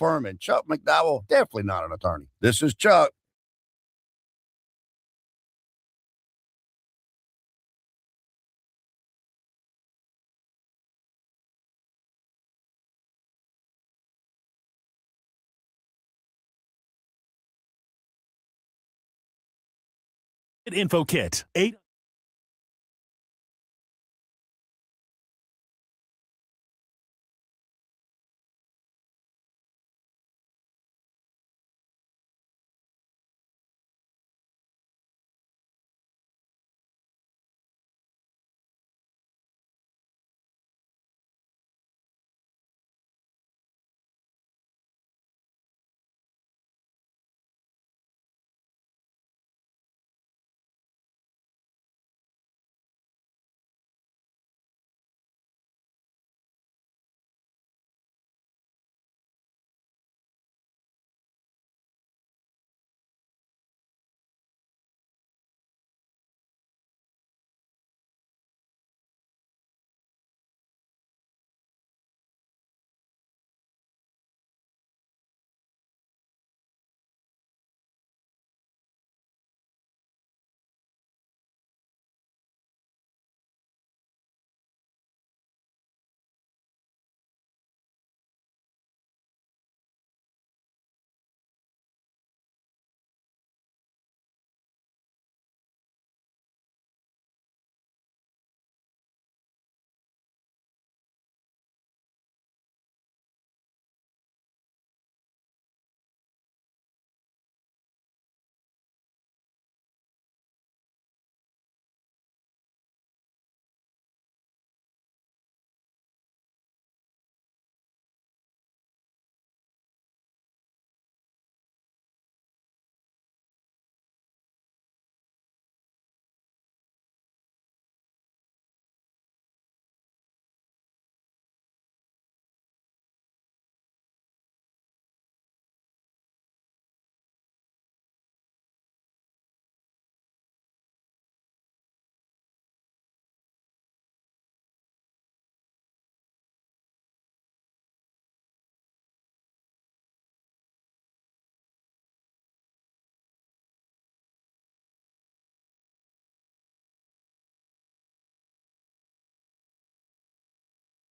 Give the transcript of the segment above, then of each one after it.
firm, and Chuck McDowell, definitely not an attorney. This is Chuck. Info kit 8.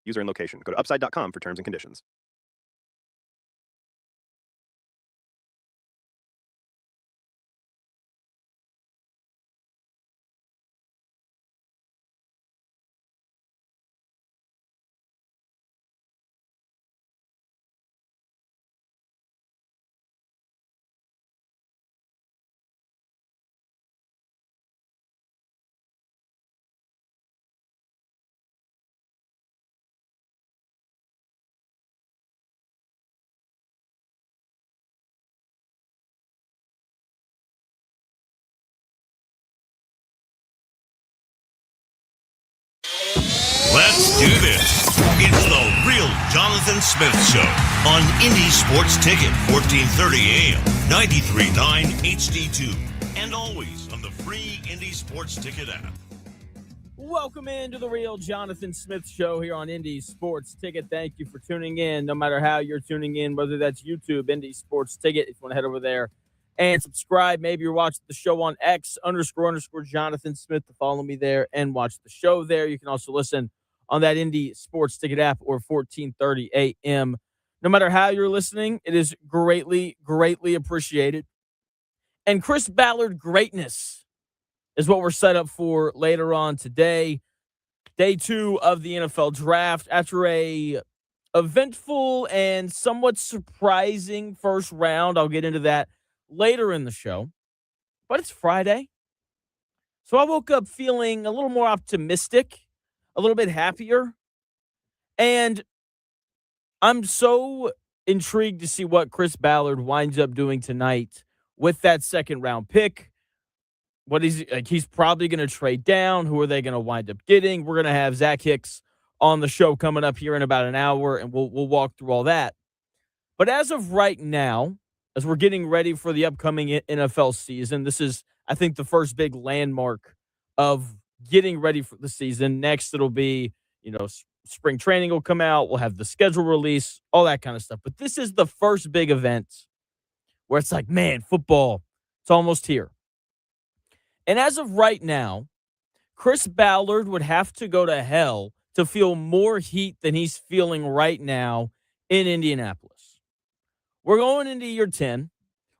User and location. Go to upside.com for terms and conditions. Let's do this. It's the Real Jonathan Smith Show on Indie Sports Ticket, 1430 AM, 93.9 HD2, and always on the free Indie Sports Ticket app. Welcome into the Real Jonathan Smith Show here on Indie Sports Ticket. Thank you for tuning in, no matter how you're tuning in, whether that's YouTube, Indie Sports Ticket. If you want to head over there and subscribe, maybe you're watching the show on X _ Jonathan Smith to follow me there and watch the show there. You can also listen on that Indie Sports Ticket app or 1430 AM. No matter how you're listening, it is greatly, greatly appreciated. And Chris Ballard greatness is what we're set up for later on today. Day 2 of the NFL draft. After a eventful and somewhat surprising first round, I'll get into that later in the show. But it's Friday. So I woke up feeling a little more optimistic, a little bit happier. And I'm so intrigued to see what Chris Ballard winds up doing tonight with that second round pick. What is he's probably going to trade down. Who are they going to wind up getting? We're going to have Zach Hicks on the show coming up here in about an hour, and we'll walk through all that. But as of right now, as we're getting ready for the upcoming NFL season, this is, I think, the first big landmark of getting ready for the season. Next, it'll be, spring training will come out. We'll have the schedule release, all that kind of stuff. But this is the first big event where it's like, man, football, it's almost here. And as of right now, Chris Ballard would have to go to hell to feel more heat than he's feeling right now in Indianapolis. We're going into year 10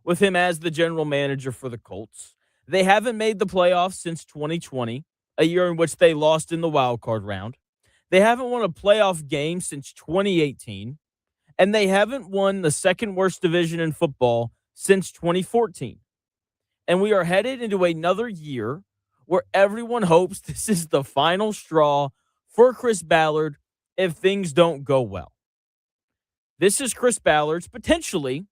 with him as the general manager for the Colts. They haven't made the playoffs since 2020, a year in which they lost in the wild card round. They haven't won a playoff game since 2018, and they haven't won the second worst division in football since 2014. And we are headed into another year where everyone hopes this is the final straw for Chris Ballard if things don't go well. This is Chris Ballard's potentially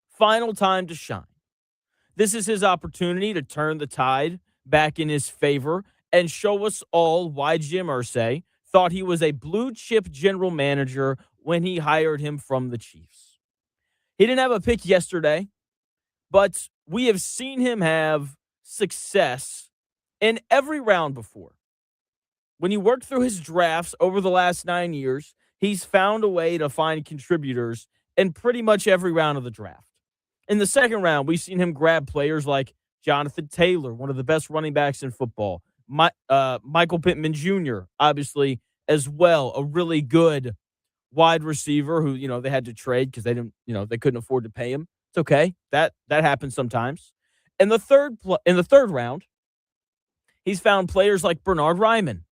final time to shine. This is his opportunity to turn the tide back in his favor and show us all why Jim Irsay thought he was a blue-chip general manager when he hired him from the Chiefs. He didn't have a pick yesterday, but we have seen him have success in every round before. When he worked through his drafts over the last 9 years, he's found a way to find contributors in pretty much every round of the draft. In the second round, we've seen him grab players like Jonathan Taylor, one of the best running backs in football. Michael Pittman Jr., obviously, as well, a really good wide receiver who, they had to trade because they couldn't afford to pay him. It's okay. That happens sometimes. In the third round, he's found players like Bernard Ryman,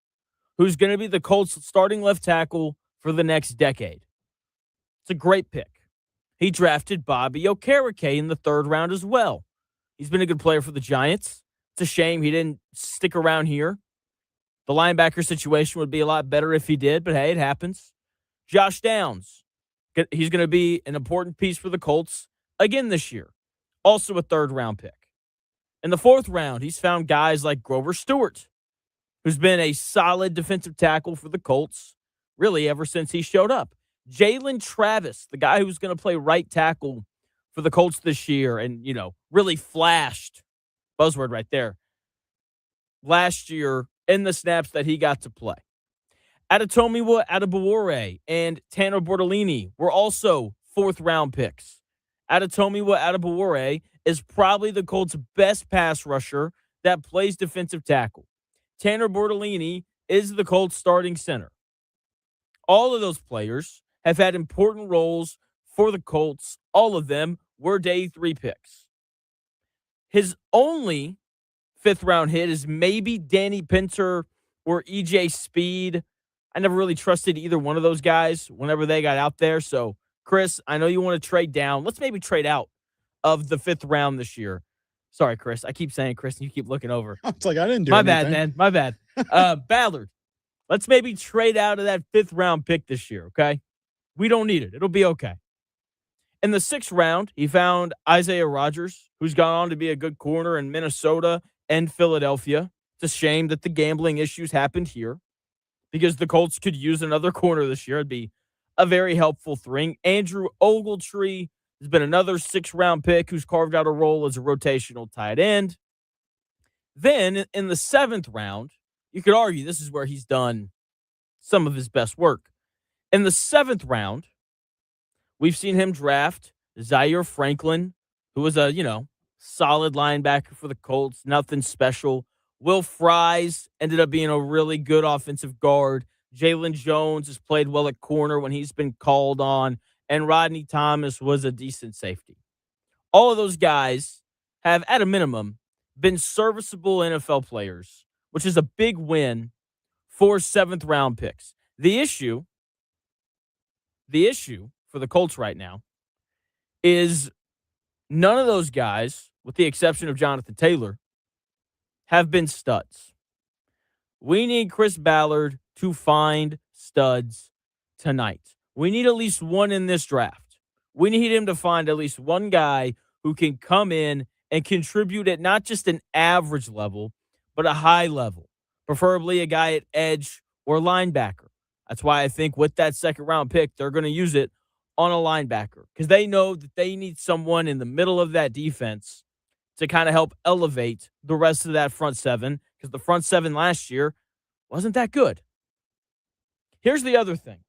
who's going to be the Colts' starting left tackle for the next decade. It's a great pick. He drafted Bobby Okereke in the third round as well. He's been a good player for the Giants. It's a shame he didn't stick around here. The linebacker situation would be a lot better if he did, but hey, it happens. Josh Downs, he's going to be an important piece for the Colts again this year. Also a third-round pick. In the fourth round, he's found guys like Grover Stewart, who's been a solid defensive tackle for the Colts, really ever since he showed up. Jalen Travis, the guy who's going to play right tackle for the Colts this year and, really flashed, buzzword right there, last year in the snaps that he got to play. Adetomiwa Adebawore and Tanner Bortolini were also fourth-round picks. Adetomiwa Adebawore is probably the Colts' best pass rusher that plays defensive tackle. Tanner Bortolini is the Colts' starting center. All of those players have had important roles for the Colts. All of them were day 3 picks. His only fifth-round hit is maybe Danny Pinter or EJ Speed. I never really trusted either one of those guys whenever they got out there. So, Chris, I know you want to trade down. Let's maybe trade out of the 5th round this year. Sorry, Chris. I keep saying Chris, and you keep looking over. It's like I didn't do My anything. bad, man. My bad. Ballard, let's maybe trade out of that 5th round pick this year, okay? We don't need it. It'll be okay. In the 6th round, he found Isaiah Rodgers, who's gone on to be a good corner in Minnesota and Philadelphia. It's a shame that the gambling issues happened here because the Colts could use another corner this year. It'd be a very helpful thing. Andrew Ogletree has been another 6th-round pick who's carved out a role as a rotational tight end. Then in the 7th round, you could argue this is where he's done some of his best work. In the 7th round, we've seen him draft Zaire Franklin, who was a, solid linebacker for the Colts, nothing special. Will Fries ended up being a really good offensive guard. Jalen Jones has played well at corner when he's been called on, and Rodney Thomas was a decent safety. All of those guys have, at a minimum, been serviceable NFL players, which is a big win for 7th-round picks. The issue for the Colts right now is none of those guys, with the exception of Jonathan Taylor, have been studs. We need Chris Ballard to find studs tonight. We need at least one in this draft. We need him to find at least one guy who can come in and contribute at not just an average level, but a high level, preferably a guy at edge or linebacker. That's why I think with that 2nd-round pick, they're going to use it on a linebacker because they know that they need someone in the middle of that defense to kind of help elevate the rest of that front 7 because the front 7 last year wasn't that good. Here's the other thing,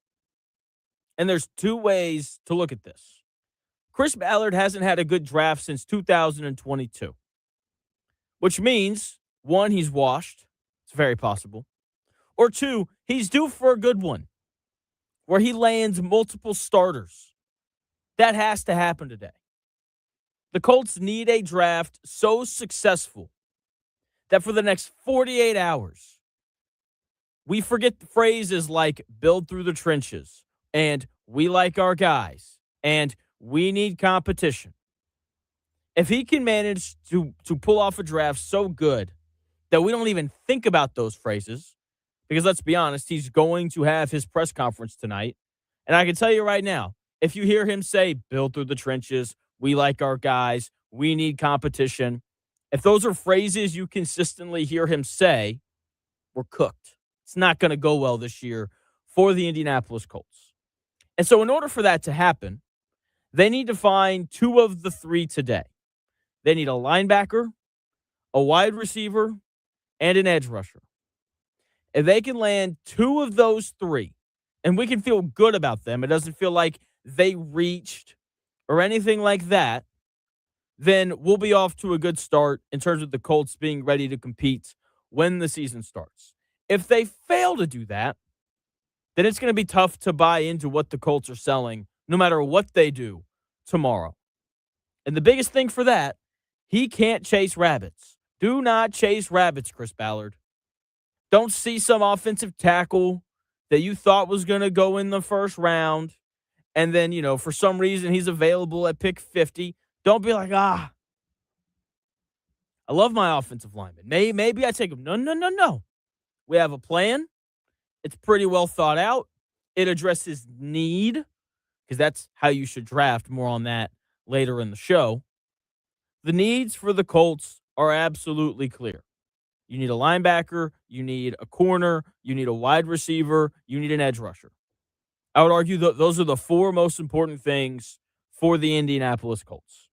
and there's two ways to look at this. Chris Ballard hasn't had a good draft since 2022, which means, one, he's washed. It's very possible. Or two, he's due for a good one where he lands multiple starters. That has to happen today. The Colts need a draft so successful that for the next 48 hours, we forget the phrases like build through the trenches and we like our guys and we need competition. If he can manage to pull off a draft so good that we don't even think about those phrases, because let's be honest, he's going to have his press conference tonight. And I can tell you right now, if you hear him say, build through the trenches, we like our guys, we need competition, if those are phrases you consistently hear him say, we're cooked. It's not going to go well this year for the Indianapolis Colts. And so in order for that to happen, they need to find two of the three today. They need a linebacker, a wide receiver, and an edge rusher. If they can land two of those three, and we can feel good about them, it doesn't feel like they reached or anything like that, then we'll be off to a good start in terms of the Colts being ready to compete when the season starts. If they fail to do that, then it's going to be tough to buy into what the Colts are selling, no matter what they do tomorrow. And the biggest thing for that, he can't chase rabbits. Do not chase rabbits, Chris Ballard. Don't see some offensive tackle that you thought was going to go in the first round, and then, for some reason he's available at pick 50. Don't be like, I love my offensive lineman. Maybe I take him. No. We have a plan. It's pretty well thought out. It addresses need, because that's how you should draft. More on that later in the show. The needs for the Colts are absolutely clear. You need a linebacker, you need a corner, you need a wide receiver, you need an edge rusher. I would argue that those are the four most important things for the Indianapolis Colts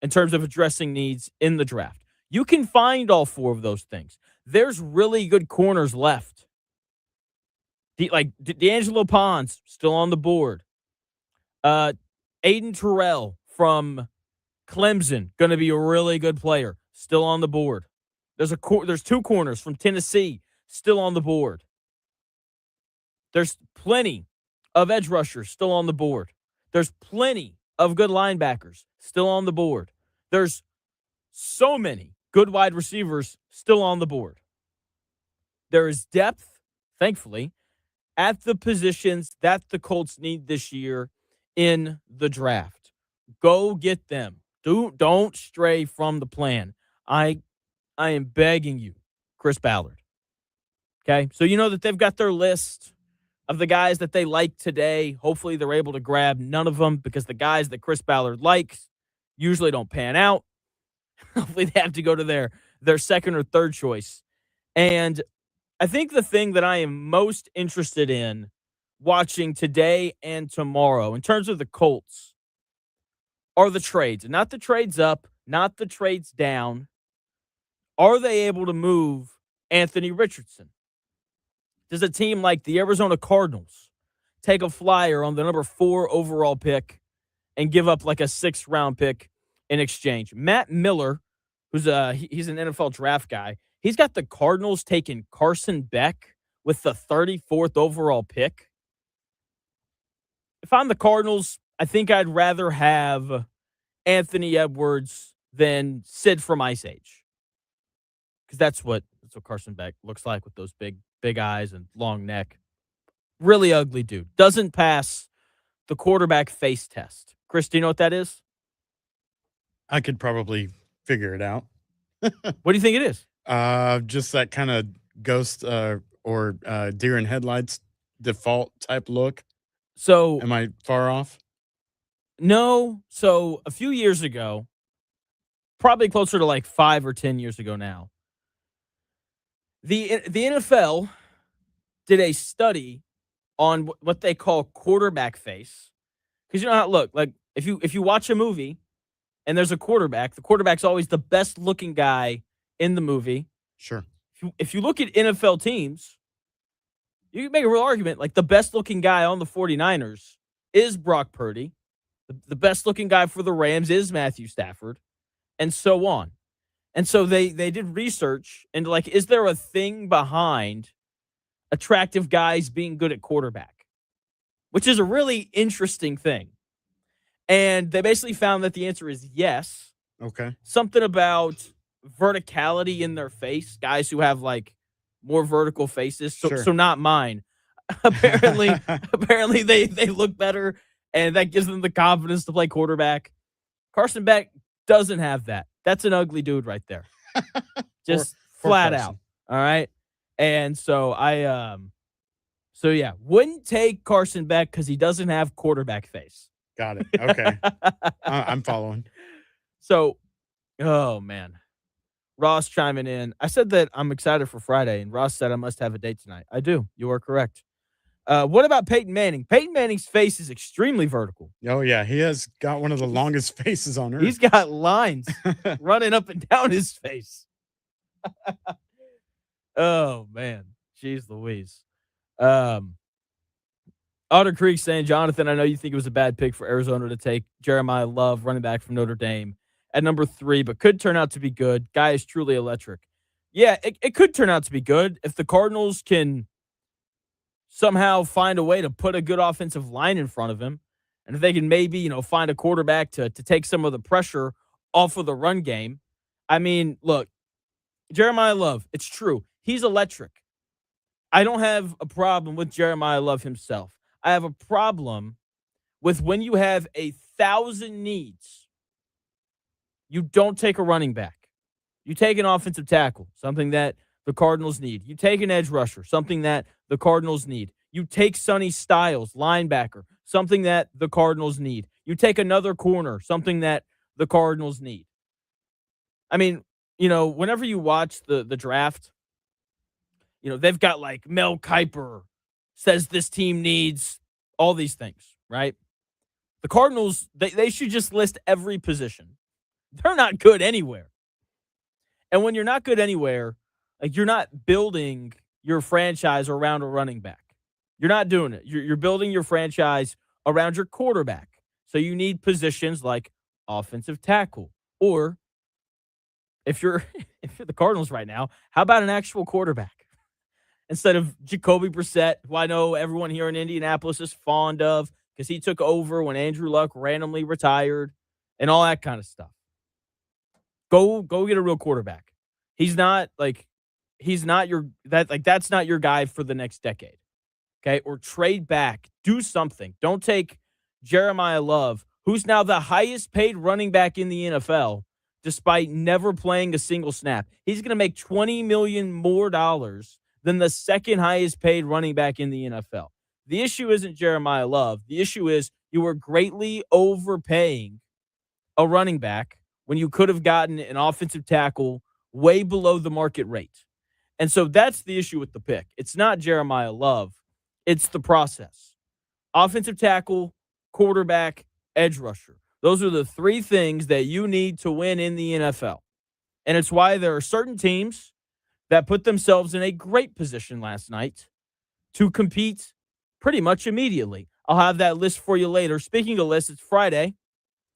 in terms of addressing needs in the draft. You can find all four of those things. There's really good corners left. D'Angelo Pons, still on the board. Aiden Terrell from Clemson, going to be a really good player, still on the board. There's two corners from Tennessee, still on the board. There's plenty of edge rushers still on the board. There's plenty of good linebackers still on the board. There's so many good wide receivers still on the board. There is depth, thankfully, at the positions that the Colts need this year in the draft. Go get them. Don't stray from the plan. I am begging you, Chris Ballard. Okay? So you know that they've got their list of the guys that they like today. Hopefully they're able to grab none of them, because the guys that Chris Ballard likes usually don't pan out. Hopefully they have to go to their second or third choice. And I think the thing that I am most interested in watching today and tomorrow in terms of the Colts are the trades. And not the trades up, not the trades down. Are they able to move Anthony Richardson? Does a team like the Arizona Cardinals take a flyer on the number 4 overall pick and give up like a 6th round pick in exchange? Matt Miller, he's an NFL draft guy, he's got the Cardinals taking Carson Beck with the 34th overall pick. If I'm the Cardinals, I think I'd rather have Anthony Edwards than Sid from Ice Age. Because that's what Carson Beck looks like, with those big eyes and long neck. Really ugly dude. Doesn't pass the quarterback face test. Chris, do you know what that is? I could probably figure it out. What do you think it is? Just that kind of ghost or deer in headlights default type look. So am I far off? No. So a few years ago, probably closer to like 5 or 10 years ago now, the NFL did a study on what they call quarterback face. Because you know how, look, like if you watch a movie and there's a quarterback, the quarterback's always the best looking guy in the movie. Sure. If you look at NFL teams, You can make a real argument. Like, the best-looking guy on the 49ers is Brock Purdy. The best-looking guy for the Rams is Matthew Stafford, and so on. And so they did research into, like, is there a thing behind attractive guys being good at quarterback? Which is a really interesting thing. And they basically found that the answer is yes. Okay. Something about verticality in their face, guys who have, like, more vertical faces. So, Sure. so not mine. apparently they look better, and that gives them the confidence to play quarterback. Carson Beck doesn't have that. That's an ugly dude right there. Just Poor flat Carson. out. All right. And so wouldn't take Carson Beck because he doesn't have quarterback face. Got it. Okay. I'm following. So, oh man. Ross chiming in. I said that I'm excited for Friday, and Ross said I must have a date tonight. I do. You are correct. What about Peyton Manning? Peyton Manning's face is extremely vertical. Oh, yeah. He has got one of the longest faces on earth. He's got lines running up and down his face. Oh, man. Jeez Louise. Otter Creek saying, Jonathan, I know you think it was a bad pick for Arizona to take Jeremiah Love, running back from Notre Dame, at number 3, but could turn out to be good. Guy is truly electric. Yeah, it could turn out to be good if the Cardinals can somehow find a way to put a good offensive line in front of him. And if they can maybe, find a quarterback to take some of the pressure off of the run game. I mean, look, Jeremiah Love, it's true. He's electric. I don't have a problem with Jeremiah Love himself. I have a problem with when you have 1,000 needs, you don't take a running back. You take an offensive tackle, something that the Cardinals need. You take an edge rusher, something that the Cardinals need. You take Sonny Styles, linebacker, something that the Cardinals need. You take another corner, something that the Cardinals need. I mean, whenever you watch the draft, they've got like Mel Kiper says this team needs all these things, right? The Cardinals, they should just list every position. They're not good anywhere. And when you're not good anywhere, like, you're not building your franchise around a running back. You're not doing it. You're building your franchise around your quarterback. So you need positions like offensive tackle. Or if you're the Cardinals right now, how about an actual quarterback? Instead of Jacoby Brissett, who I know everyone here in Indianapolis is fond of because he took over when Andrew Luck randomly retired and all that kind of stuff. Go get a real quarterback. That's not your guy for the next decade. Okay? Or trade back. Do something. Don't take Jeremiah Love, who's now the highest paid running back in the NFL, despite never playing a single snap. He's going to make $20 million more than the second highest paid running back in the NFL. The issue isn't Jeremiah Love. The issue is you were greatly overpaying a running back when you could have gotten an offensive tackle way below the market rate. And so that's the issue with the pick. It's not Jeremiah Love. It's the process. Offensive tackle, quarterback, edge rusher. Those are the 3 things that you need to win in the NFL. And it's why there are certain teams that put themselves in a great position last night to compete pretty much immediately. I'll have that list for you later. Speaking of lists, it's Friday,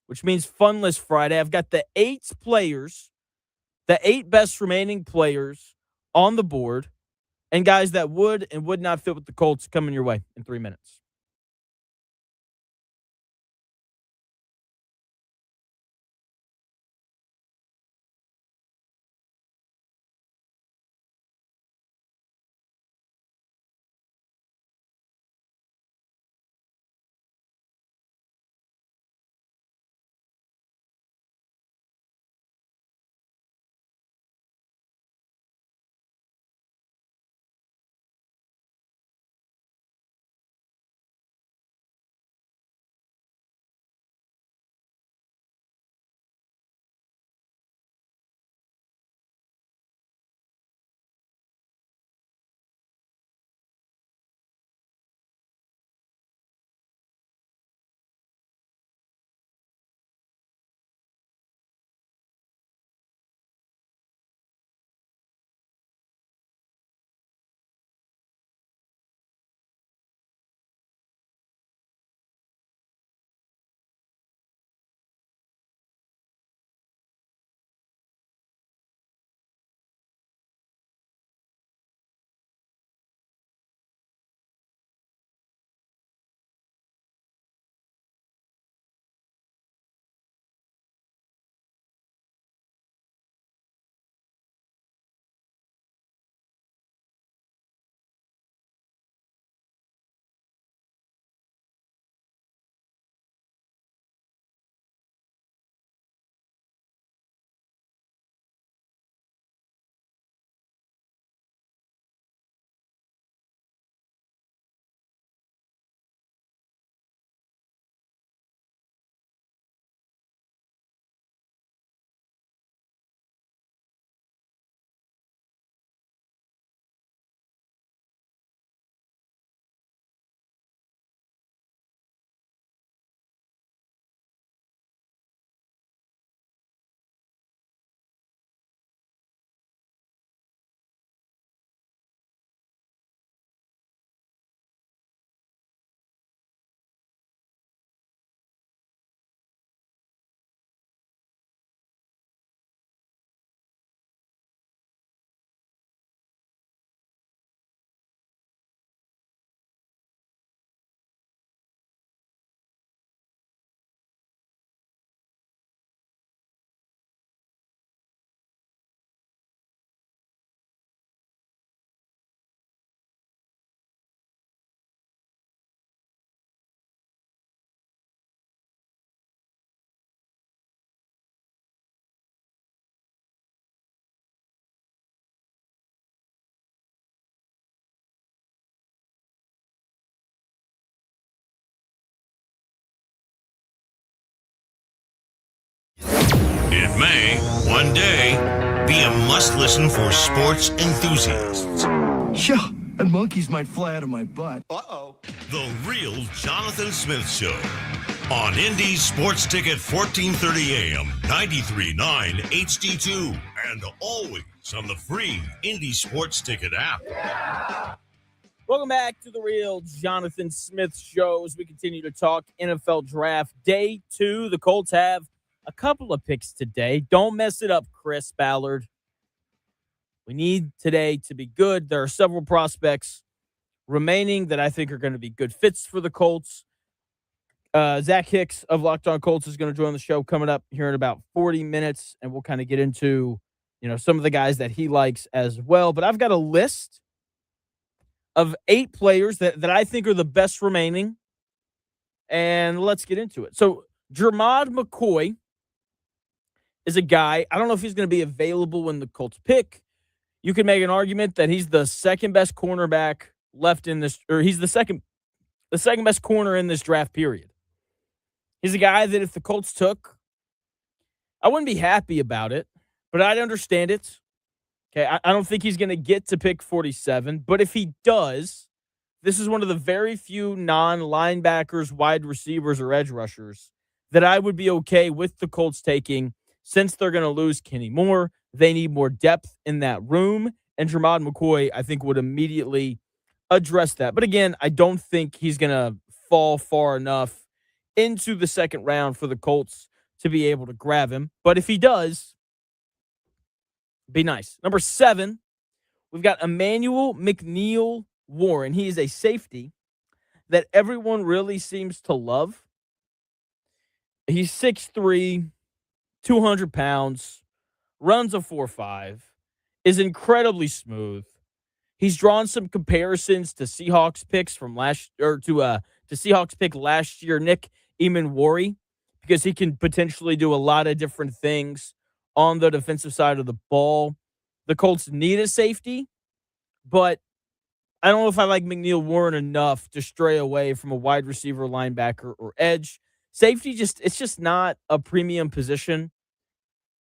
which means Fun List Friday. I've got the 8 best remaining players on the board, and guys that would and would not fit with the Colts coming your way in 3 minutes. may, one day, be a must-listen for sports enthusiasts. Yeah, and monkeys might fly out of my butt. Uh-oh. The Real Jonathan Smith Show on Indy Sports Ticket 1430 AM, 93.9 HD2, and always on the free Indy Sports Ticket app. Welcome back to the Real Jonathan Smith Show as we continue to talk NFL Draft Day 2. The Colts have a couple of picks today. Don't mess it up, Chris Ballard. We need today to be good. There are several prospects remaining that I think are going to be good fits for the Colts. Zach Hicks of Locked On Colts is going to join the show coming up here in about 40 minutes, and we'll kind of get into, some of the guys that he likes as well. But I've got a list of 8 players that I think are the best remaining, and let's get into it. So, Jermod McCoy is a guy, I don't know if he's going to be available when the Colts pick. You could make an argument that he's the second best cornerback left in this, or he's the second best corner in this draft period. He's a guy that if the Colts took, I wouldn't be happy about it, but I'd understand it. Okay, I don't think he's going to get to pick 47, but if he does, this is one of the very few non-linebackers, wide receivers, or edge rushers that I would be okay with the Colts taking since they're going to lose Kenny Moore. They need more depth in that room, and Jermod McCoy, I think, would immediately address that. But again, I don't think he's going to fall far enough into the second round for the Colts to be able to grab him. But if he does, be nice. Number 7, we've got Emmanuel McNeil Warren. He is a safety that everyone really seems to love. He's 6'3", 200 pounds, runs a 4.5, is incredibly smooth. He's drawn some comparisons to Seahawks picks from to Seahawks pick last year, Nick Emanwari, because he can potentially do a lot of different things on the defensive side of the ball. The Colts need a safety, but I don't know if I like McNeil Warren enough to stray away from a wide receiver, linebacker, or edge. Safety it's just not a premium position.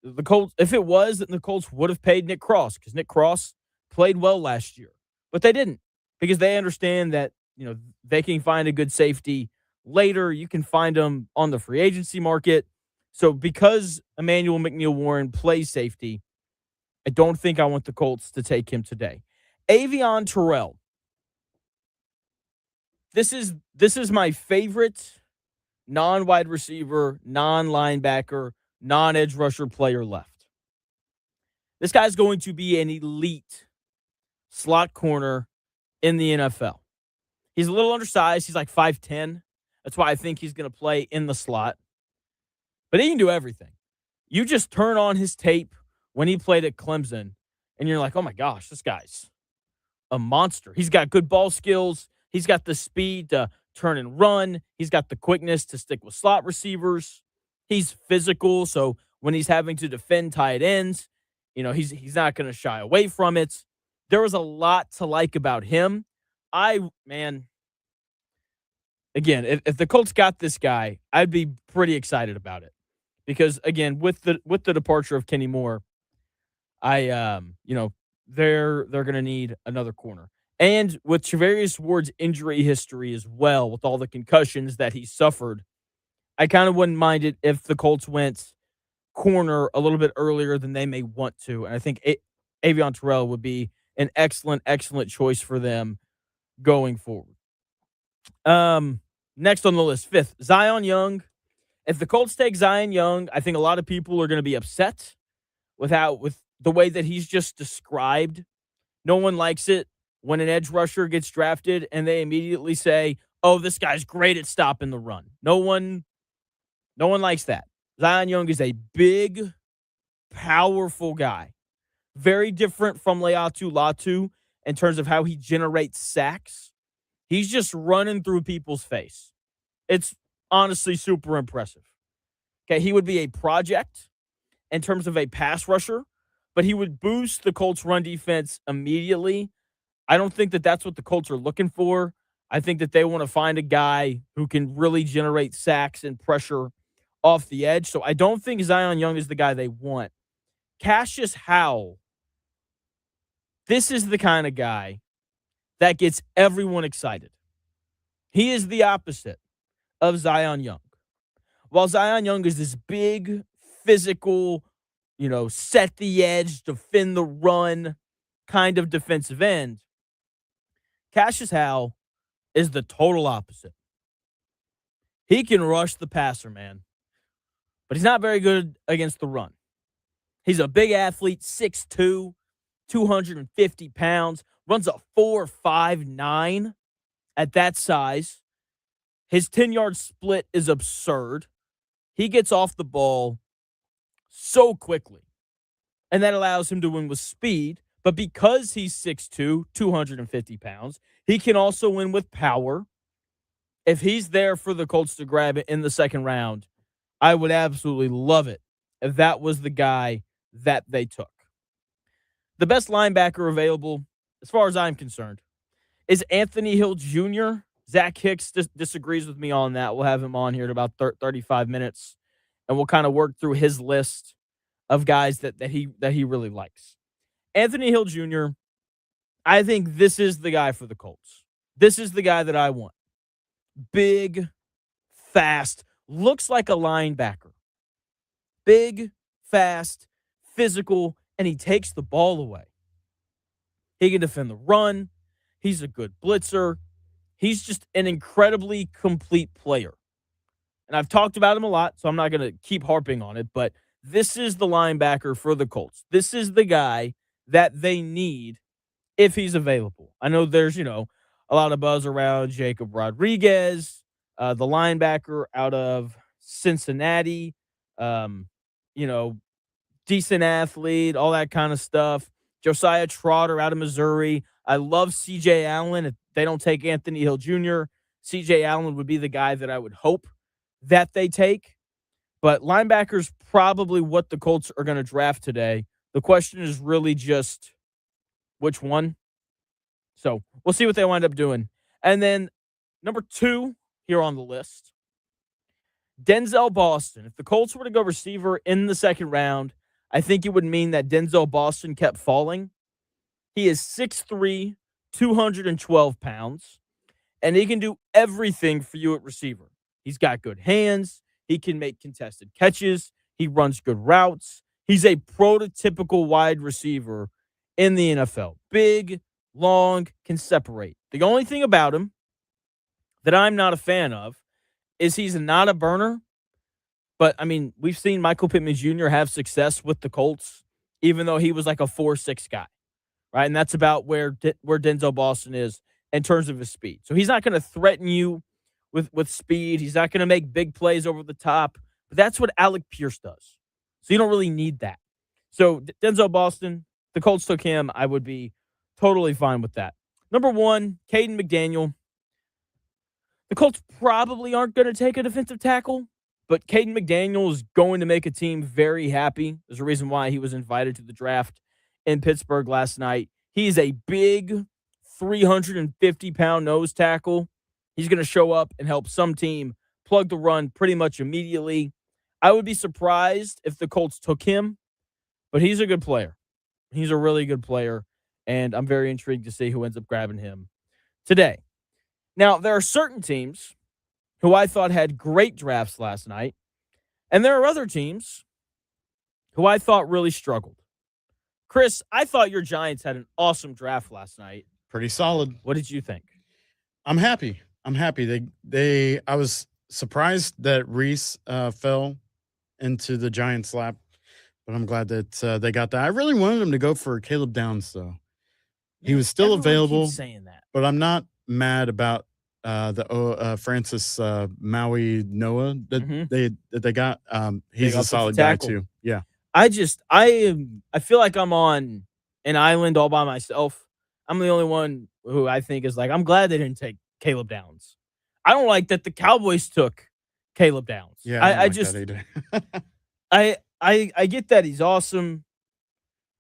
The Colts, if it was, then the Colts would have paid Nick Cross because Nick Cross played well last year, but they didn't because they understand that, they can find a good safety later. You can find them on the free agency market. So because Emmanuel McNeil Warren plays safety, I don't think I want the Colts to take him today. Avion Terrell. This is my favorite non-wide receiver, non-linebacker, non-edge rusher player left. This guy's going to be an elite slot corner in the NFL. He's a little undersized. He's like 5'10". That's why I think he's going to play in the slot. But he can do everything. You just turn on his tape when he played at Clemson, and you're like, oh my gosh, this guy's a monster. He's got good ball skills. He's got the speed to turn and run. He's got the quickness to stick with slot receivers. He's physical, so when he's having to defend tight ends, he's not going to shy away from it. There was a lot to like about him. Again, if the Colts got this guy, I'd be pretty excited about it. Because again, with the departure of Kenny Moore, they're going to need another corner. And with Charvarius Ward's injury history as well, with all the concussions that he suffered, I kind of wouldn't mind it if the Colts went corner a little bit earlier than they may want to. And I think Avion Terrell would be an excellent, excellent choice for them going forward. Next on the list, 5th, Zion Young. If the Colts take Zion Young, I think a lot of people are going to be upset with the way that he's just described. No one likes it when an edge rusher gets drafted and they immediately say, oh, this guy's great at stopping the run. No one likes that. Zion Young is a big, powerful guy. Very different from Leatu Latu in terms of how he generates sacks. He's just running through people's face. It's honestly super impressive. Okay, he would be a project in terms of a pass rusher, but he would boost the Colts' run defense immediately. I don't think that that's what the Colts are looking for. I think that they want to find a guy who can really generate sacks and pressure off the edge. So I don't think Zion Young is the guy they want. Cassius Howell, this is the kind of guy that gets everyone excited. He is the opposite of Zion Young. While Zion Young is this big, physical, set the edge, defend the run kind of defensive end, Cassius Howell is the total opposite. He can rush the passer, man, but he's not very good against the run. He's a big athlete, 6'2", 250 pounds, runs a 4.59 at that size. His 10-yard split is absurd. He gets off the ball so quickly, and that allows him to win with speed. But because he's 6'2", 250 pounds, he can also win with power. If he's there for the Colts to grab it in the second round, I would absolutely love it if that was the guy that they took. The best linebacker available, as far as I'm concerned, is Anthony Hill Jr. Zach Hicks disagrees with me on that. We'll have him on here in about 35 minutes, and we'll kind of work through his list of guys that he really likes. Anthony Hill Jr., I think this is the guy for the Colts. This is the guy that I want. Big, fast, looks like a linebacker. Big, fast, physical, and he takes the ball away. He can defend the run. He's a good blitzer. He's just an incredibly complete player. And I've talked about him a lot, so I'm not going to keep harping on it, but this is the linebacker for the Colts. This is the guy that they need if he's available. I know there's, a lot of buzz around Jacob Rodriguez, the linebacker out of Cincinnati, decent athlete, all that kind of stuff. Josiah Trotter out of Missouri. I love C.J. Allen. If they don't take Anthony Hill Jr., C.J. Allen would be the guy that I would hope that they take. But linebacker's probably what the Colts are going to draft today. The question is really just which one. So we'll see what they wind up doing. And then number 2 here on the list, Denzel Boston. If the Colts were to go receiver in the second round, I think it would mean that Denzel Boston kept falling. He is 6'3", 212 pounds, and he can do everything for you at receiver. He's got good hands. He can make contested catches. He runs good routes. He's a prototypical wide receiver in the NFL. Big, long, can separate. The only thing about him that I'm not a fan of is he's not a burner. But, we've seen Michael Pittman Jr. have success with the Colts, even though he was like a 4.6 guy, right? And that's about where Denzel Boston is in terms of his speed. So he's not going to threaten you with speed. He's not going to make big plays over the top. But that's what Alec Pierce does. So you don't really need that. So Denzel Boston, the Colts took him. I would be totally fine with that. Number 1, Caden McDaniel. The Colts probably aren't going to take a defensive tackle, but Caden McDaniel is going to make a team very happy. There's a reason why he was invited to the draft in Pittsburgh last night. He is a big 350-pound nose tackle. He's going to show up and help some team plug the run pretty much immediately. I would be surprised if the Colts took him, but he's a good player. He's a really good player, and I'm very intrigued to see who ends up grabbing him today. Now, there are certain teams who I thought had great drafts last night, and there are other teams who I thought really struggled. Chris, I thought your Giants had an awesome draft last night. Pretty solid. What did you think? I'm happy. I was surprised that Reese fell into the Giants' lap, but I'm glad that they got that. I really wanted them to go for Caleb Downs, though. He was still available, saying that, but I'm not mad about the Francis Maui Noah that they got. He's a solid guy too. Yeah. I feel like I'm on an island all by myself. I'm the only one who I think is like, I'm glad they didn't take Caleb Downs. I don't like that the Cowboys took Caleb Downs. Yeah, I just I get that he's awesome,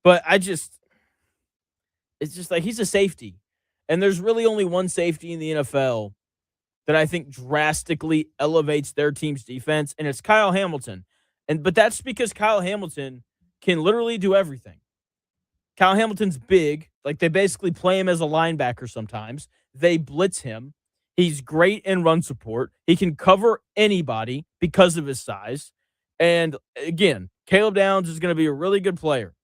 but it's just like he's a safety. And there's really only one safety in the NFL that I think drastically elevates their team's defense, and it's Kyle Hamilton. But that's because Kyle Hamilton can literally do everything. Kyle Hamilton's big. Like, they basically play him as a linebacker sometimes. They blitz him. He's great in run support. He can cover anybody because of his size. And again, Caleb Downs is going to be a really good player.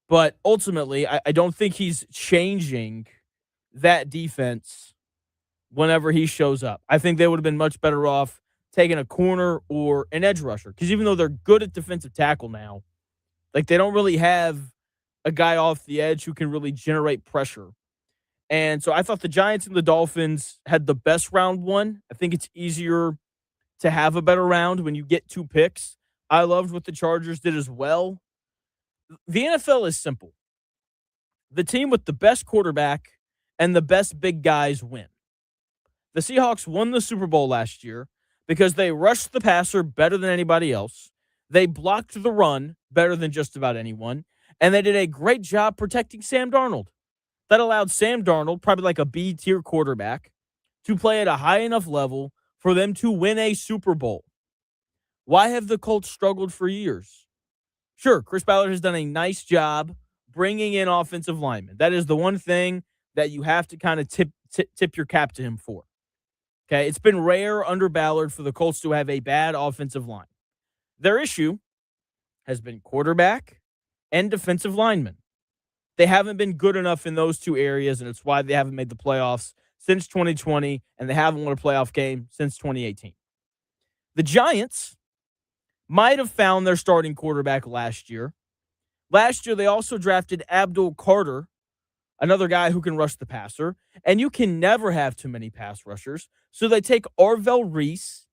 But ultimately, I don't think he's changing that defense whenever he shows up. I think they would have been much better off taking a corner or an edge rusher. Because even though they're good at defensive tackle now, like, they don't really have a guy off the edge who can really generate pressure. And so I thought the Giants and the Dolphins had the best round one. I think it's easier to have a better round when you get 2 picks. I loved what the Chargers did as well. The NFL is simple. The team with the best quarterback and the best big guys win. The Seahawks won the Super Bowl last year because they rushed the passer better than anybody else. They blocked the run better than just about anyone. And they did a great job protecting Sam Darnold. That allowed Sam Darnold, probably like a B-tier quarterback, to play at a high enough level for them to win a Super Bowl. Why have the Colts struggled for years? Sure, Chris Ballard has done a nice job bringing in offensive linemen. That is the one thing that you have to kind of tip your cap to him for. Okay, it's been rare under Ballard for the Colts to have a bad offensive line. Their issue has been quarterback and defensive linemen. They haven't been good enough in those 2 areas, and it's why they haven't made the playoffs since 2020, and they haven't won a playoff game since 2018. The Giants might have found their starting quarterback last year. Last year, they also drafted Abdul Carter, another guy who can rush the passer, and you can never have too many pass rushers. So they take Arvell Reese,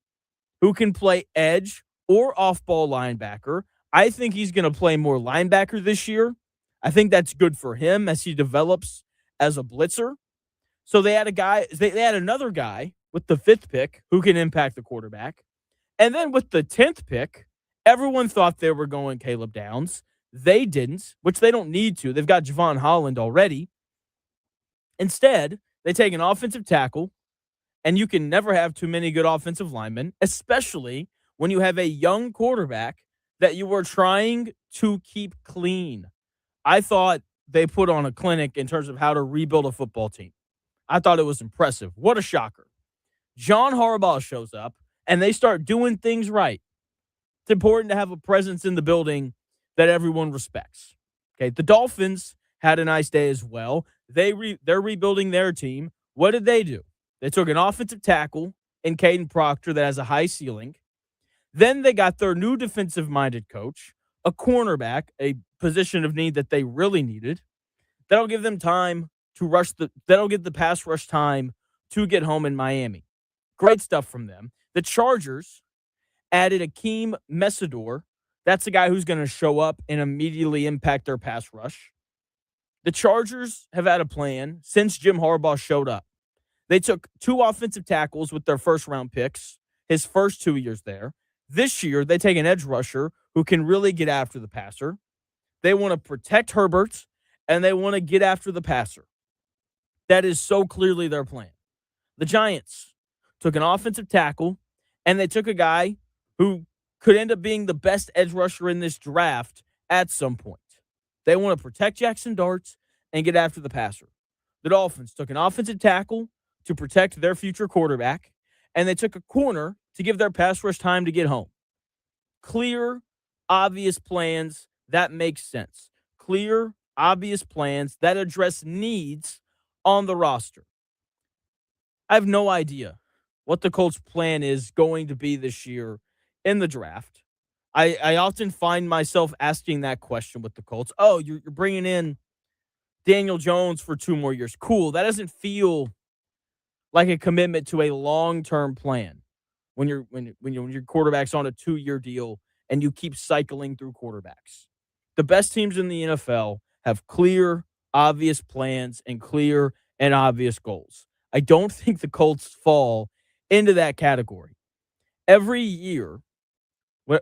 who can play edge or off-ball linebacker. I think he's going to play more linebacker this year. I think that's good for him as he develops as a blitzer. So they had another guy with the 5th pick who can impact the quarterback. And then with the 10th pick, everyone thought they were going Caleb Downs. They didn't, which they don't need to. They've got Javon Holland already. Instead, they take an offensive tackle, and you can never have too many good offensive linemen, especially when you have a young quarterback that you are trying to keep clean. I thought they put on a clinic in terms of how to rebuild a football team. I thought it was impressive. What a shocker. John Harbaugh shows up, and they start doing things right. It's important to have a presence in the building that everyone respects. Okay, the Dolphins had a nice day as well. They're rebuilding their team. What did they do? They took an offensive tackle in Caden Proctor that has a high ceiling. Then they got their new defensive-minded coach, a cornerback, a position of need that they really needed. That'll give them time to that'll give the pass rush time to get home in Miami. Great stuff from them. The Chargers added Akeem Messidor. That's a guy who's going to show up and immediately impact their pass rush. The Chargers have had a plan since Jim Harbaugh showed up. They took 2 offensive tackles with their first-round picks, his first 2 years there. This year, they take an edge rusher who can really get after the passer. They want to protect Herbert, and they want to get after the passer. That is so clearly their plan. The Giants took an offensive tackle, and they took a guy who could end up being the best edge rusher in this draft at some point. They want to protect Jackson Dart and get after the passer. The Dolphins took an offensive tackle to protect their future quarterback, and they took a corner to give their pass rush time to get home. Clear, obvious plans that make sense. Clear, obvious plans that address needs on the roster. I have no idea what the Colts' plan is going to be this year in the draft. I often find myself asking that question with the Colts. Oh, you're bringing in Daniel Jones for 2 more years. Cool. That doesn't feel like a commitment to a long-term plan when your quarterback's on a 2-year deal and you keep cycling through quarterbacks. The best teams in the NFL have clear, obvious plans and clear and obvious goals. I don't think the Colts fall into that category. Every year,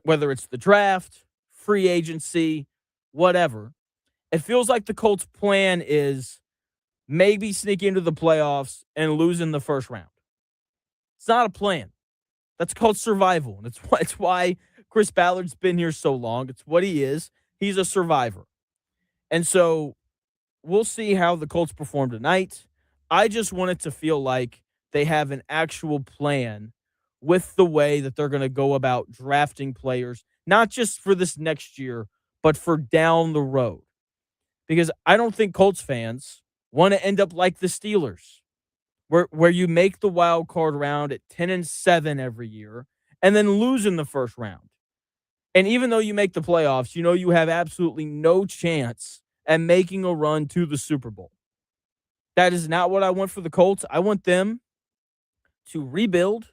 whether it's the draft, free agency, whatever, it feels like the Colts' plan is maybe sneak into the playoffs and lose in the first round. It's not a plan. That's called survival. And it's why Chris Ballard's been here so long. It's what he is. He's a survivor. And so we'll see how the Colts perform tonight. I just want it to feel like they have an actual plan with the way that they're going to go about drafting players, not just for this next year, but for down the road. Because I don't think Colts fans want to end up like the Steelers, where you make the wild card round at 10-7 every year and then lose in the first round. And even though you make the playoffs, you know you have absolutely no chance at making a run to the Super Bowl. That is not what I want for the Colts. I want them to rebuild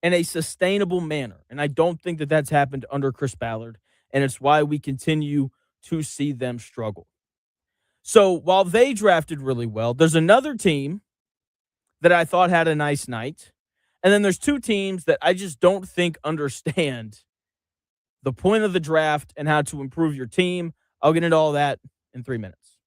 in a sustainable manner. And I don't think that that's happened under Chris Ballard. And it's why we continue to see them struggle. So while they drafted really well, there's another team that I thought had a nice night. And then there's two teams that I just don't think understand the point of the draft and how to improve your team. I'll get into all that in 3 minutes.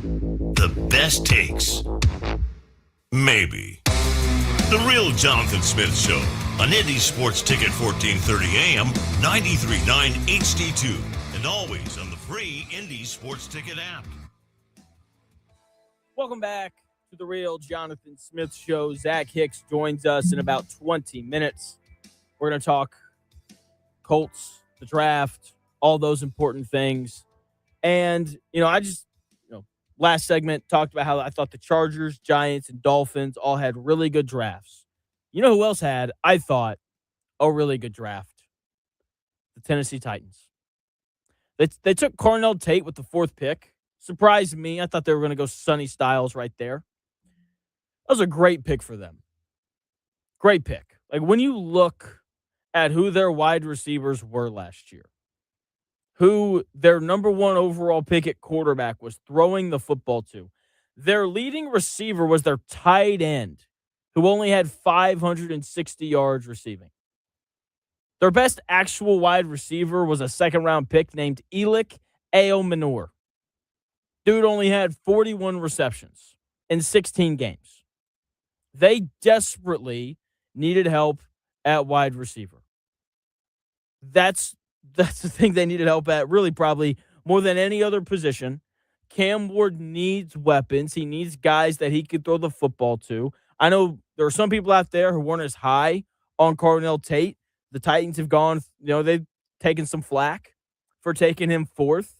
The best takes. Maybe. The Real Jonathan Smith Show on Indy Sports Ticket 1430 AM, 93.9 HD2, and always on the free Indy Sports Ticket app. Welcome back to the Real Jonathan Smith Show. Zach Hicks joins us in about 20 minutes. We're going to talk Colts, the draft, all those important things. And, last segment talked about how I thought the Chargers, Giants, and Dolphins all had really good drafts. You know who else had, I thought, a really good draft? The Tennessee Titans. They took Cornell Tate with the 4th pick. Surprised me. I thought they were going to go Sonny Styles right there. That was a great pick for them. Great pick. Like, when you look at who their wide receivers were last year, who their number 1 overall pick at quarterback was throwing the football to, their leading receiver was their tight end, who only had 560 yards receiving. Their best actual wide receiver was a 2nd-round pick named Elick Aomanor. Dude only had 41 receptions in 16 games. They desperately needed help at wide receiver. That's the thing they needed help at, really probably more than any other position. Cam Ward needs weapons. He needs guys that he could throw the football to. I know there are some people out there who weren't as high on Cornell Tate. The Titans have gone, they've taken some flack for taking him 4th.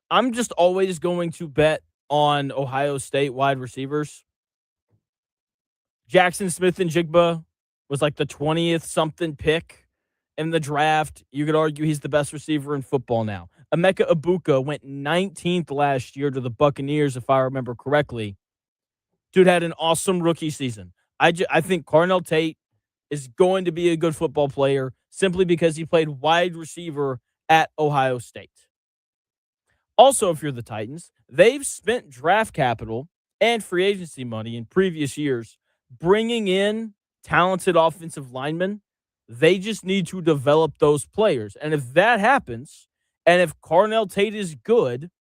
I'm just always going to bet on Ohio State wide receivers. Jackson Smith and Jigba was like the 20th something pick in the draft. You could argue he's the best receiver in football now. Emeka Ibuka went 19th last year to the Buccaneers, if I remember correctly. Dude had an awesome rookie season. I think Cornell Tate is going to be a good football player simply because he played wide receiver at Ohio State. Also, if you're the Titans, they've spent draft capital and free agency money in previous years bringing in talented offensive linemen. They just need to develop those players. And if that happens, and if Cornell Tate is good,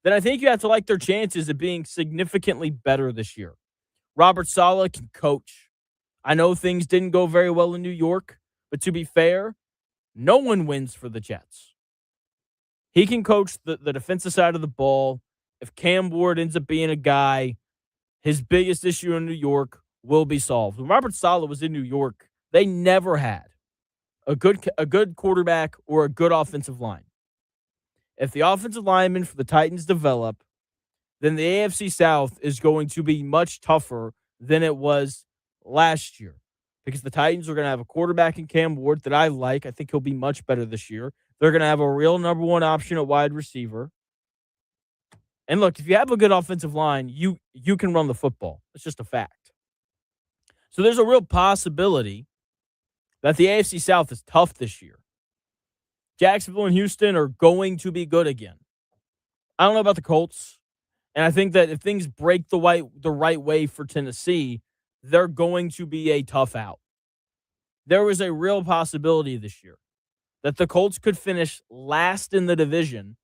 then I think you have to like their chances of being significantly better this year. Robert Saleh can coach. I know things didn't go very well in New York, but to be fair, no one wins for the Jets. He can coach the defensive side of the ball. If Cam Ward ends up being a guy, his biggest issue in New York will be solved. When Robert Saleh was in New York, they never had a good quarterback or a good offensive line. If the offensive linemen for the Titans develop, then the AFC South is going to be much tougher than it was last year, because the Titans are going to have a quarterback in Cam Ward that I like. I think he'll be much better this year. They're going to have a real number 1 option at wide receiver. And look, if you have a good offensive line, you can run the football. It's just a fact. So there's a real possibility that the AFC South is tough this year. Jacksonville and Houston are going to be good again. I don't know about the Colts. And I think that if things break the right way for Tennessee, they're going to be a tough out. There was a real possibility this year that the Colts could finish last in the division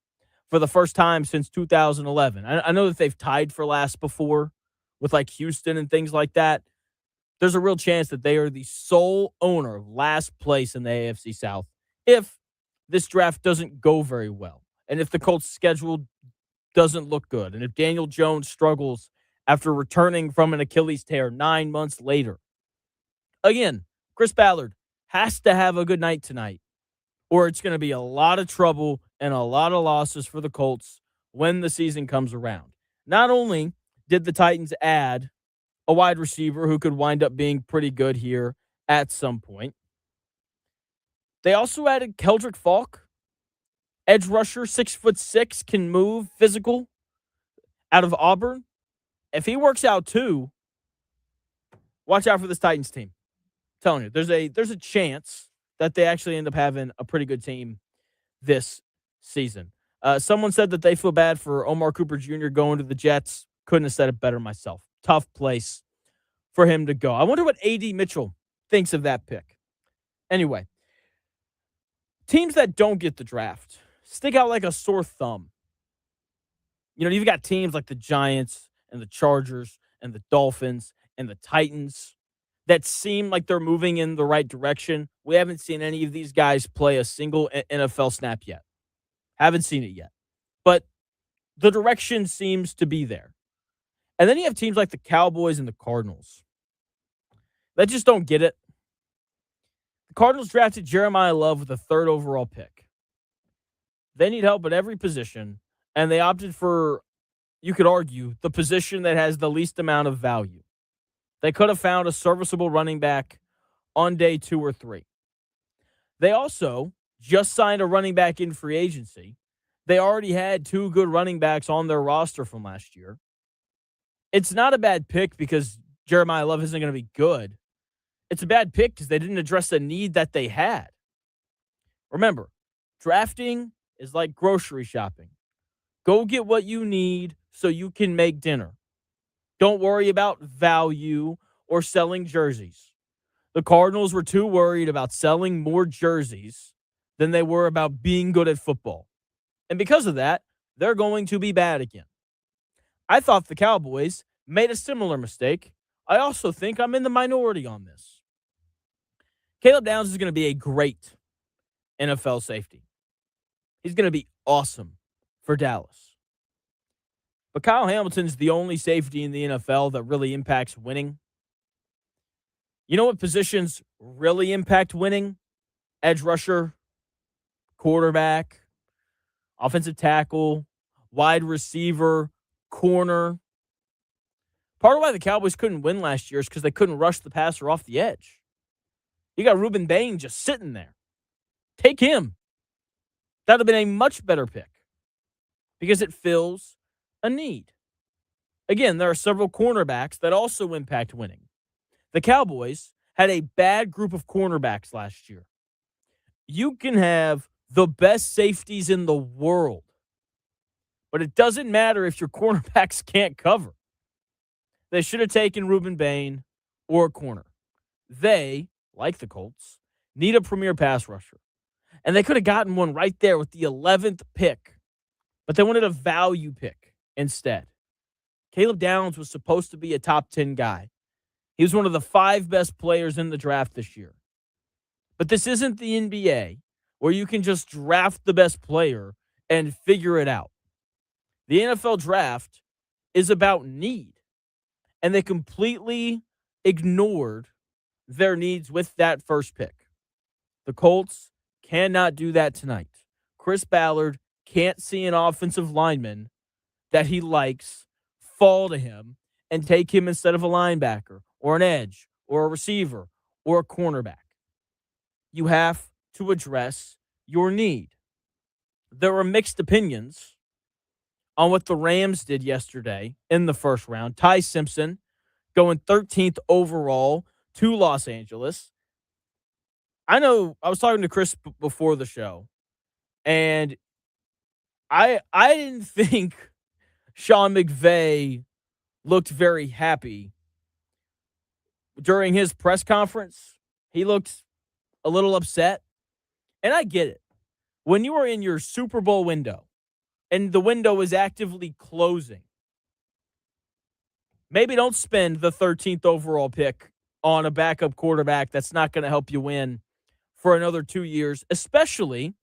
for the first time since 2011. I know that they've tied for last before with like Houston and things like that. There's a real chance that they are the sole owner of last place in the AFC South if this draft doesn't go very well, and if the Colts' schedule doesn't look good, and if Daniel Jones struggles after returning from an Achilles tear 9 months later. Again, Chris Ballard has to have a good night tonight, or it's going to be a lot of trouble and a lot of losses for the Colts when the season comes around. Not only did the Titans add a wide receiver who could wind up being pretty good here at some point, they also added Keldrick Falk, edge rusher, 6'6", can move, physical, out of Auburn. If he works out too, watch out for this Titans team. I'm telling you, there's a chance that they actually end up having a pretty good team this season. Someone said that they feel bad for Omar Cooper Jr. going to the Jets. Couldn't have said it better myself. Tough place for him to go. I wonder what A.D. Mitchell thinks of that pick. Anyway, teams that don't get the draft stick out like a sore thumb. You've got teams like the Giants and the Chargers and the Dolphins and the Titans that seem like they're moving in the right direction. We haven't seen any of these guys play a single NFL snap yet. Haven't seen it yet. But the direction seems to be there. And then you have teams like the Cowboys and the Cardinals that just don't get it. The Cardinals drafted Jeremiah Love with the 3rd overall pick. They need help at every position, and they opted for, you could argue, the position that has the least amount of value. They could have found a serviceable running back on day 2 or 3. They also just signed a running back in free agency. They already had 2 good running backs on their roster from last year. It's not a bad pick because Jeremiah Love isn't going to be good. It's a bad pick because they didn't address a need that they had. Remember, drafting is like grocery shopping. Go get what you need so you can make dinner. Don't worry about value or selling jerseys. The Cardinals were too worried about selling more jerseys than they were about being good at football. And because of that, they're going to be bad again. I thought the Cowboys made a similar mistake. I also think I'm in the minority on this. Caleb Downs is going to be a great NFL safety. He's going to be awesome for Dallas. But Kyle Hamilton's the only safety in the NFL that really impacts winning. You know what positions really impact winning? Edge rusher, quarterback, offensive tackle, wide receiver, corner. Part of why the Cowboys couldn't win last year is because they couldn't rush the passer off the edge. You got Reuben Bain just sitting there. Take him. That would have been a much better pick because it fills a need. Again, there are several cornerbacks that also impact winning. The Cowboys had a bad group of cornerbacks last year. You can have the best safeties in the world, but it doesn't matter if your cornerbacks can't cover. They should have taken Reuben Bain or a corner. They, like the Colts, need a premier pass rusher. And they could have gotten one right there with the 11th pick, but they wanted a value pick instead. Caleb Downs was supposed to be a top 10 guy. He was one of the 5 best players in the draft this year. But this isn't the NBA where you can just draft the best player and figure it out. The NFL draft is about need, and they completely ignored their needs with that first pick. The Colts cannot do that tonight. Chris Ballard can't see an offensive lineman that he likes fall to him and take him instead of a linebacker or an edge or a receiver or a cornerback. You have to address your need. There were mixed opinions on what the Rams did yesterday in the first round. Ty Simpson going 13th overall to Los Angeles. I know I was talking to Chris before the show, and I didn't think Sean McVay looked very happy during his press conference. He looked a little upset, and I get it. When you are in your Super Bowl window and the window is actively closing, maybe don't spend the 13th overall pick on a backup quarterback that's not going to help you win for another 2 years, especially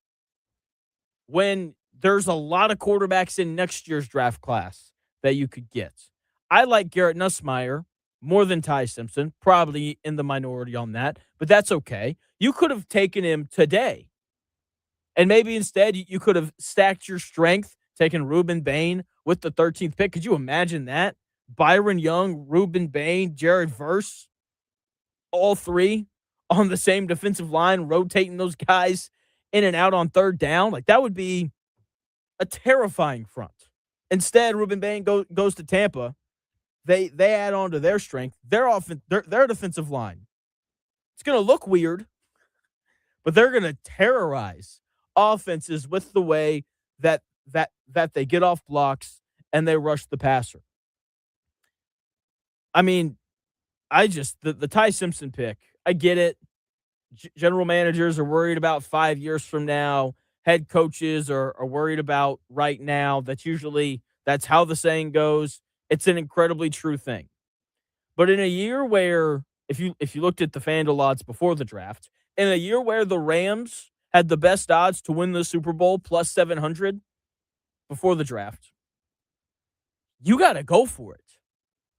when there's a lot of quarterbacks in next year's draft class that you could get. I like Garrett Nussmeier more than Ty Simpson, probably in the minority on that, but that's okay. You could have taken him today, and maybe instead you could have stacked your strength, taken Reuben Bain with the 13th pick. Could you imagine that? Byron Young, Reuben Bain, Jared Verse, all 3 on the same defensive line, rotating those guys in and out on third down. Like, that would be a terrifying front. Instead, Reuben Bain goes to Tampa. They add on to their strength. Their defensive line. It's going to look weird, but they're going to terrorize offenses with the way that they get off blocks and they rush the passer. I mean, the Ty Simpson pick, I get it. General managers are worried about 5 years from now. Head coaches are worried about right now. That's how the saying goes. It's an incredibly true thing. But in a year where, if you looked at the FanDuel odds before the draft, in a year where the Rams had the best odds to win the Super Bowl, plus 700 before the draft, you got to go for it.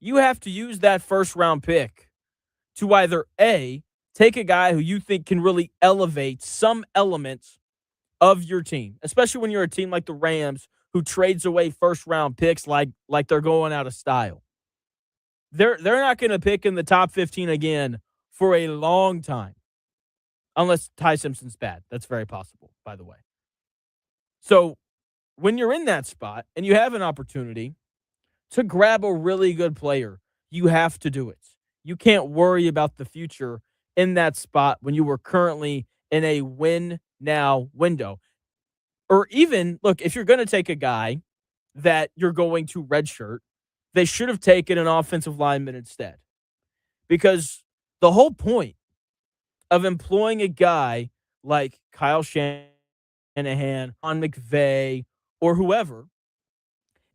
You have to use that first-round pick to either A, take a guy who you think can really elevate some elements of your team, especially when you're a team like the Rams who trades away first-round picks like they're going out of style. They're not going to pick in the top 15 again for a long time, unless Ty Simpson's bad. That's very possible, by the way. So when you're in that spot and you have an opportunity to grab a really good player, you have to do it. You can't worry about the future in that spot when you were currently in a win-now window. Or even, look, if you're going to take a guy that you're going to redshirt, they should have taken an offensive lineman instead. Because the whole point of employing a guy like Kyle Shanahan, Sean McVay, or whoever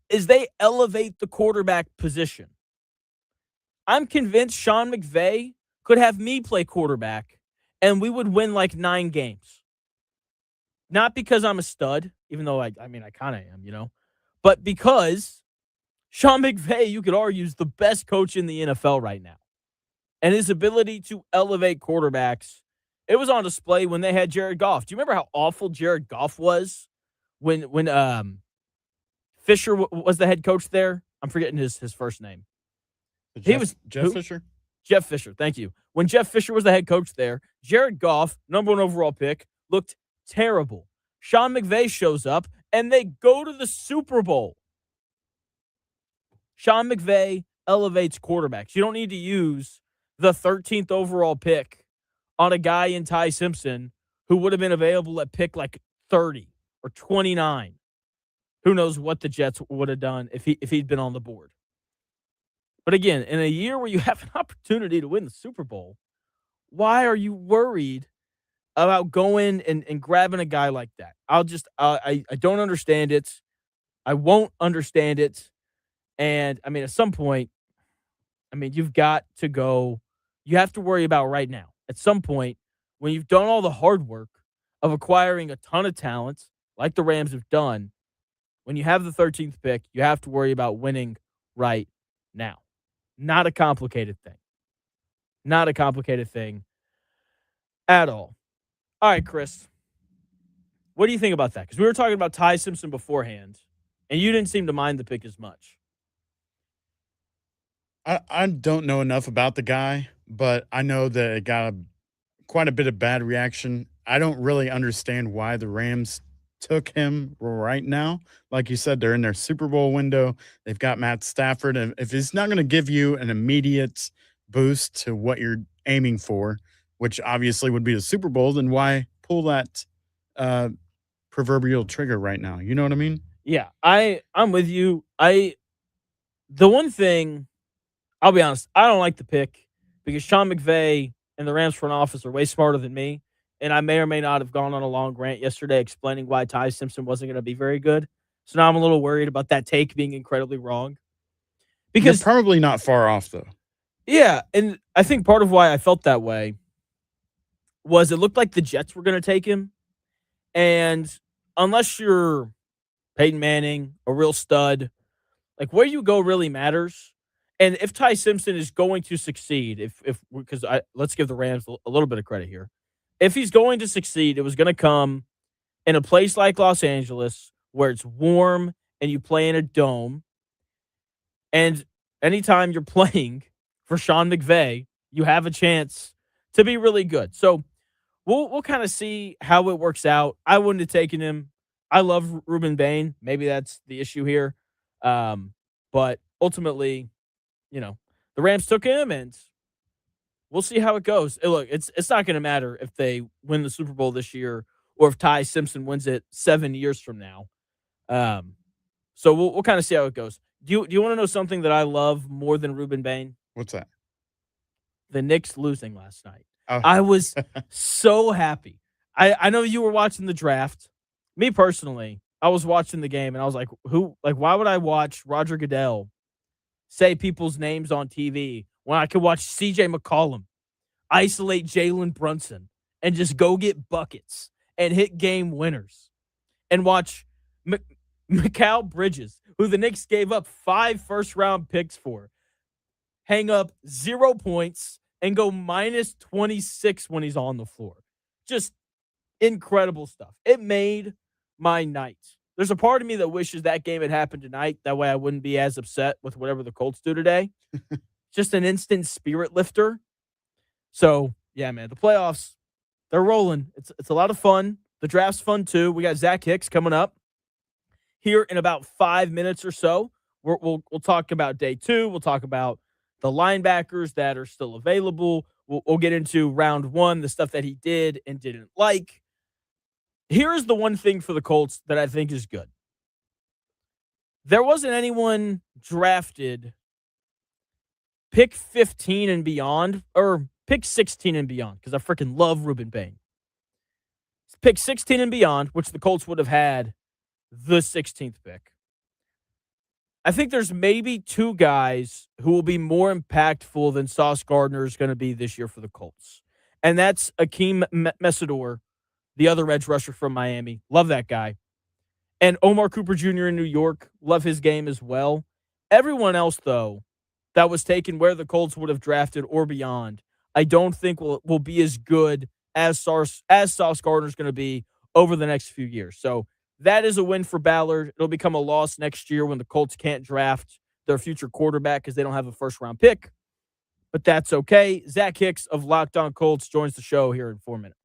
is they elevate the quarterback position. I'm convinced Sean McVay could have me play quarterback and we would win like 9 games. Not because I'm a stud, even though I kind of am, but because Sean McVay, you could argue, is the best coach in the NFL right now. And his ability to elevate quarterbacks, it was on display when they had Jared Goff. Do you remember how awful Jared Goff was when Fisher was the head coach there? I'm forgetting his first name. Jeff Fisher? Jeff Fisher, thank you. When Jeff Fisher was the head coach there, Jared Goff, number 1 overall pick, looked terrible. Sean McVay shows up, and they go to the Super Bowl. Sean McVay elevates quarterbacks. You don't need to use the 13th overall pick on a guy in Ty Simpson who would have been available at pick like 30 or 29. Who knows what the Jets would have done if he'd been on the board. But again, in a year where you have an opportunity to win the Super Bowl, why are you worried about going and grabbing a guy like that? I don't understand it. I won't understand it. And, at some point, you've got to go. You have to worry about right now. At some point, when you've done all the hard work of acquiring a ton of talent, like the Rams have done, when you have the 13th pick, you have to worry about winning right now. Not a complicated thing. Not a complicated thing at all. All right, Chris. What do you think about that? Because we were talking about Ty Simpson beforehand, and you didn't seem to mind the pick as much. I don't know enough about the guy, but I know that it got quite a bit of bad reaction. I don't really understand why the Rams took him right now. Like you said, they're in their Super Bowl window. They've got Matt Stafford. And if he's not going to give you an immediate boost to what you're aiming for, which obviously would be the Super Bowl, then why pull that proverbial trigger right now? You know what I mean? Yeah, I'm with you. The one thing, I'll be honest, I don't like the pick because Sean McVay and the Rams front office are way smarter than me. And I may or may not have gone on a long rant yesterday explaining why Ty Simpson wasn't going to be very good. So now I'm a little worried about that take being incredibly wrong. Because you're probably not far off, though. Yeah, and I think part of why I felt that way was it looked like the Jets were going to take him. And unless you're Peyton Manning, a real stud, like where you go really matters. And if Ty Simpson is going to succeed, let's give the Rams a little bit of credit here. If he's going to succeed, it was going to come in a place like Los Angeles where it's warm and you play in a dome. And anytime you're playing for Sean McVay, you have a chance to be really good. So we'll kind of see how it works out. I wouldn't have taken him. I love Ruben Bain. Maybe that's the issue here. But ultimately, the Rams took him, and we'll see how it goes. Look, it's not going to matter if they win the Super Bowl this year or if Ty Simpson wins it 7 years from now. So we'll kind of see how it goes. Do you want to know something that I love more than Ruben Bain? What's that? The Knicks losing last night. Oh. I was so happy. I know you were watching the draft. Me personally, I was watching the game, and I was like, why would I watch Roger Goodell say people's names on TV when I could watch CJ McCollum isolate Jalen Brunson and just go get buckets and hit game winners and watch Mikal Bridges, who the Knicks gave up 5 first-round picks for, hang up 0 points and go minus 26 when he's on the floor. Just Incredible stuff. It made my night. There's a part of me that wishes that game had happened tonight. That way I wouldn't be as upset with whatever the Colts do today. Just an instant spirit lifter. So, yeah, man, the playoffs, they're rolling. It's a lot of fun. The draft's fun, too. We got Zach Hicks coming up here in about 5 minutes or so. We'll talk about day 2. We'll talk about the linebackers that are still available. We'll get into round 1, the stuff that he did and didn't like. Here is the one thing for the Colts that I think is good. There wasn't anyone drafted pick 15 and beyond, or pick 16 and beyond, because I freaking love Ruben Bain. Pick 16 and beyond, which the Colts would have had the 16th pick. I think there's maybe 2 guys who will be more impactful than Sauce Gardner is going to be this year for the Colts. And that's Akeem Mesidor, the other edge rusher from Miami. Love that guy. And Omar Cooper Jr. in New York. Love his game as well. Everyone else, though, that was taken where the Colts would have drafted or beyond, I don't think will be as good as Sauce Gardner is going to be over the next few years. So that is a win for Ballard. It'll become a loss next year when the Colts can't draft their future quarterback because they don't have a first-round pick. But that's okay. Zach Hicks of Locked On Colts joins the show here in 4 minutes.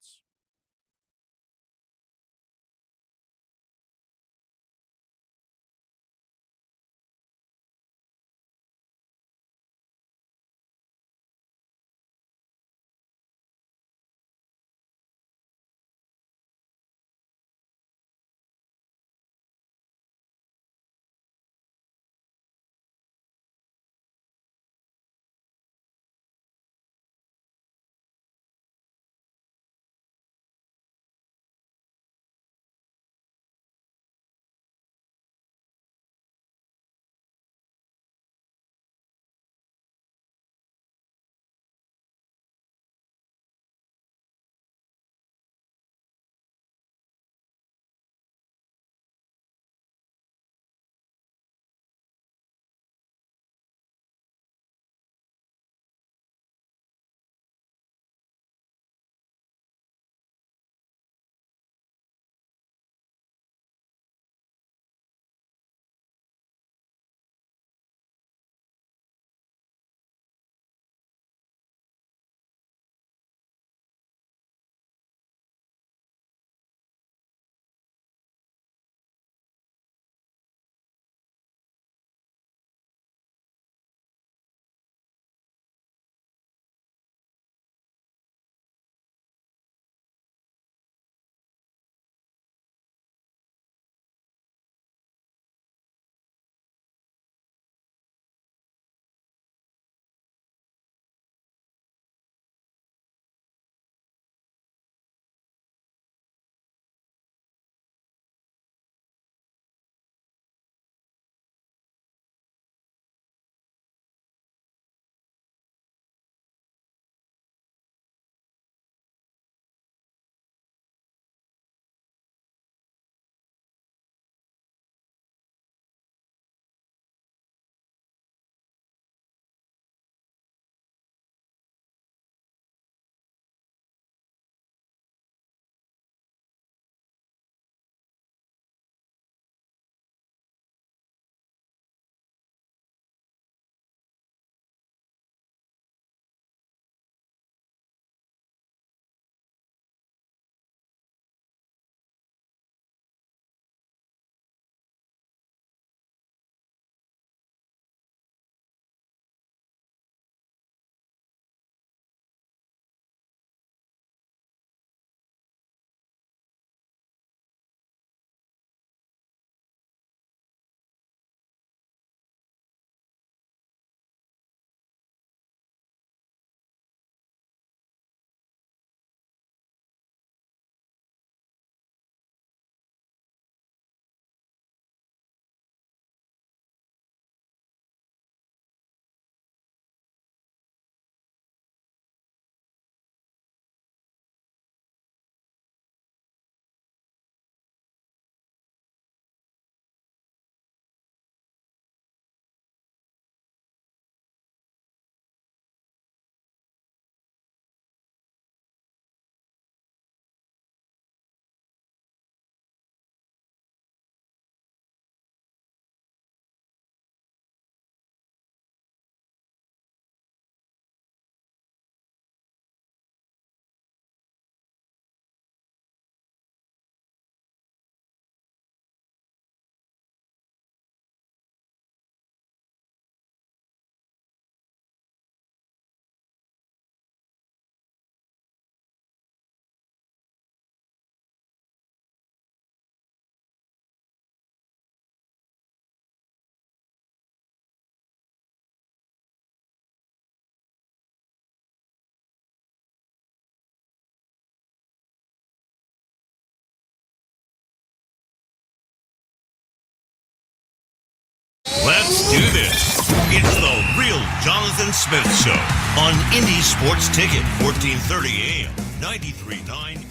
Jonathan Smith Show on Indy Sports Ticket, 1430 AM, 93.9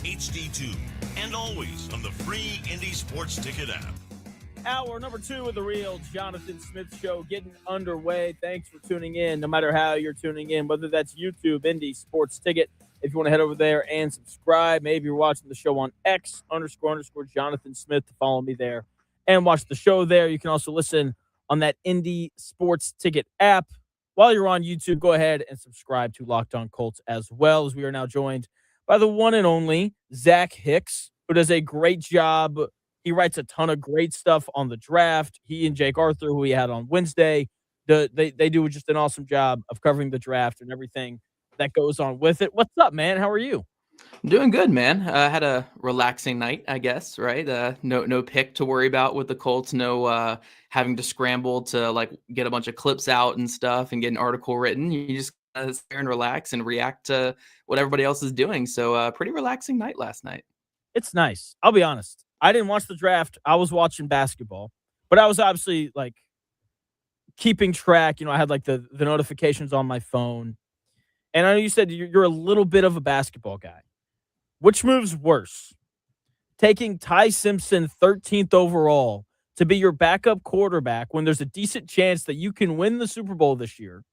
HD2, and always on the free Indy Sports Ticket app. Hour number 2 of the Real Jonathan Smith Show getting underway. Thanks for tuning in, no matter how you're tuning in, whether that's YouTube, Indy Sports Ticket. If you want to head over there and subscribe, maybe you're watching the show on X _ Jonathan Smith to follow me there and watch the show there. You can also listen on that Indy Sports Ticket app. While you're on YouTube, go ahead and subscribe to Locked On Colts as well, as we are now joined by the one and only Zach Hicks, who does a great job. He writes a ton of great stuff on the draft. He and Jake Arthur, who he had on Wednesday, they do just an awesome job of covering the draft and everything that goes on with it. What's up, man? How are you? I'm doing good, man. I had a relaxing night, I guess, right? No pick to worry about with the Colts. No having to scramble to like get a bunch of clips out and stuff and get an article written. You just sit there and relax and react to what everybody else is doing. So pretty relaxing night last night. It's nice. I'll be honest. I didn't watch the draft. I was watching basketball, but I was obviously like keeping track. You know, I had like the notifications on my phone. And I know you said you're a little bit of a basketball guy. Which moves worse? Taking Ty Simpson 13th overall to be your backup quarterback when there's a decent chance that you can win the Super Bowl this year,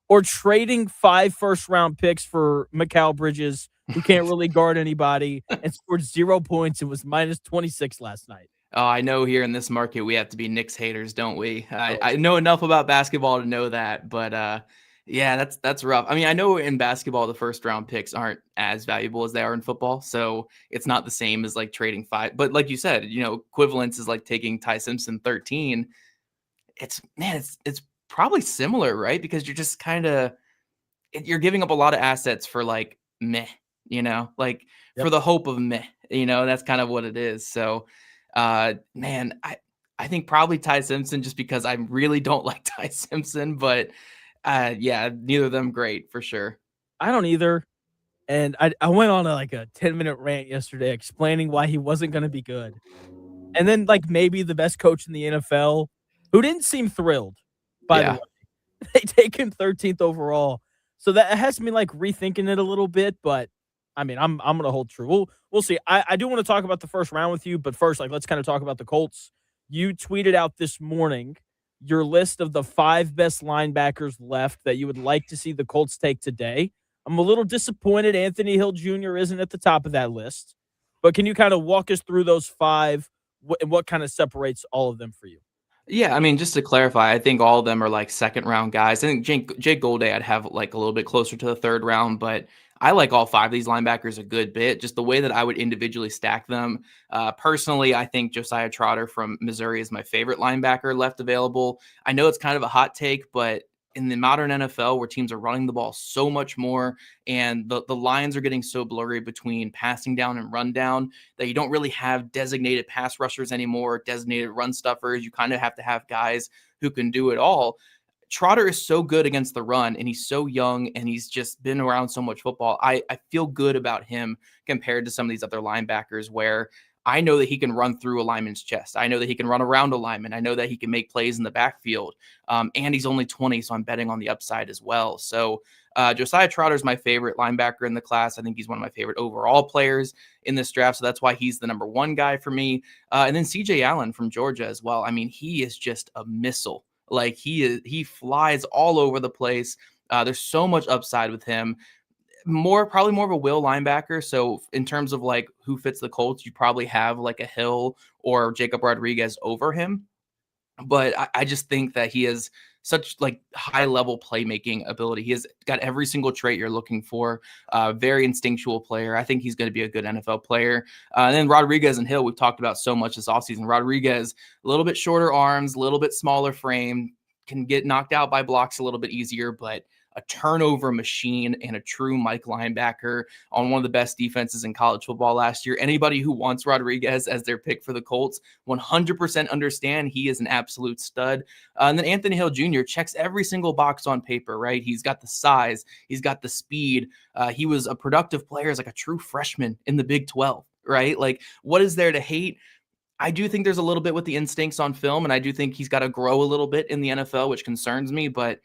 or trading 5 first-round picks for Mikal Bridges, who can't really guard anybody and scored 0 points and was minus 26 last night? Oh, I know here in this market we have to be Knicks haters, don't we? I know enough about basketball to know that, but yeah, that's rough. I mean, I know in basketball the first round picks aren't as valuable as they are in football, so it's not the same as like trading 5. But like you said, you know, equivalence is like taking Ty Simpson 13. It's probably similar, right? Because you're just you're giving up a lot of assets for like meh, you know, like for the hope of meh, you know, that's kind of what it is. So, man, I think probably Ty Simpson, just because I really don't like Ty Simpson, but yeah, neither of them great for sure. I don't either. And I went on a 10-minute rant yesterday explaining why he wasn't going to be good. And then like maybe the best coach in the NFL, who didn't seem thrilled, by the way. They take him 13th overall. So that has me like rethinking it a little bit, but I mean, I'm going to hold true. We'll see. I do want to talk about the first round with you, but first, like, let's kind of talk about the Colts. You tweeted out this morning your list of the 5 best linebackers left that you would like to see the Colts take today. I'm a little disappointed Anthony Hill Jr. isn't at the top of that list, but can you kind of walk us through those 5 and what kind of separates all of them for you? Yeah, I mean, just to clarify, I think all of them are like second round guys. I think Jake Golday I'd have like a little bit closer to the 3rd round, but I like all 5 of these linebackers a good bit. Just the way that I would individually stack them. Personally, I think Josiah Trotter from Missouri is my favorite linebacker left available. I know it's kind of a hot take, but in the modern NFL where teams are running the ball so much more and the lines are getting so blurry between passing down and run down that you don't really have designated pass rushers anymore, designated run stuffers. You kind of have to have guys who can do it all. Trotter is so good against the run, and he's so young, and he's just been around so much football. I feel good about him compared to some of these other linebackers where I know that he can run through a lineman's chest. I know that he can run around a lineman. I know that he can make plays in the backfield. And he's only 20, so I'm betting on the upside as well. So Josiah Trotter is my favorite linebacker in the class. I think he's one of my favorite overall players in this draft, so that's why he's the number 1 guy for me. And then CJ Allen from Georgia as well. I mean, he is just a missile. Like he flies all over the place. There's so much upside with him. Probably more of a will linebacker. So in terms of like who fits the Colts, you probably have like a Hill or Jacob Rodriguez over him. But I just think that he has such like high level playmaking ability. He has got every single trait you're looking for. Very instinctual player. I think he's going to be a good NFL player. And then Rodriguez and Hill, we've talked about so much this offseason. Rodriguez, a little bit shorter arms, a little bit smaller frame, can get knocked out by blocks a little bit easier, but a turnover machine and a true Mike linebacker on one of the best defenses in college football last year. Anybody who wants Rodriguez as their pick for the Colts 100% understand he is an absolute stud. And then Anthony Hill Jr. checks every single box on paper, right? He's got the size. He's got the speed. He was a productive player as like a true freshman in the Big 12, right? Like, what is there to hate? I do think there's a little bit with the instincts on film, and I do think he's got to grow a little bit in the NFL, which concerns me, but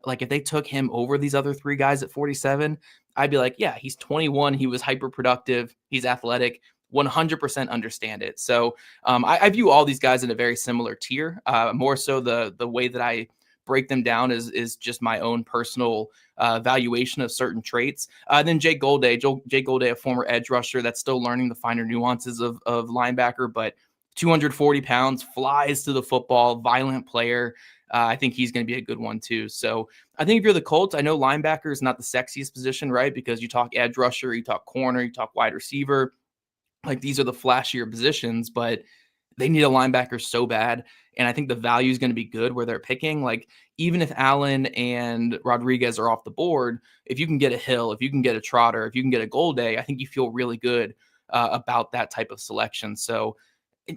Like if they took him over these other 3 guys at 47, I'd be like, yeah, he's 21. He was hyper productive. He's athletic. 100% understand it. So I view all these guys in a very similar tier. More so the way that I break them down is just my own personal valuation of certain traits. Then Jake Golday, a former edge rusher that's still learning the finer nuances of linebacker, but 240 pounds, flies to the football, violent player. I think he's going to be a good one too. So I think if you're the Colts, I know linebacker is not the sexiest position, right? Because you talk edge rusher, you talk corner, you talk wide receiver. Like these are the flashier positions, but they need a linebacker so bad. And I think the value is going to be good where they're picking. Like even if Allen and Rodriguez are off the board, if you can get a Hill, if you can get a Trotter, if you can get a Golday, I think you feel really good about that type of selection. So,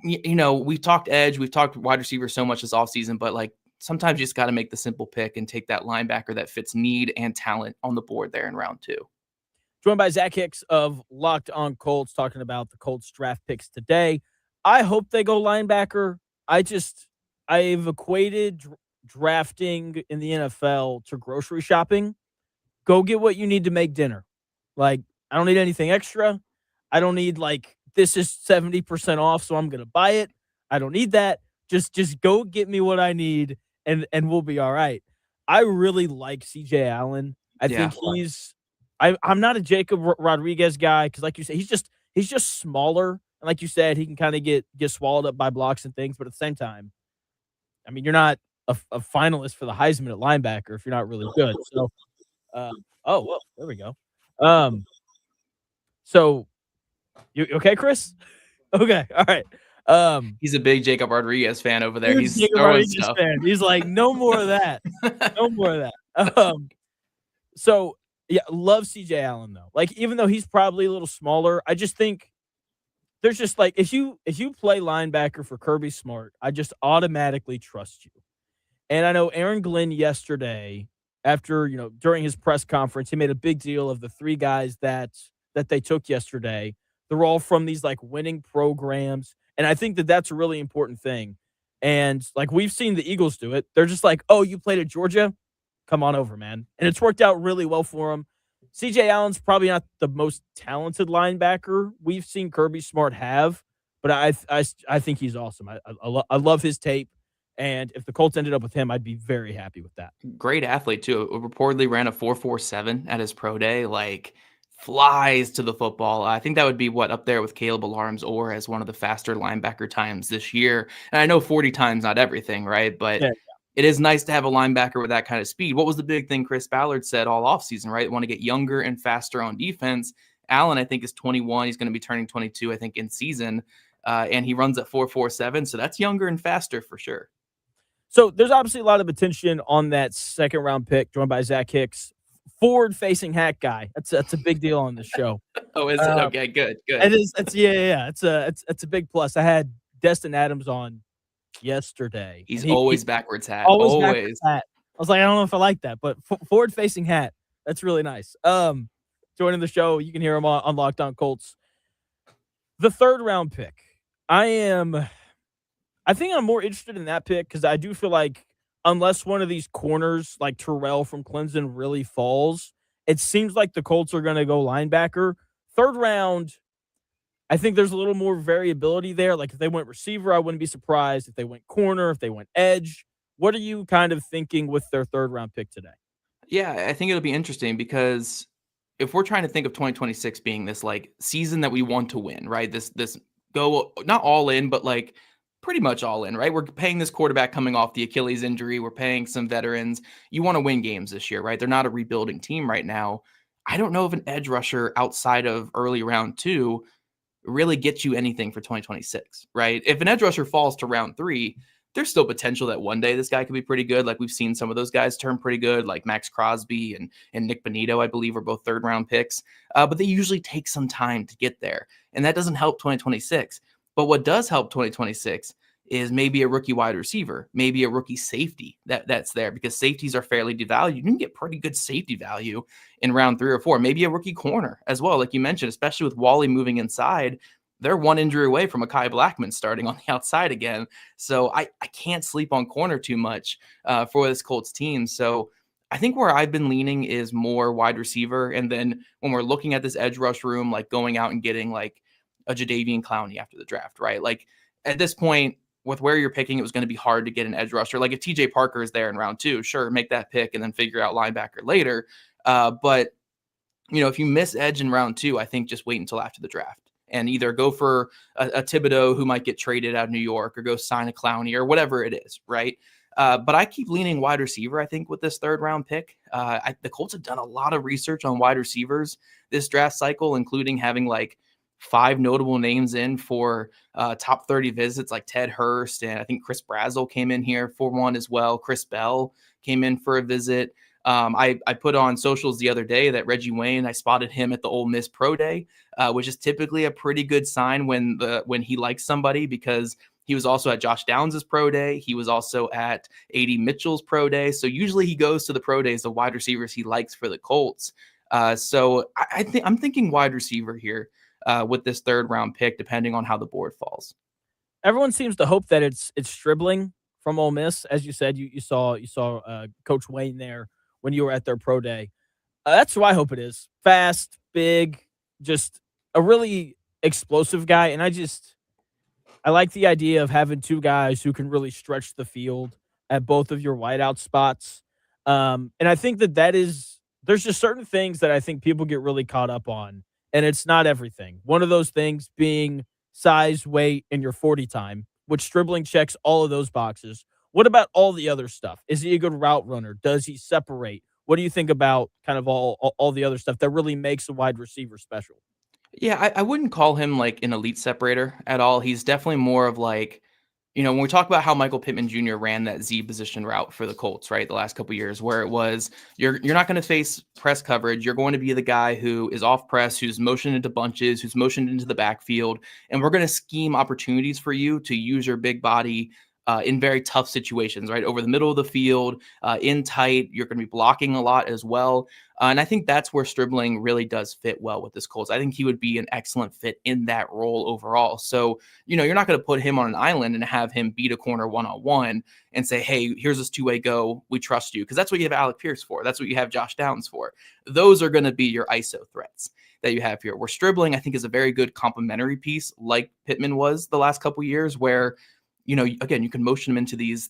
we've talked edge, we've talked wide receiver so much this offseason, but like sometimes you just got to make the simple pick and take that linebacker that fits need and talent on the board there in round 2. Joined by Zach Hicks of Locked on Colts, talking about the Colts draft picks today. I hope they go linebacker. I've equated drafting in the NFL to grocery shopping. Go get what you need to make dinner. Like, I don't need anything extra. I don't need this is 70% off, so I'm going to buy it. I don't need that. Just go get me what I need and we'll be all right. I really like CJ Allen. I think I'm not a Jacob Rodriguez guy because, like you said, he's just smaller, and like you said, he can kind of get swallowed up by blocks and things. But at the same time, I mean, you're not a finalist for the Heisman at linebacker if you're not really good. So, there we go. So you okay, Chris? Okay, all right. He's a big Jacob Rodriguez fan over there. He's Jacob throwing Rodriguez stuff. fan. He's like, no more of that. No more of that. So. Yeah, love CJ Allen though. Like, even though he's probably a little smaller, I just think there's just if you play linebacker for Kirby Smart, I just automatically trust you. And I know Aaron Glenn yesterday, after during his press conference, he made a big deal of the 3 guys that they took yesterday. They're all from these winning programs, and I think that that's a really important thing. And we've seen the Eagles do it. They're just oh, you played at Georgia? Come on over, man. And it's worked out really well for him. CJ Allen's probably not the most talented linebacker we've seen Kirby Smart have, but I think he's awesome. I love his tape. And if the Colts ended up with him, I'd be very happy with that. Great athlete too. Reportedly ran a 4.47 at his pro day. Like flies to the football. I think that would be up there with Caleb Alarms or as one of the faster linebacker times this year. And I know 40 times not everything, right? But yeah. It is nice to have a linebacker with that kind of speed. What was the big thing Chris Ballard said all offseason, right? They want to get younger and faster on defense. Allen, I think, is 21. He's going to be turning 22, I think, in season. And he runs at 4.47. So that's younger and faster for sure. So there's obviously a lot of attention on that second-round pick, joined by Zach Hicks, forward-facing hack guy. That's a big deal on this show. Oh, is it? Okay, good. It is. Yeah. It's a big plus. I had Destin Adams on yesterday. He's always backwards hat. Always. Backwards hat. I was like, I don't know if I like that, but forward-facing hat. That's really nice. Joining the show, you can hear him on Locked On Colts. The third-round pick. I think I'm more interested in that pick because I do feel like unless one of these corners like Terrell from Clemson really falls, it seems like the Colts are going to go linebacker. Third round, I think there's a little more variability there. Like if they went receiver, I wouldn't be surprised. If they went corner, if they went edge. What are you kind of thinking with their third round pick today? Yeah, I think it'll be interesting because if we're trying to think of 2026 being this season that we want to win, right? This go not all in, but pretty much all in, right? We're paying this quarterback coming off the Achilles injury. We're paying some veterans. You want to win games this year, right? They're not a rebuilding team right now. I don't know if an edge rusher outside of early round 2 really gets you anything for 2026, right? If an edge rusher falls to round 3, there's still potential that one day this guy could be pretty good. Like we've seen some of those guys turn pretty good, like Max Crosby and Nick Bonito, I believe, are both third round picks. But they usually take some time to get there. And that doesn't help 2026. But what does help 2026 is maybe a rookie wide receiver, maybe a rookie safety that's there because safeties are fairly devalued. You can get pretty good safety value in round 3 or 4, maybe a rookie corner as well. Like you mentioned, especially with Wally moving inside, they're one injury away from Mekhi Blackman starting on the outside again. So I can't sleep on corner too much for this Colts team. So I think where I've been leaning is more wide receiver. And then when we're looking at this edge rush room, like going out and getting like a Jadeveon Clowney after the draft, right? Like at this point, with where you're picking, it was going to be hard to get an edge rusher. Like if TJ Parker is there in round 2, sure, make that pick and then figure out linebacker later. But if you miss edge in round 2, I think just wait until after the draft and either go for a Thibodeau who might get traded out of New York or go sign a Clowney or whatever it is, right? But I keep leaning wide receiver, I think, with this 3rd round pick. The Colts have done a lot of research on wide receivers this draft cycle, including having like 5 notable names in for top 30 visits, like Ted Hurst. And I think Chris Brazzell came in here for one as well. Chris Bell came in for a visit. I put on socials the other day that Reggie Wayne, I spotted him at the Ole Miss Pro Day, which is typically a pretty good sign when he likes somebody, because he was also at Josh Downs' pro day. He was also at A.D. Mitchell's pro day. So usually he goes to the pro days, the wide receivers he likes for the Colts. So I'm thinking wide receiver here with this 3rd round pick, depending on how the board falls. Everyone seems to hope that it's Stribling from Ole Miss. As you said, you saw Coach Wayne there when you were at their pro day. That's who I hope it is. Fast, big, just a really explosive guy. And I like the idea of having 2 guys who can really stretch the field at both of your wideout spots. And I think there's just certain things that I think people get really caught up on, and it's not everything. One of those things being size, weight, and your 40 time, which Stribling checks all of those boxes. What about all the other stuff? Is he a good route runner? Does he separate? What do you think about kind of all the other stuff that really makes a wide receiver special? Yeah, I wouldn't call him like an elite separator at all. He's definitely more of like, when we talk about how Michael Pittman Jr. ran that Z position route for the Colts, right, the last couple of years, where it was you're not going to face press coverage. You're going to be the guy who is off press, who's motioned into bunches, who's motioned into the backfield, and we're going to scheme opportunities for you to use your big body in very tough situations, right? Over the middle of the field, in tight, you're going to be blocking a lot as well. And I think that's where Stribling really does fit well with this Colts. I think he would be an excellent fit in that role overall. So, you're not going to put him on an island and have him beat a corner one-on-one and say, hey, here's this 2-way go. We trust you. Because that's what you have Alec Pierce for. That's what you have Josh Downs for. Those are going to be your ISO threats that you have here. Where Stribling, I think, is a very good complementary piece like Pittman was the last couple of years, where again, you can motion him into these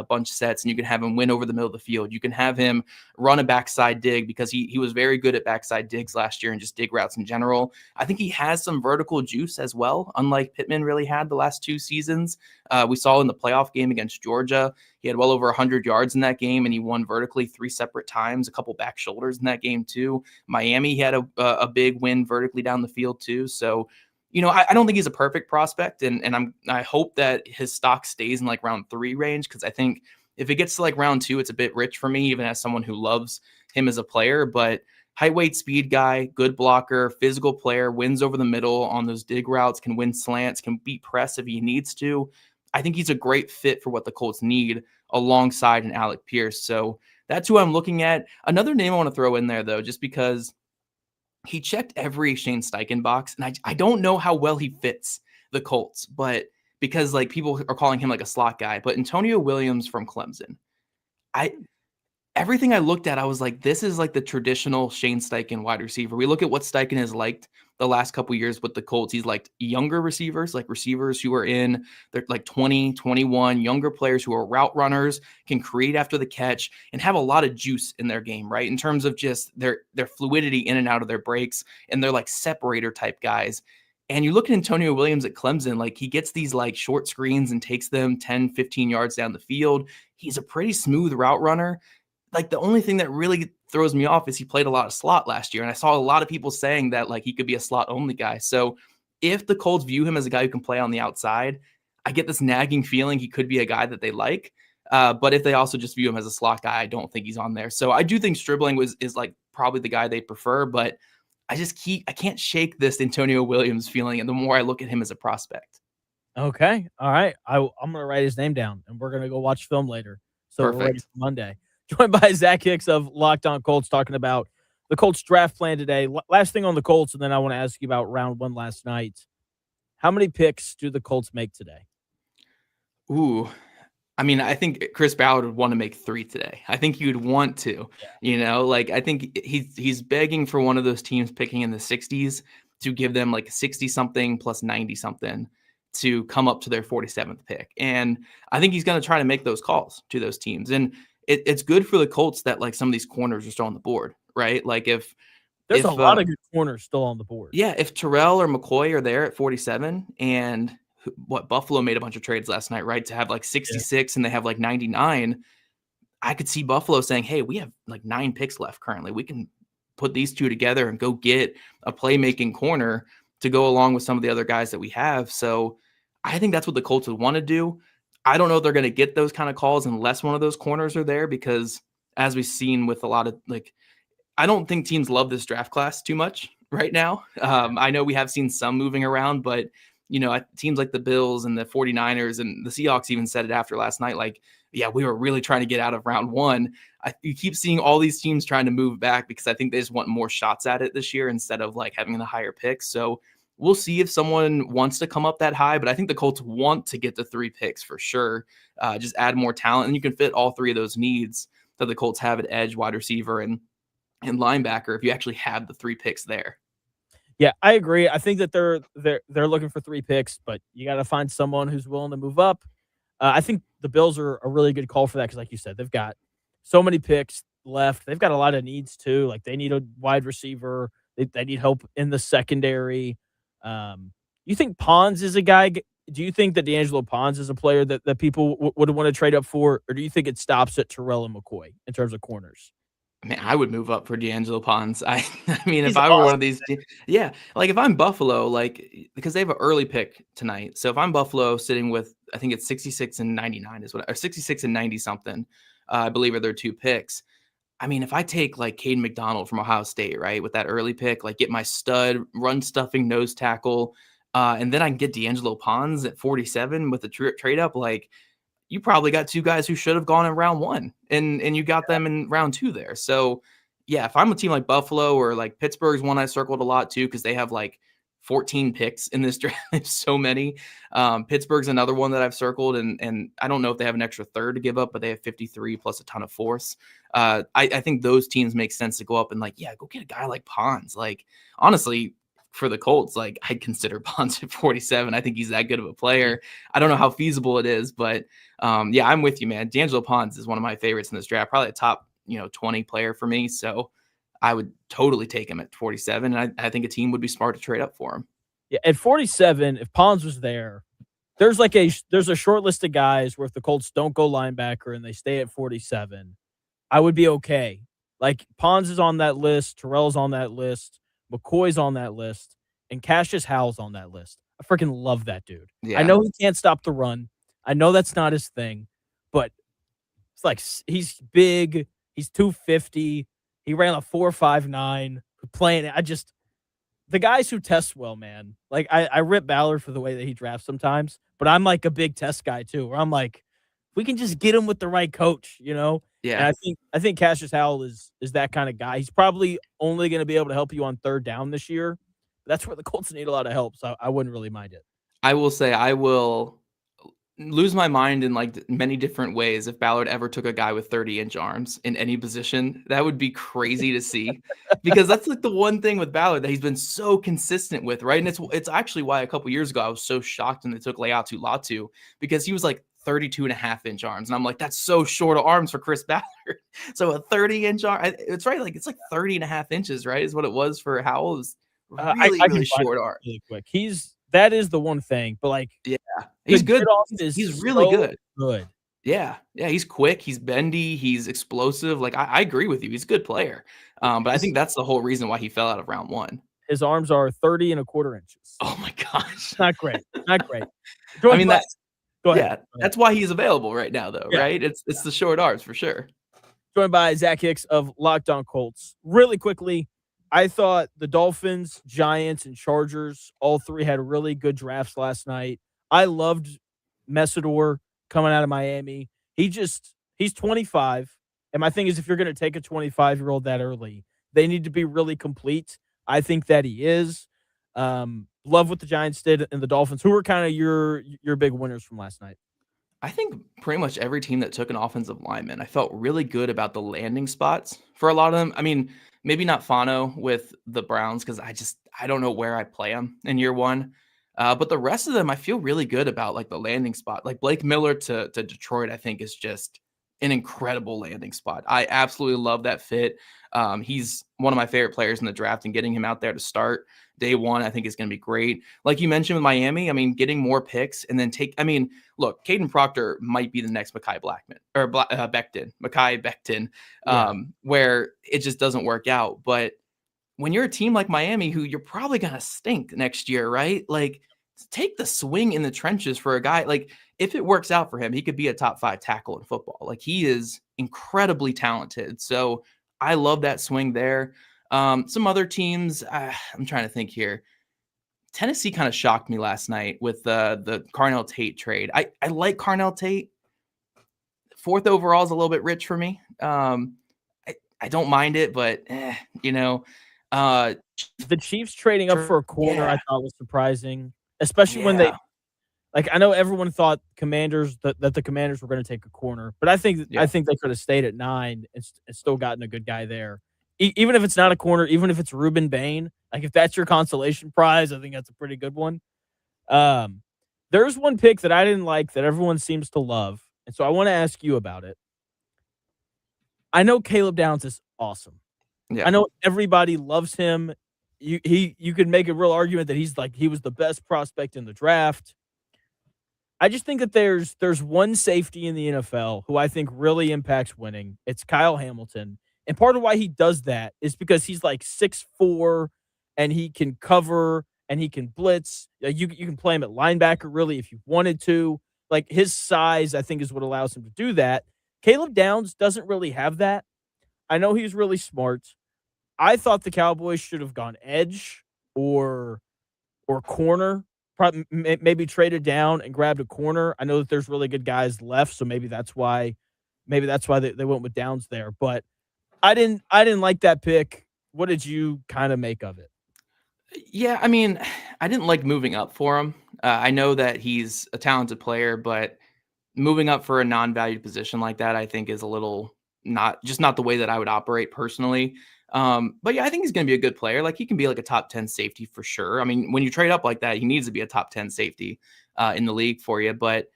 bunch sets, and you can have him win over the middle of the field. You can have him run a backside dig, because he was very good at backside digs last year and just dig routes in general. I think he has some vertical juice as well, unlike Pittman really had the last 2 seasons. We saw in the playoff game against Georgia, he had well over 100 yards in that game, and he won vertically 3 separate times, a couple back shoulders in that game too. Miami, he had a big win vertically down the field too. So, I don't think he's a perfect prospect, and I hope that his stock stays in like round 3 range, because I think if it gets to like round 2, it's a bit rich for me, even as someone who loves him as a player. But height, weight, speed guy, good blocker, physical player, wins over the middle on those dig routes, can win slants, can beat press if he needs to. I think he's a great fit for what the Colts need alongside an Alec Pierce. So that's who I'm looking at. Another name I want to throw in there, though, just because he checked every Shane Steichen box, and I don't know how well he fits the Colts, but because like people are calling him like a slot guy, but Antonio Williams from Clemson, everything I looked at, I was like, this is like the traditional Shane Steichen wide receiver. We look at what Steichen has liked the last couple of years with the Colts. He's liked younger receivers, like receivers who are in, they're like 20, 21, younger players who are route runners, can create after the catch, and have a lot of juice in their game, right? In terms of just their fluidity in and out of their breaks, and they're like separator type guys. And you look at Antonio Williams at Clemson, like he gets these like short screens and takes them 10, 15 yards down the field. He's a pretty smooth route runner. Like the only thing that really throws me off is he played a lot of slot last year. And I saw a lot of people saying that like he could be a slot only guy. So if the Colts view him as a guy who can play on the outside, I get this nagging feeling he could be a guy that they like. But if they also just view him as a slot guy, I don't think he's on there. So I do think Stribling is like probably the guy they prefer, but I can't shake this Antonio Williams feeling. And the more I look at him as a prospect. Okay. All right. I'm going to write his name down, and we're going to go watch film later. So we're ready for Monday. Joined by Zach Hicks of Locked On Colts, talking about the Colts draft plan today. Last thing on the Colts, and then I want to ask you about round 1 last night. How many picks do the Colts make today? Ooh, I mean, I think Chris Ballard would want to make 3 today. I think he would want to, like, I think he's begging for one of those teams picking in the 60s to give them like 60 something plus 90 something to come up to their 47th pick. And I think he's going to try to make those calls to those teams. And it's good for the Colts that like some of these corners are still on the board, right? Like There's a lot of good corners still on the board. Yeah, if Terrell or McCoy are there at 47 and Buffalo made a bunch of trades last night, right? To have like 66 and they have like 99. I could see Buffalo saying, hey, we have like 9 picks left currently. We can put these two together and go get a playmaking corner to go along with some of the other guys that we have. So I think that's what the Colts would want to do. I don't know if they're going to get those kind of calls unless one of those corners are there, because as we've seen with a lot of like, I don't think teams love this draft class too much right now. I know we have seen some moving around, but teams like the Bills and the 49ers and the Seahawks even said it after last night, like, yeah, we were really trying to get out of round 1. You keep seeing all these teams trying to move back because I think they just want more shots at it this year instead of like having the higher picks. So we'll see if someone wants to come up that high, but I think the Colts want to get the 3 picks for sure. Just add more talent, and you can fit all 3 of those needs that the Colts have at edge, wide receiver, and linebacker if you actually have the 3 picks there. Yeah, I agree. I think that they're looking for 3 picks, but you got to find someone who's willing to move up. I think the Bills are a really good call for that because, like you said, they've got so many picks left. They've got a lot of needs too. Like they need a wide receiver. They need help in the secondary. You think Pons is a guy? Do you think that D'Angelo Pons is a player that people would want to trade up for, or do you think it stops at Terrell and McCoy in terms of corners? Man, I would move up for D'Angelo Pons. I mean, He's if I were one awesome, of these, like if I'm Buffalo, like because they have an early pick tonight. So if I'm Buffalo, sitting with I think it's 66 and 99 is what, or 66 and 90 something, I believe are their 2 picks. I mean, if I take like Caden McDonald from Ohio State, right, with that early pick, like get my stud run stuffing nose tackle, and then I can get D'Angelo Pons at 47 with the trade up, like. You probably got 2 guys who should have gone in round 1 and you got them in round 2 there. So yeah, if I'm a team like Buffalo or like Pittsburgh's one I circled a lot too, because they have like 14 picks in this draft, so many. Pittsburgh's another one that I've circled, and I don't know if they have an extra third to give up, but they have 53 plus a ton of force. I think those teams make sense to go up and like, yeah, go get a guy like Pons. Like honestly, for the Colts, like I'd consider Pons at 47. I think he's that good of a player. I don't know how feasible it is, but yeah, I'm with you, man. D'Angelo Pons is one of my favorites in this draft, probably a top 20 player for me. So I would totally take him at 47, and I think a team would be smart to trade up for him. Yeah, at 47, if Pons was there, there's a short list of guys where if the Colts don't go linebacker and they stay at 47, I would be okay. Like Pons is on that list, Terrell's on that list, McCoy's on that list, and Cassius Howell's on that list. I freaking love that dude. Yeah. I know he can't stop the run. I know that's not his thing, but it's like he's big. He's 250. He ran a 4.59 playing. The guys who test well, man. Like I rip Ballard for the way that he drafts sometimes, but I'm like a big test guy too, where I'm like, we can just get him with the right coach, Yeah. And I think Cassius Howell is that kind of guy. He's probably only going to be able to help you on 3rd down this year. That's where the Colts need a lot of help, so I wouldn't really mind it. I will say I will lose my mind in like many different ways if Ballard ever took a guy with 30-inch arms in any position. That would be crazy to see, because that's like the one thing with Ballard that he's been so consistent with, right? And it's actually why a couple years ago I was so shocked when they took Leatu Latu, because he was like 32.5-inch arms, and I'm like, that's so short of arms for Chris Ballard. So a 30-inch arm, it's right, like it's like 30.5 inches, right, is what it was for Howell. It was really short arm. Really quick. That is the one thing, but like, yeah, he's good. He's really so good. Yeah, he's quick. He's bendy. He's explosive. Like I agree with you. He's a good player. But I think that's the whole reason why he fell out of round 1. His arms are 30.25 inches. Oh my gosh, not great. Not great. I mean that's go ahead. That's why he's available right now, though, right? It's the short arms for sure. Joined by Zach Hicks of Locked On Colts. Really quickly, I thought the Dolphins, Giants, and Chargers, all 3 had really good drafts last night. I loved Messidor coming out of Miami. He's 25. And my thing is, if you're going to take a 25-year-old that early, they need to be really complete. I think that he is. Love what the Giants did and the Dolphins. Who were kind of your big winners from last night? I think pretty much every team that took an offensive lineman, I felt really good about the landing spots for a lot of them. I mean, maybe not Fano with the Browns because I don't know where I play him in year one. But the rest of them, I feel really good about like the landing spot. Like Blake Miller to Detroit, I think is just an incredible landing spot. I absolutely love that fit. He's one of my favorite players in the draft, and getting him out there to start day one, I think is going to be great. Like you mentioned with Miami, I mean, getting more picks and then look, Caden Proctor might be the next Mekhi Blackman or Mekhi Becton, where it just doesn't work out. But when you're a team like Miami, who you're probably going to stink next year, right? Like, take the swing in the trenches for a guy. Like, if it works out for him, he could be a top 5 tackle in football. Like, he is incredibly talented. So I love that swing there. Some other teams, I'm trying to think here. Tennessee kind of shocked me last night with the Carnell Tate trade. I like Carnell Tate. 4th overall is a little bit rich for me. I don't mind it, but the Chiefs trading up for a corner, I thought was surprising, especially when they, like, I know everyone thought that the Commanders were going to take a corner, but I think they could have stayed at 9 and still gotten a good guy there. Even if it's not a corner, even if it's Reuben Bain, like if that's your consolation prize, I think that's a pretty good one. There's one pick that I didn't like that everyone seems to love, and so I want to ask you about it. I know Caleb Downs is awesome. Yeah. I know everybody loves him. You could make a real argument that he was the best prospect in the draft. I just think that there's one safety in the NFL who I think really impacts winning. It's Kyle Hamilton. And part of why he does that is because he's like 6'4", and he can cover and he can blitz. You can play him at linebacker really if you wanted to. Like, his size, I think, is what allows him to do that. Caleb Downs doesn't really have that. I know he's really smart. I thought the Cowboys should have gone edge or corner. Maybe traded down and grabbed a corner. I know that there's really good guys left, so maybe that's why they went with Downs there. But I didn't like that pick. What did you kind of make of it? Yeah, I mean, I didn't like moving up for him. I know that he's a talented player, but moving up for a non-valued position like that, I think, is a little not the way that I would operate personally. But yeah, I think he's going to be a good player. Like, he can be like a top 10 safety for sure. I mean, when you trade up like that, he needs to be a top 10 safety in the league for you. But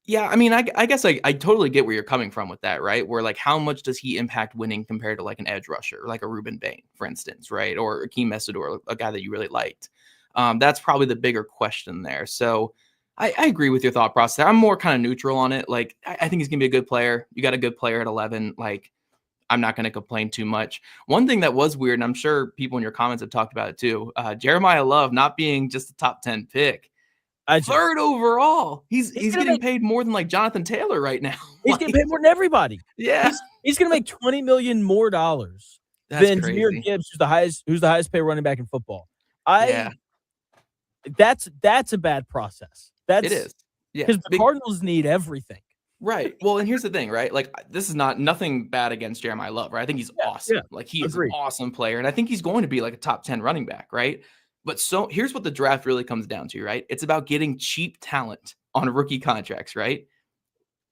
yeah, I mean, I guess I totally get where you're coming from with that, right? Where, like, how much does he impact winning compared to like an edge rusher, like a Reuben Bain, for instance, right? Or Akeem Messidor, a guy that you really liked. That's probably the bigger question there. So I agree with your thought process. I'm more kind of neutral on it. Like, I think he's going to be a good player. You got a good player at 11. Like, I'm not going to complain too much. One thing that was weird, and I'm sure people in your comments have talked about it too, Jeremiah Love not being just a top 10 pick. 3rd overall. He's getting paid more than like Jonathan Taylor right now. He's getting paid more than everybody. Yeah. He's going to make $20 million more than Jahmyr Gibbs, who's the highest paid running back in football. That's a bad process. It is. Yeah. Because the Cardinals need everything. Right. Well, and here's the thing, right? Like, this is nothing bad against Jeremiah Love, right? I think he's awesome. Yeah, like, he is an awesome player. And I think he's going to be like a top 10 running back, right? But so here's what the draft really comes down to, right? It's about getting cheap talent on rookie contracts, right?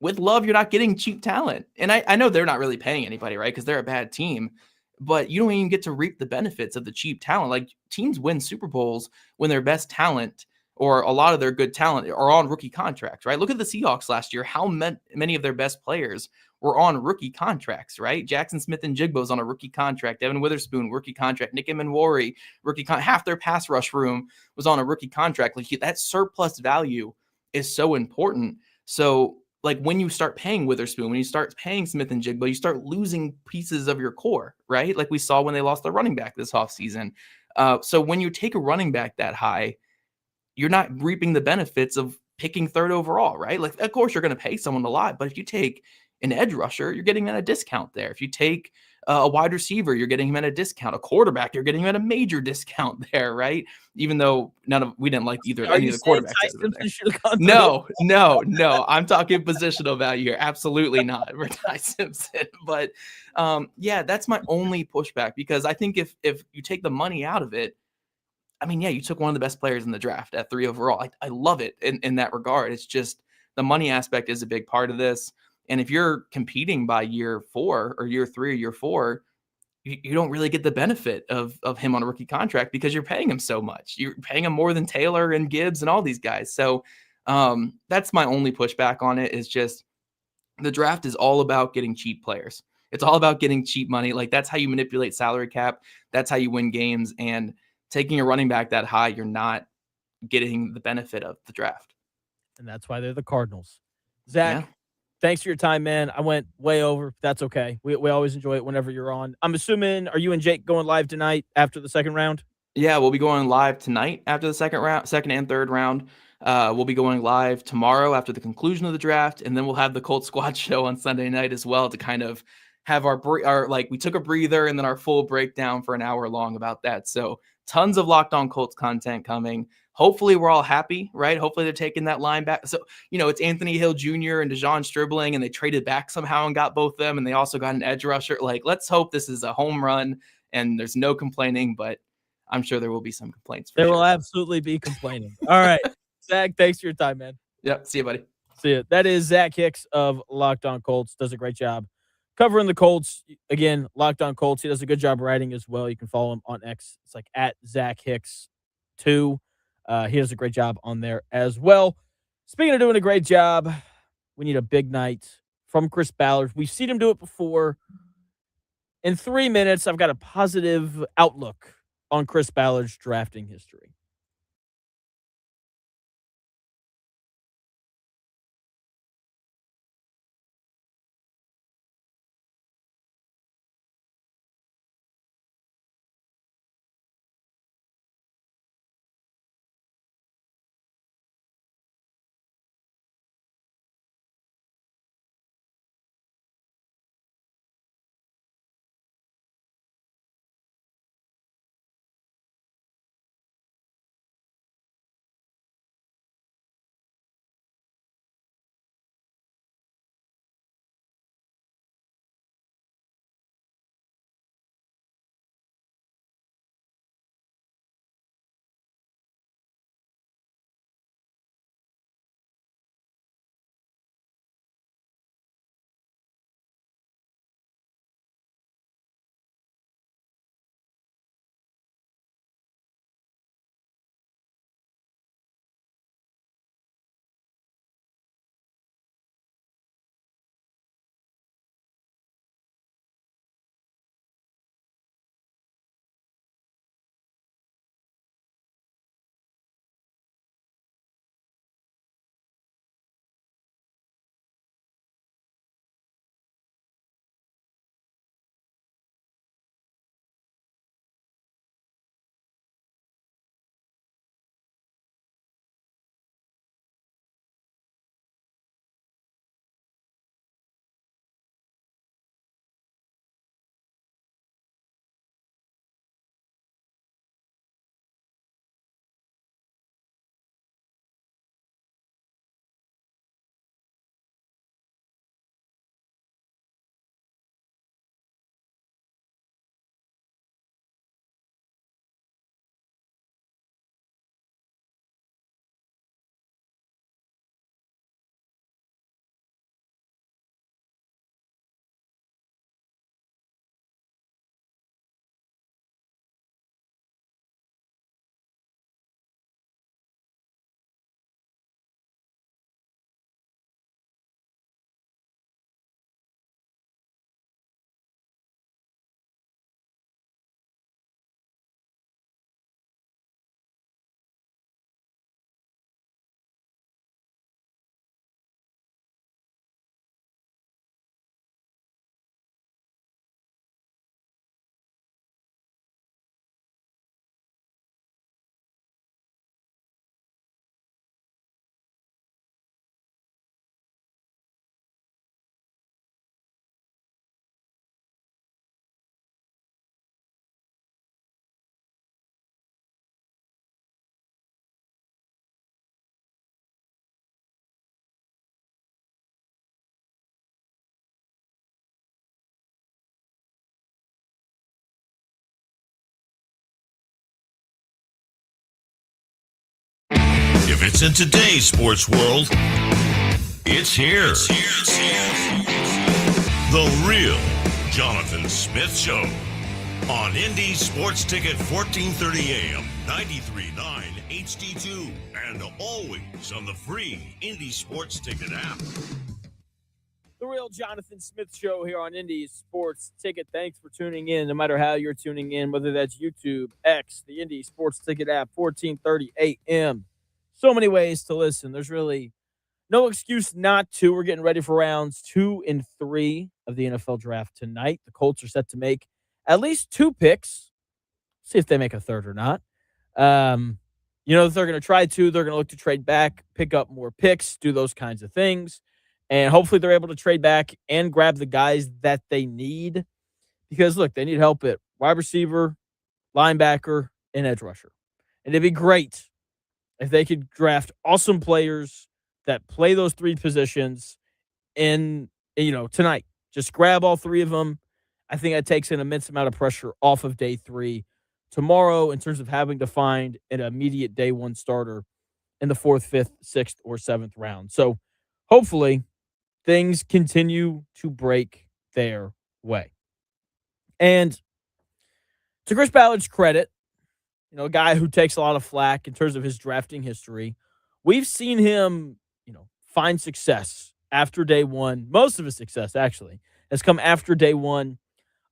With Love, you're not getting cheap talent. And I know they're not really paying anybody, right? Because they're a bad team. But you don't even get to reap the benefits of the cheap talent. Like, teams win Super Bowls when their best talent or a lot of their good talent are on rookie contracts, right? Look at the Seahawks last year. How many of their best players were on rookie contracts, right? Jackson Smith-Njigba's on a rookie contract. Devin Witherspoon, rookie contract. Nick Emenwari, half their pass rush room was on a rookie contract. Like, that surplus value is so important. So, like, when you start paying Witherspoon, when you start paying Smith-Njigba, you start losing pieces of your core, right? Like we saw when they lost their running back this offseason. So when you take a running back that high, you're not reaping the benefits of picking 3rd overall, right? Like, of course, you're going to pay someone a lot, but if you take an edge rusher, you're getting him at a discount there. If you take a wide receiver, you're getting him at a discount. A quarterback, you're getting him at a major discount there, right? Even though we didn't like any of the quarterbacks. No. I'm talking positional value here. Absolutely not for Ty Simpson. But yeah, that's my only pushback, because I think if you take the money out of it, I mean, yeah, you took one of the best players in the draft at 3 overall. I love it in that regard. It's just the money aspect is a big part of this. And if you're competing by year 4 or year 3 or year 4, you don't really get the benefit of him on a rookie contract because you're paying him so much. You're paying him more than Taylor and Gibbs and all these guys. So that's my only pushback on it, is just the draft is all about getting cheap players. It's all about getting cheap money. Like, that's how you manipulate salary cap. That's how you win games. And taking a running back that high, you're not getting the benefit of the draft. And that's why they're the Cardinals. Zach, Yeah. thanks for your time, man. I went way over. That's okay. We always enjoy it whenever you're on. I'm assuming, are you and Jake going live tonight after the second round? Yeah, we'll be going live tonight after the second and third round. We'll be going live tomorrow after the conclusion of the draft, and then we'll have the Colt Squad show on Sunday night as well to kind of have our we took a breather and then our full breakdown for an hour long about that. So tons of Locked On Colts content coming. Hopefully we're all happy, right? Hopefully they're taking that line back. So, it's Anthony Hill Jr. and Dejon Stribling, and they traded back somehow and got both of them, and they also got an edge rusher. Like, let's hope this is a home run and there's no complaining, but I'm sure there will be some complaints. There will absolutely be complaining. All right. Zach, thanks for your time, man. Yep. See you, buddy. See you. That is Zach Hicks of Locked On Colts. Does a great job covering the Colts. Again, Locked On Colts. He does a good job writing as well. You can follow him on X. It's like at Zach Hicks 2. He does a great job on there as well. Speaking of doing a great job, we need a big night from Chris Ballard. We've seen him do it before. In 3 minutes, I've got a positive outlook on Chris Ballard's drafting history. If it's in today's sports world, It's here. The real Jonathan Smith Show on Indy Sports Ticket 1430 AM, 93.9 HD2, and always on the free Indy Sports Ticket app. The real Jonathan Smith Show here on Indy Sports Ticket. Thanks for tuning in, no matter how you're tuning in, whether that's YouTube, X, the Indy Sports Ticket app, 1430 AM. So many ways to listen. There's really no excuse not to. We're getting ready for rounds 2 and 3 of the NFL draft tonight. The Colts are set to make at least 2 picks. See if they make a third or not. If they're going to try to, they're going to look to trade back, pick up more picks, do those kinds of things. And hopefully they're able to trade back and grab the guys that they need. Because, look, they need help at wide receiver, linebacker, and edge rusher. And it'd be great if they could draft awesome players that play those 3 positions tonight. Just grab all 3 of them. I think that takes an immense amount of pressure off of day 3 tomorrow in terms of having to find an immediate day 1 starter in the 4th, 5th, 6th, or 7th round. So hopefully things continue to break their way. And to Chris Ballard's credit, a guy who takes a lot of flack in terms of his drafting history, we've seen him, find success after day 1. Most of his success, actually, has come after day 1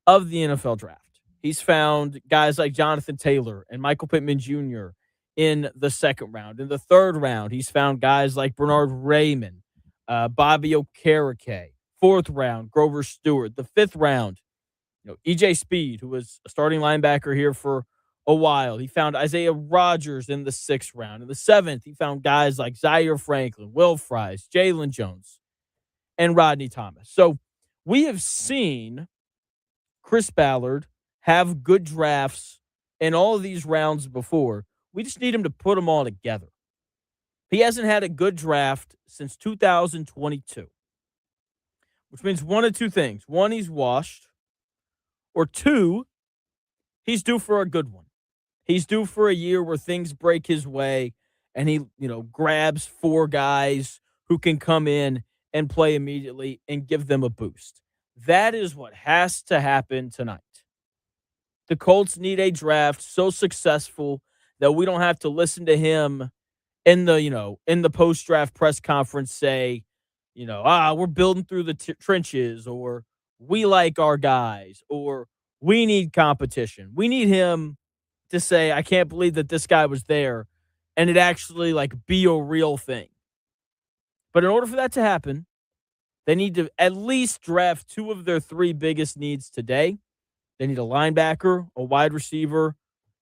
of the NFL draft. He's found guys like Jonathan Taylor and Michael Pittman Jr. in the 2nd round. In the 3rd round, he's found guys like Bernard Raymond, Bobby Okereke. 4th round, Grover Stewart. The 5th round, EJ Speed, who was a starting linebacker here for a while. He found Isaiah Rodgers in the 6th round. In the 7th, he found guys like Zaire Franklin, Will Fries, Jalen Jones, and Rodney Thomas. So we have seen Chris Ballard have good drafts in all of these rounds before. We just need him to put them all together. He hasn't had a good draft since 2022, which means one of 2 things. 1, he's washed, or 2, he's due for a good one. He's due for a year where things break his way and he, grabs 4 guys who can come in and play immediately and give them a boost. That is what has to happen tonight. The Colts need a draft so successful that we don't have to listen to him in the post-draft press conference say, we're building through the trenches, or we like our guys, or we need competition. We need him to say, I can't believe that this guy was there, and it actually be a real thing. But in order for that to happen, they need to at least draft 2 of their 3 biggest needs today. They need a linebacker, a wide receiver,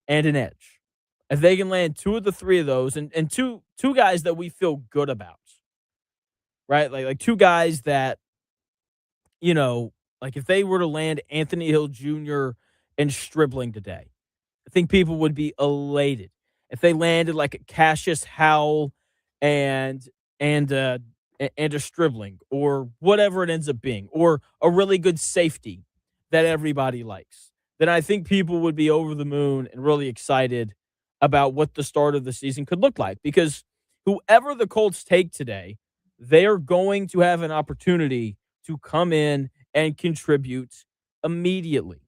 and an edge. If they can land 2 of the 3 of those, and two guys that we feel good about, right? Like 2 guys that, if they were to land Anthony Hill Jr. and Stribling today, I think people would be elated. If they landed like a Cassius Howell and a Stribling, or whatever it ends up being, or a really good safety that everybody likes, then I think people would be over the moon and really excited about what the start of the season could look like. Because whoever the Colts take today, they are going to have an opportunity to come in and contribute immediately.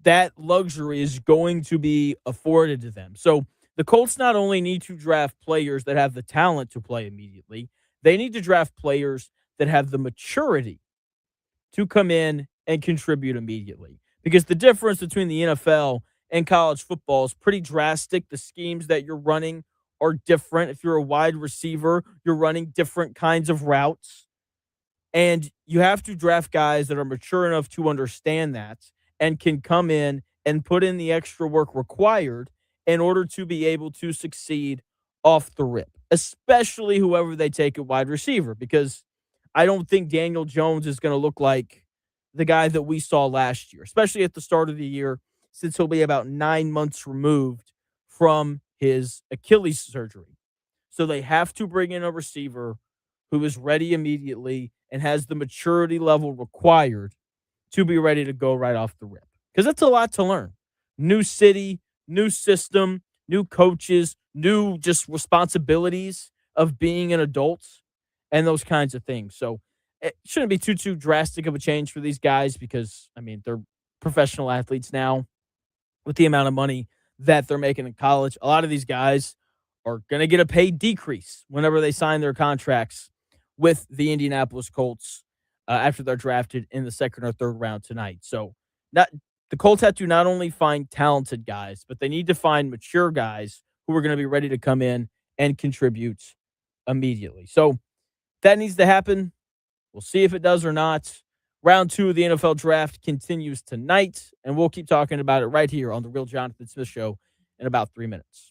That luxury is going to be afforded to them. So the Colts not only need to draft players that have the talent to play immediately, they need to draft players that have the maturity to come in and contribute immediately. Because the difference between the NFL and college football is pretty drastic. The schemes that you're running are different. If you're a wide receiver, you're running different kinds of routes. And you have to draft guys that are mature enough to understand that and can come in and put in the extra work required in order to be able to succeed off the rip, especially whoever they take at wide receiver, because I don't think Daniel Jones is going to look like the guy that we saw last year, especially at the start of the year, since he'll be about 9 months removed from his Achilles surgery. So they have to bring in a receiver who is ready immediately and has the maturity level required to be ready to go right off the rip. Because that's a lot to learn. New city, new system, new coaches, new just responsibilities of being an adult. and those kinds of things. So it shouldn't be too drastic of a change for these guys because, I mean, they're professional athletes now with the amount of money that they're making in college. A lot of these guys are going to get a pay decrease whenever they sign their contracts with the Indianapolis Colts after they're drafted in the second or third round tonight. So not the Colts have to not only find talented guys, but they need to find mature guys who are going to be ready to come in and contribute immediately. So that needs to happen. We'll see if it does or not. Round 2 of the NFL draft continues tonight, and we'll keep talking about it right here on The Real Jonathan Smith Show in about 3 minutes.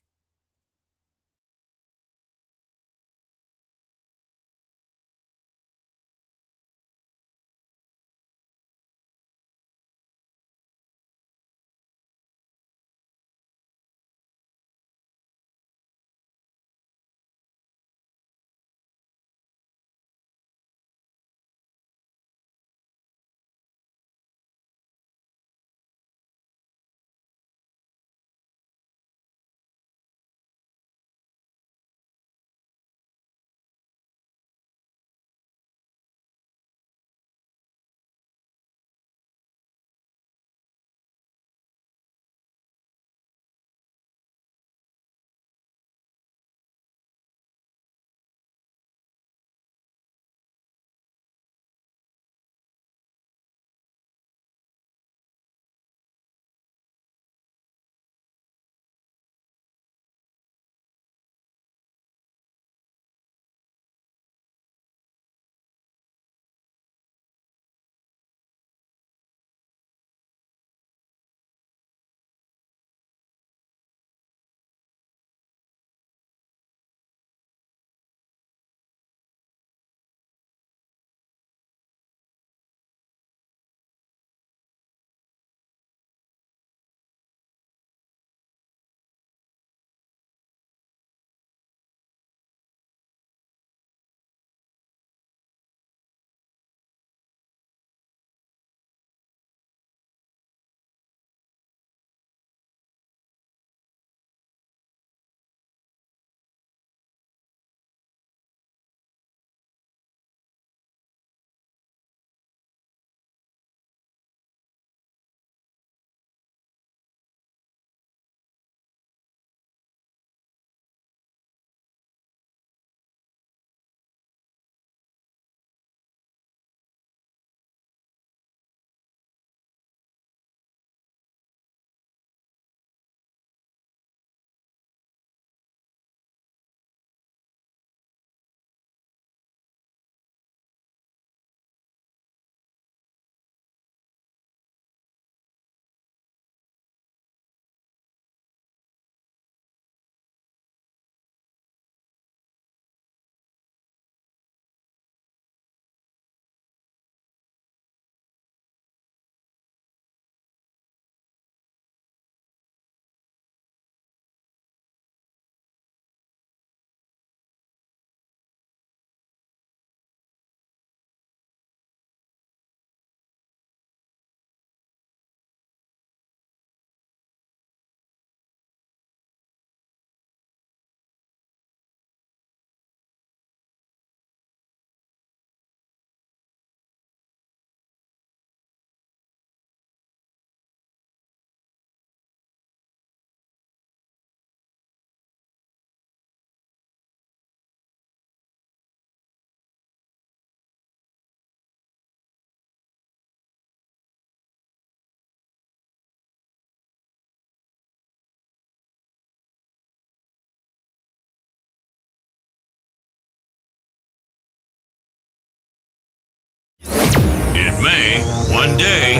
It may, one day,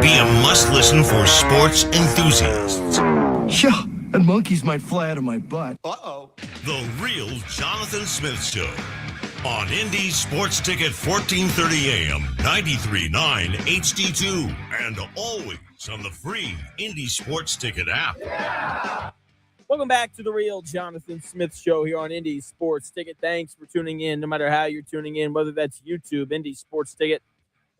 be a must-listen for sports enthusiasts. Yeah, and monkeys might fly out of my butt. The Real Jonathan Smith Show. On Indy Sports Ticket 1430 AM, 93.9 HD2, and always on the free Indy Sports Ticket app. Welcome back to The Real Jonathan Smith Show here on Indy Sports Ticket. Thanks for tuning in, no matter how you're tuning in, whether that's YouTube, Indy Sports Ticket.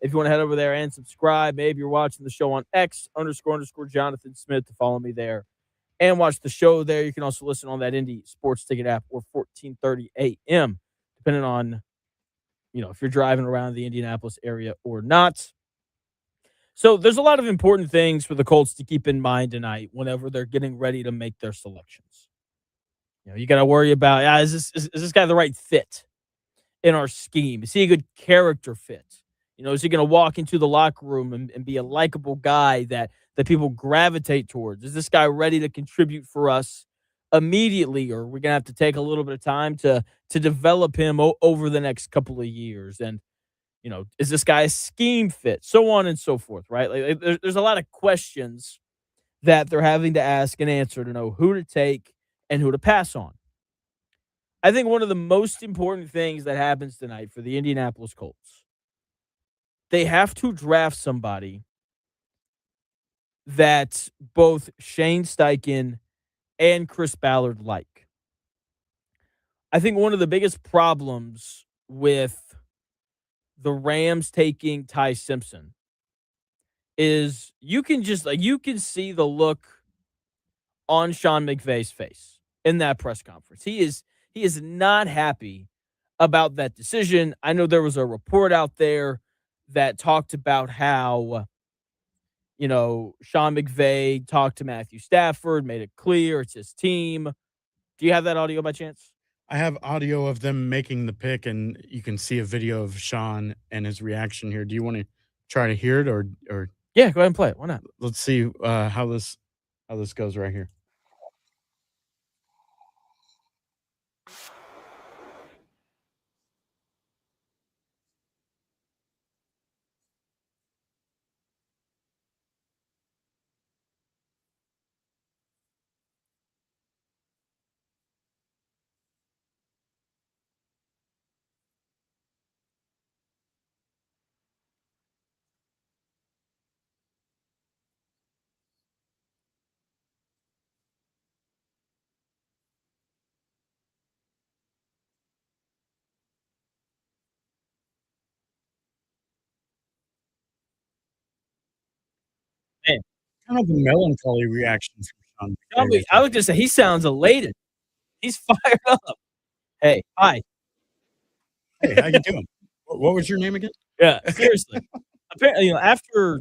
If you want to head over there and subscribe, maybe you're watching the show on X__Jonathan Smith to follow me there and watch the show there. You can also listen on that Indy Sports Ticket app or 1430 AM, depending on if you're driving around the Indianapolis area or not. So there's a lot of important things for the Colts to keep in mind tonight whenever they're getting ready to make their selections. You got to worry about, is this guy the right fit in our scheme? Is he a good character fit? Is he going to walk into the locker room and be a likable guy that people gravitate towards? Is this guy ready to contribute for us immediately, or are we going to have to take a little bit of time to develop him over the next couple of years? And is this guy a scheme fit? So on and so forth, right? There's a lot of questions that they're having to ask and answer to know who to take and who to pass on. I think one of the most important things that happens tonight for the Indianapolis Colts, they have to draft somebody that both Shane Steichen and Chris Ballard like. I think one of the biggest problems with the Rams taking Ty Simpson is you can see the look on Sean McVay's face in that press conference. He is not happy about that decision. I know there was a report out there that talked about how Sean McVay talked to Matthew Stafford, made it clear it's his team. Do you have that audio by chance? I have audio of them making the pick, and you can see a video of Sean and his reaction here. Do you want to try to hear it, or Yeah, go ahead and play it. Why not? let's see how this goes right here. Man, Kind of a melancholy reaction from Sean McVay. I was gonna say he sounds elated. He's fired up. Hey, hi. Hey, how you doing? What was your name again? Yeah, seriously. Apparently, after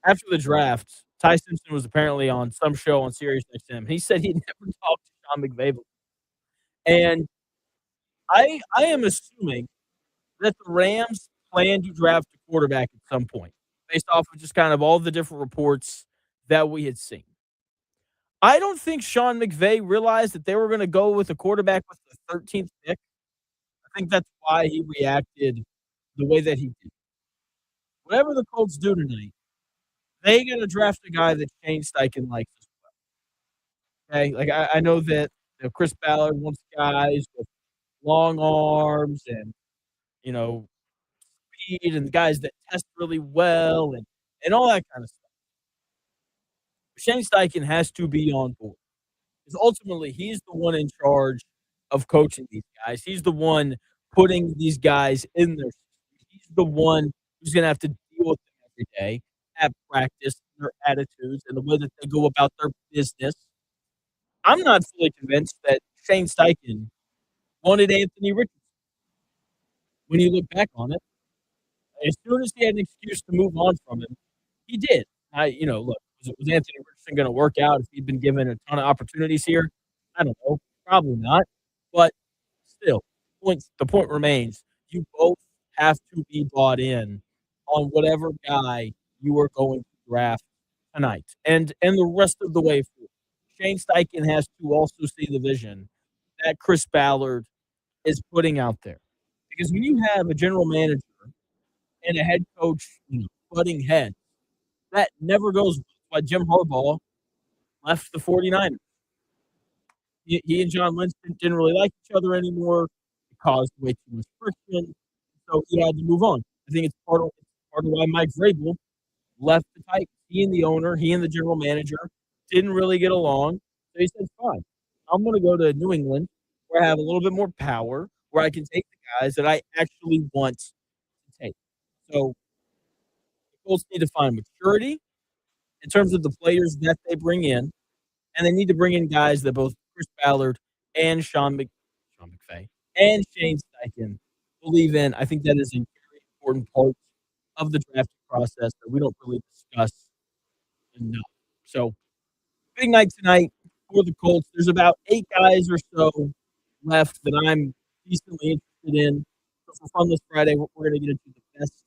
the draft, Ty Simpson was apparently on some show on Sirius XM. He said he'd never talked to Sean McVay before. And I am assuming that the Rams plan to draft a quarterback at some point, based off of just kind of all the different reports that we had seen. I don't think Sean McVay realized that they were going to go with a quarterback with the 13th pick. I think that's why he reacted the way that he did. Whatever the Colts do tonight, they got to draft a guy that Shane Steichen likes as well. Okay, I know that Chris Ballard wants guys with long arms and speed and guys that test really well and all that kind of stuff. Shane Steichen has to be on board because ultimately he's the one in charge of coaching these guys. He's the one putting these guys in their system. He's the one who's going to have to deal with them every day at practice, their attitudes, and the way that they go about their business. I'm not fully convinced that Shane Steichen wanted Anthony Richardson. When you look back on it, as soon as he had an excuse to move on from him, he did. Look, was Anthony Richardson going to work out if he'd been given a ton of opportunities here? I don't know. Probably not. But still, the point remains. You both have to be bought in on whatever guy you are going to draft tonight and the rest of the way through. Shane Steichen has to also see the vision that Chris Ballard is putting out there. Because when you have a general manager and a head coach butting heads, that never goes well. That's why Jim Harbaugh left the 49ers. He and John Lynch didn't really like each other anymore. It caused way too much friction. So he had to move on. I think it's part of why Mike Vrabel left the Titans. He and the owner, he and the general manager didn't really get along. So he said, fine, I'm going to go to New England where I have a little bit more power, where I can take the guys that I actually want to take. So the Colts need to find maturity in terms of the players that they bring in, and they need to bring in guys that both Chris Ballard and Sean McVay and Shane Steichen believe in. I think that is a very important part of the drafting process that we don't really discuss enough. So, big night tonight for the Colts. There's about 8 guys or so left that I'm decently interested in. So for Fun this Friday, we're going to get into the best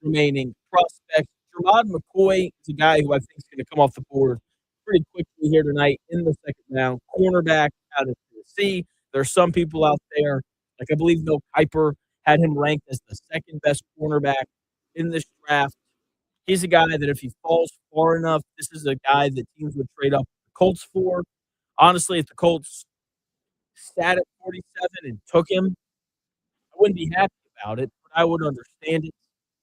remaining prospects. Jermod McCoy is a guy who I think is going to come off the board pretty quickly here tonight in the second round. Cornerback out of Tennessee. There are some people out there, like I believe Bill Kiper had him ranked as the second best cornerback in this draft. He's a guy that if he falls far enough, this is a guy that teams would trade up the Colts for. Honestly, if the Colts sat at 47 and took him, I wouldn't be happy about it, but I would understand it.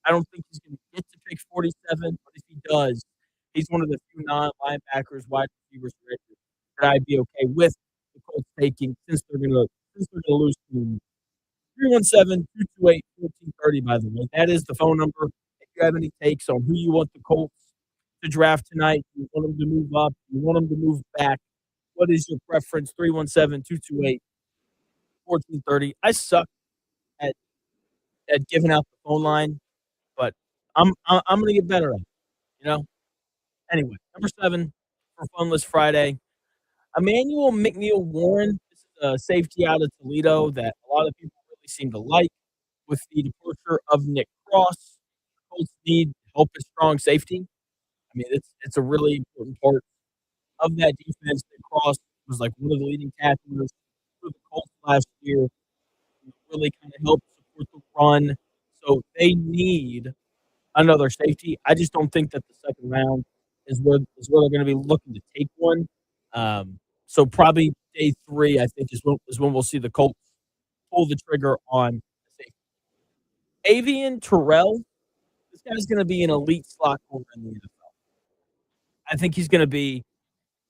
I don't think he's going to get to pick 47, but if he does, he's one of the few non-linebackers, wide receivers that I'd be okay with the Colts taking since they're going to lose to 317-228-1430, by the way. That is the phone number. If you have any takes on who you want the Colts to draft tonight, you want them to move up, you want them to move back, what is your preference? 317-228-1430. I suck at giving out the phone line, but I'm gonna get better at it, you know? Anyway, number 7 for Funless Friday, Emmanuel McNeil Warren. This is a safety out of Toledo that a lot of people really seem to like with the departure of Nick Cross. Colts need help at strong safety. I mean, it's a really important part of that defense. Nick Cross was like one of the leading tacklers for the Colts last year. Really kind of helped support the run. So they need another safety. I just don't think that the second round is where they're going to be looking to take one. So probably day 3, I think, is when we'll see the Colts pull the trigger on safety. Avian Terrell, this guy's going to be an elite slot corner in the NFL. I think he's going to be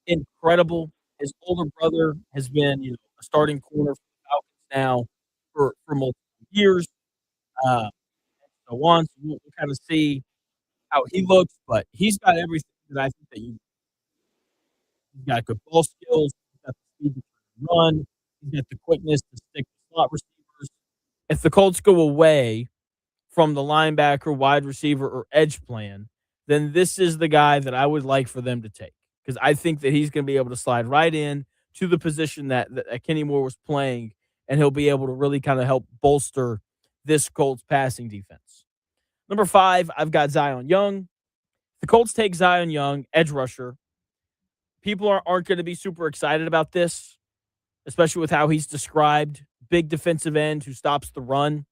incredible. His older brother has been, a starting corner for the Falcons now for multiple years. And so on. So we'll kind of see how he looks, but he's got everything that I think that you. He's got good ball skills. He's got the speed to run. He's got the quickness to stick with slot receivers. If the Colts go away from the linebacker, wide receiver, or edge plan, then this is the guy that I would like for them to take because I think that he's going to be able to slide right in to the position that Kenny Moore was playing, and he'll be able to really kind of help bolster this Colts passing defense. Number 5, I've got Zion Young. The Colts take Zion Young, edge rusher. People aren't going to be super excited about this, especially with how he's described. Big defensive end who stops the run.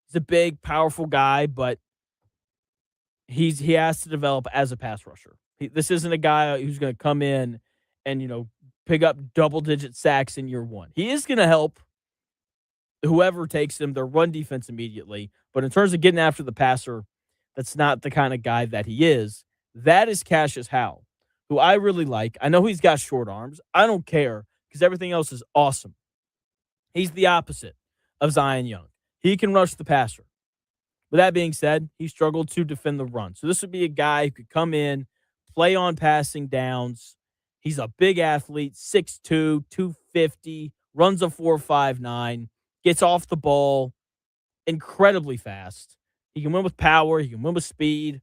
He's a big, powerful guy, but he has to develop as a pass rusher. This isn't a guy who's going to come in and, pick up double-digit sacks in year 1. He is going to help whoever takes him, their run defense immediately. But in terms of getting after the passer, that's not the kind of guy that he is. That is Cassius Howell, who I really like. I know he's got short arms. I don't care because everything else is awesome. He's the opposite of Zion Young. He can rush the passer. With that being said, he struggled to defend the run. So this would be a guy who could come in, play on passing downs. He's a big athlete, 6'2", 250, runs a 4.59, gets off the ball incredibly fast. He can win with power. He can win with speed.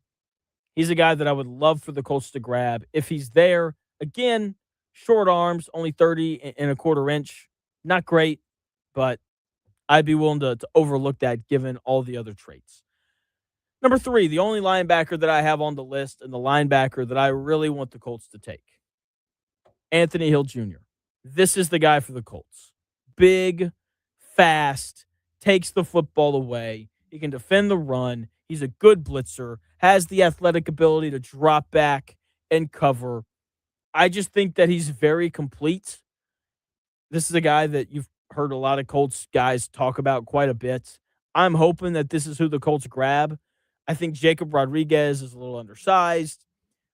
He's a guy that I would love for the Colts to grab if he's there. Again, short arms, only 30 and a quarter inch. Not great, but I'd be willing to overlook that given all the other traits. Number 3, the only linebacker that I have on the list and the linebacker that I really want the Colts to take. Anthony Hill Jr. This is the guy for the Colts. Big, fast, takes the football away. He can defend the run. He's a good blitzer, has the athletic ability to drop back and cover. I just think that he's very complete. This is a guy that you've heard a lot of Colts guys talk about quite a bit. I'm hoping that this is who the Colts grab. I think Jacob Rodriguez is a little undersized.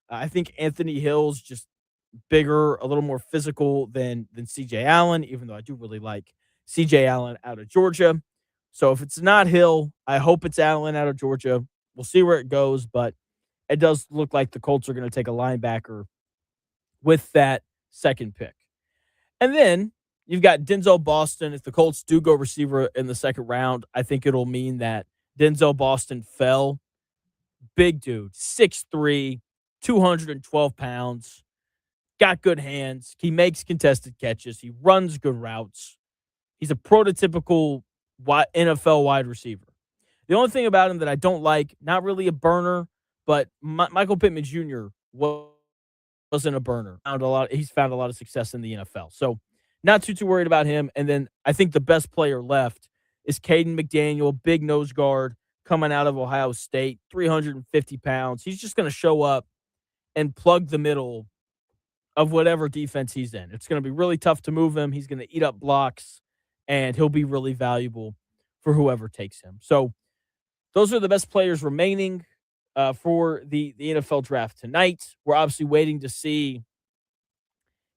I think Anthony Hill's just bigger, a little more physical than C.J. Allen, even though I do really like C.J. Allen out of Georgia. So if it's not Hill, I hope it's Allen out of Georgia. We'll see where it goes, but it does look like the Colts are going to take a linebacker with that second pick. And then you've got Denzel Boston. If the Colts do go receiver in the second round, I think it'll mean that Denzel Boston fell. Big dude, 6'3", 212 pounds, got good hands. He makes contested catches. He runs good routes. He's a prototypical NFL wide receiver. The only thing about him that I don't like, not really a burner, but Michael Pittman Jr. wasn't a burner. He's found a lot of success in the NFL. So not too worried about him. And then I think the best player left is Caden McDaniel, big nose guard coming out of Ohio State, 350 pounds. He's just going to show up and plug the middle of whatever defense he's in. It's going to be really tough to move him. He's going to eat up blocks, and he'll be really valuable for whoever takes him. So those are the best players remaining for the NFL draft tonight. We're obviously waiting to see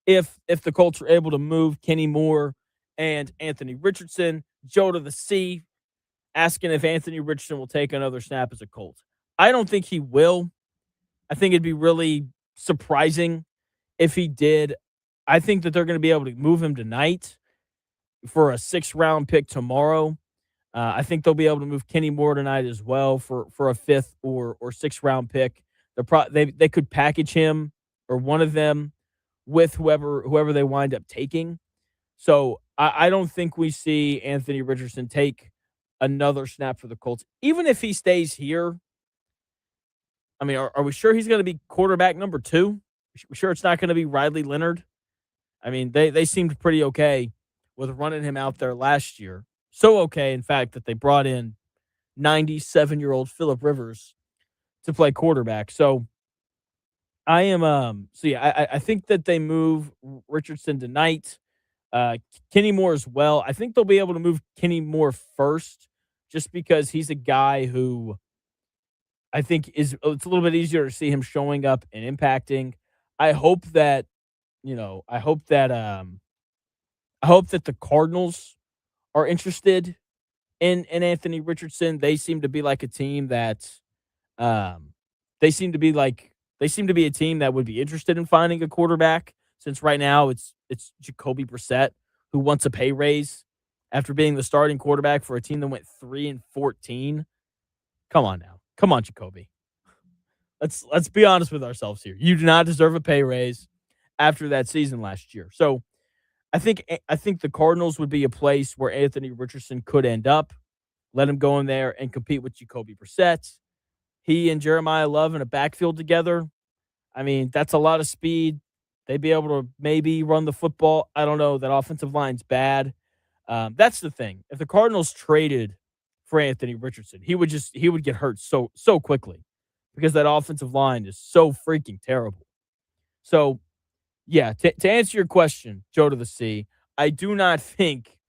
if the Colts are able to move Kenny Moore and Anthony Richardson. Joe to the C asking if Anthony Richardson will take another snap as a Colt. I don't think he will. I think it'd be really surprising if he did. I think that they're going to be able to move him tonight for a 6th-round pick tomorrow. I think they'll be able to move Kenny Moore tonight as well for a 5th or 6th-round pick. They could package him or one of them with whoever they wind up taking. So I don't think we see Anthony Richardson take another snap for the Colts. Even if he stays here, I mean, are we sure he's going to be quarterback number 2? We're sure it's not going to be Riley Leonard? I mean, they seemed pretty okay with running him out there last year. So okay, in fact, that they brought in 97-year-old Phillip Rivers to play quarterback. So I think that they move Richardson tonight. Kenny Moore as well. I think they'll be able to move Kenny Moore first just because he's a guy who I think it's a little bit easier to see him showing up and impacting. I hope that the Cardinals are interested in Anthony Richardson. They seem to be like a team that they seem to be a team that would be interested in finding a quarterback, since right now it's Jacoby Brissett who wants a pay raise after being the starting quarterback for a team that went 3-14. Come on now. Come on, Jacoby. Let's be honest with ourselves here. You do not deserve a pay raise after that season last year. So I think the Cardinals would be a place where Anthony Richardson could end up. Let him go in there and compete with Jacoby Brissett. He and Jeremiah Love in a backfield together. I mean, that's a lot of speed. They'd be able to maybe run the football. I don't know. That offensive line's bad. That's the thing. If the Cardinals traded for Anthony Richardson, he would get hurt so quickly because that offensive line is so freaking terrible. So, yeah, to answer your question, Joe to the C, I do not think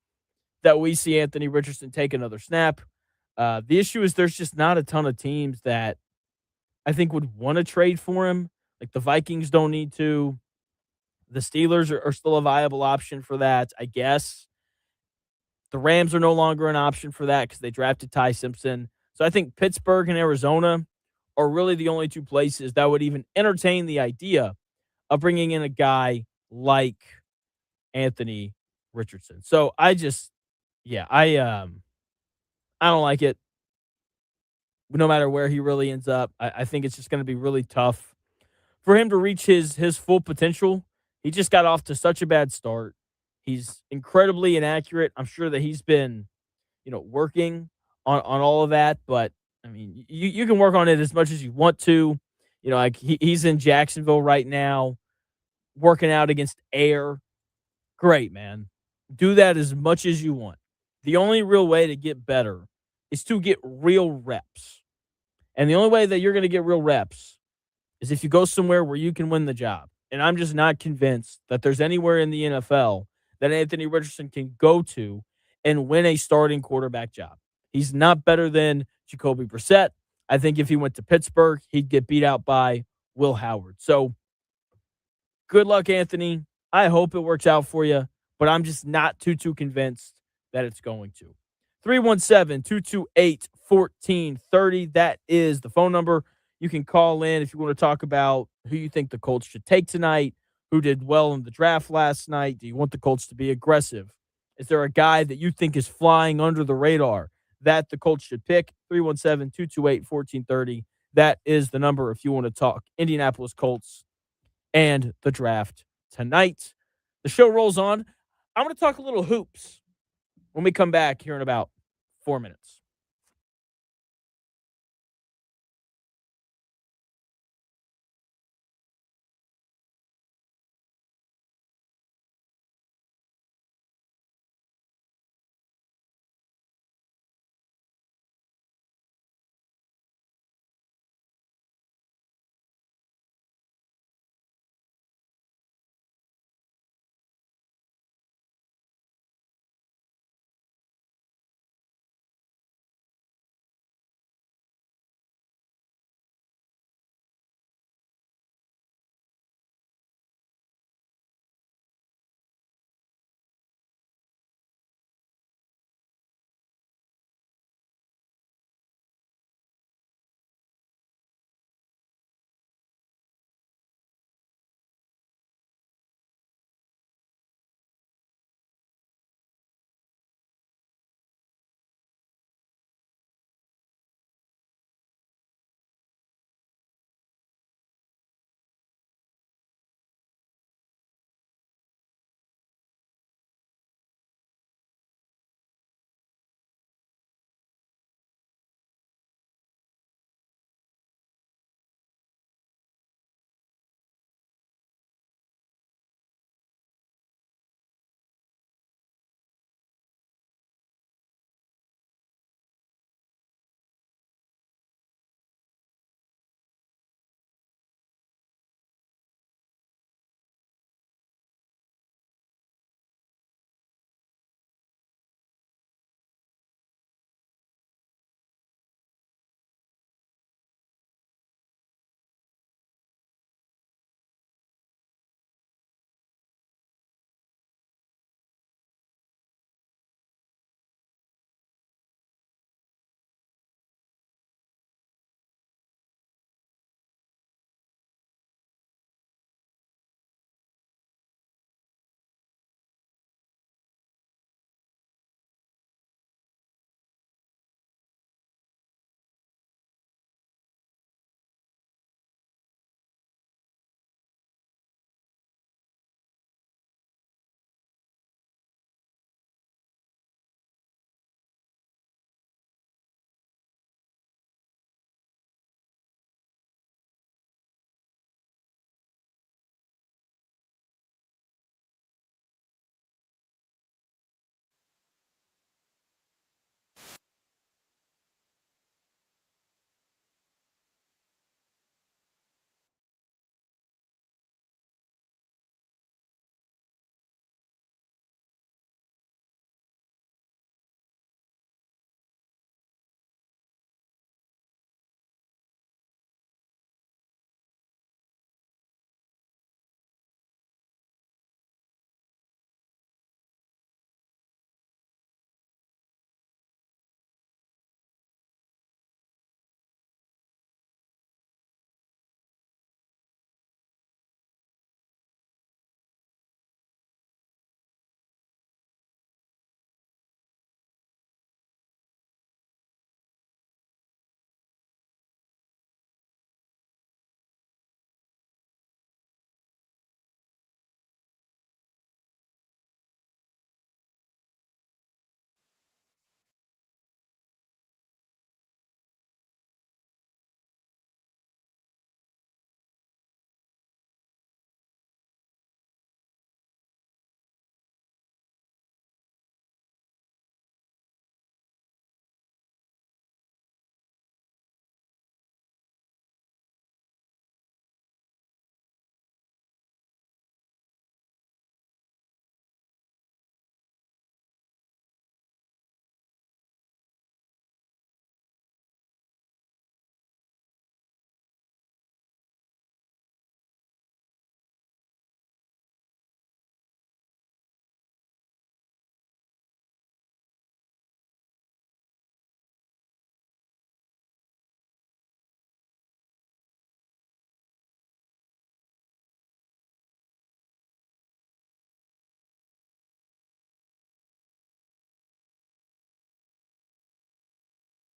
that we see Anthony Richardson take another snap. The issue is there's just not a ton of teams that I think would want to trade for him. Like the Vikings don't need to. The Steelers are still a viable option for that, I guess. The Rams are no longer an option for that because they drafted Ty Simpson. So I think Pittsburgh and Arizona are really the only two places that would even entertain the idea of bringing in a guy like Anthony Richardson. So I don't like it. No matter where he really ends up, I think it's just going to be really tough for him to reach his full potential. He just got off to such a bad start. He's incredibly inaccurate. I'm sure that he's been, working on all of that. But, I mean, you can work on it as much as you want to. Like he's in Jacksonville right now working out against air. Great, man. Do that as much as you want. The only real way to get better is to get real reps. And the only way that you're going to get real reps is if you go somewhere where you can win the job. And I'm just not convinced that there's anywhere in the NFL that Anthony Richardson can go to and win a starting quarterback job. He's not better than Jacoby Brissett. I think if he went to Pittsburgh, he'd get beat out by Will Howard. So good luck, Anthony. I hope it works out for you, but I'm just not too convinced that it's going to. 317-228-1430. That is the phone number. You can call in if you want to talk about who you think the Colts should take tonight, who did well in the draft last night? Do you want the Colts to be aggressive? Is there a guy that you think is flying under the radar that the Colts should pick? 317-228-1430. That is the number if you want to talk Indianapolis Colts and the draft tonight. The show rolls on. I'm going to talk a little hoops when we come back here in about 4 minutes.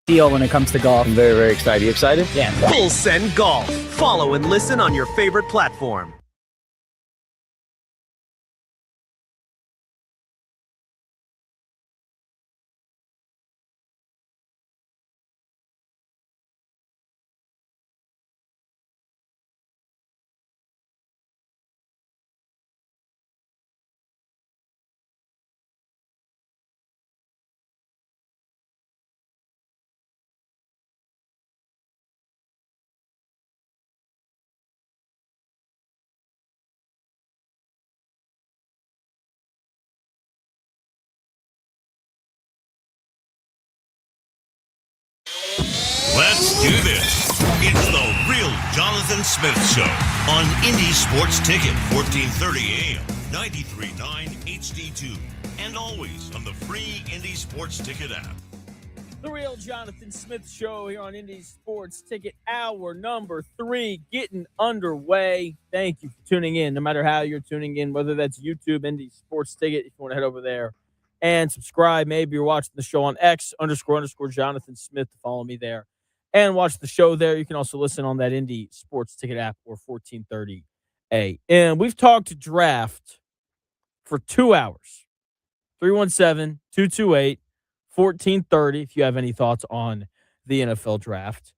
deal when it comes to golf. I'm very, very excited. You excited? Yeah. Full Send Golf. Follow and listen on your favorite platform. Let's do this. It's the Real Jonathan Smith Show on Indie Sports Ticket, 1430 AM, 93.9 HD2, and always on the free Indie Sports Ticket app. The Real Jonathan Smith Show here on Indie Sports Ticket, hour number 3, getting underway. Thank you for tuning in, no matter how you're tuning in, whether that's YouTube, Indie Sports Ticket, if you want to head over there and subscribe. Maybe you're watching the show on X, _ Jonathan Smith, to follow me there and watch the show there. You can also listen on that Indie Sports Ticket app or 1430 AM. We've talked draft for 2 hours. 317-228-1430 if you have any thoughts on the NFL draft.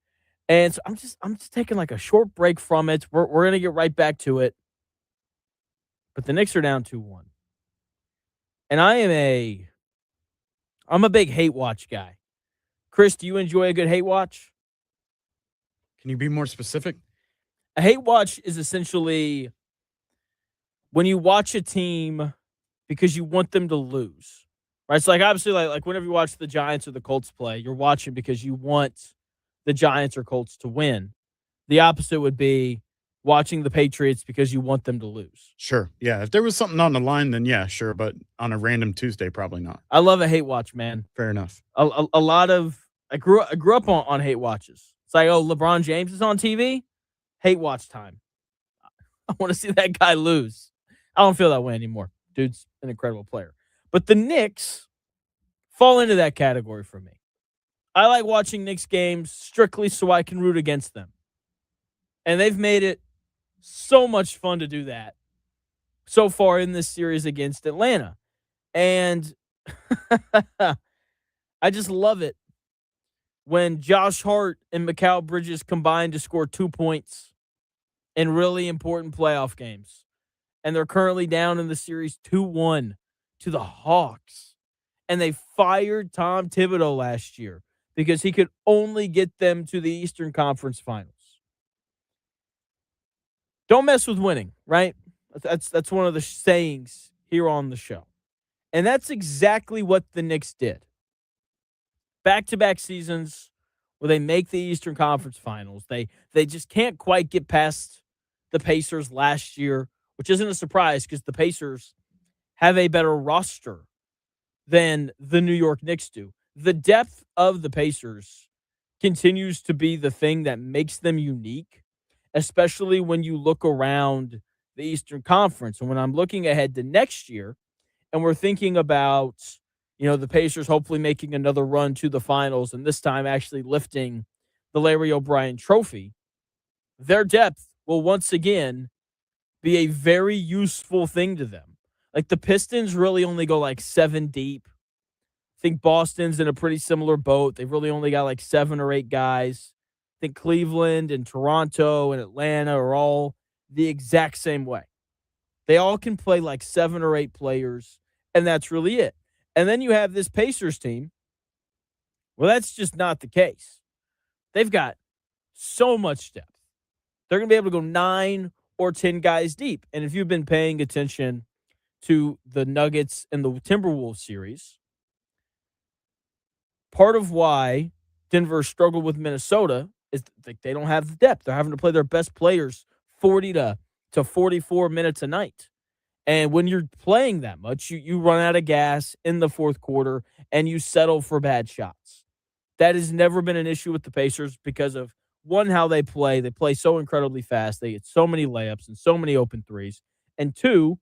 And so I'm just taking like a short break from it. We're going to get right back to it. But the Knicks are down 2-1. And I'm a big hate watch guy. Chris, do you enjoy a good hate watch? Can you be more specific? A hate watch is essentially when you watch a team because you want them to lose, right? It's like obviously like whenever you watch the Giants or the Colts play, you're watching because you want the Giants or Colts to win. The opposite would be watching the Patriots because you want them to lose. Sure. Yeah. If there was something on the line, then yeah, sure. But on a random Tuesday, probably not. I love a hate watch, man. Fair enough. A lot of I grew up on hate watches. It's like, oh, LeBron James is on TV. Hate watch time. I want to see that guy lose. I don't feel that way anymore. Dude's an incredible player. But the Knicks fall into that category for me. I like watching Knicks games strictly so I can root against them. And they've made it so much fun to do that so far in this series against Atlanta. And I just love it when Josh Hart and Mikal Bridges combine to score 2 points in really important playoff games. And they're currently down in the series 2-1 to the Hawks. And they fired Tom Thibodeau last year because he could only get them to the Eastern Conference Finals. Don't mess with winning, right? That's one of the sayings here on the show. And that's exactly what the Knicks did. Back-to-back seasons where they make the Eastern Conference Finals. They just can't quite get past the Pacers last year, which isn't a surprise because the Pacers have a better roster than the New York Knicks do. The depth of the Pacers continues to be the thing that makes them unique, especially when you look around the Eastern Conference. And when I'm looking ahead to next year and we're thinking about, the Pacers hopefully making another run to the finals and this time actually lifting the Larry O'Brien trophy, their depth will once again be a very useful thing to them. Like the Pistons really only go like 7 deep. I think Boston's in a pretty similar boat. They've really only got like 7 or 8 guys. I think Cleveland and Toronto and Atlanta are all the exact same way. They all can play like 7 or 8 players, and that's really it. And then you have this Pacers team. Well, that's just not the case. They've got so much depth. They're going to be able to go 9 or 10 guys deep. And if you've been paying attention to the Nuggets and the Timberwolves series, part of why Denver struggled with Minnesota is they don't have the depth. They're having to play their best players 40 to 44 minutes a night. And when you're playing that much, you run out of gas in the fourth quarter and you settle for bad shots. That has never been an issue with the Pacers because of, one, how they play. They play so incredibly fast. They get so many layups and so many open threes. And 2,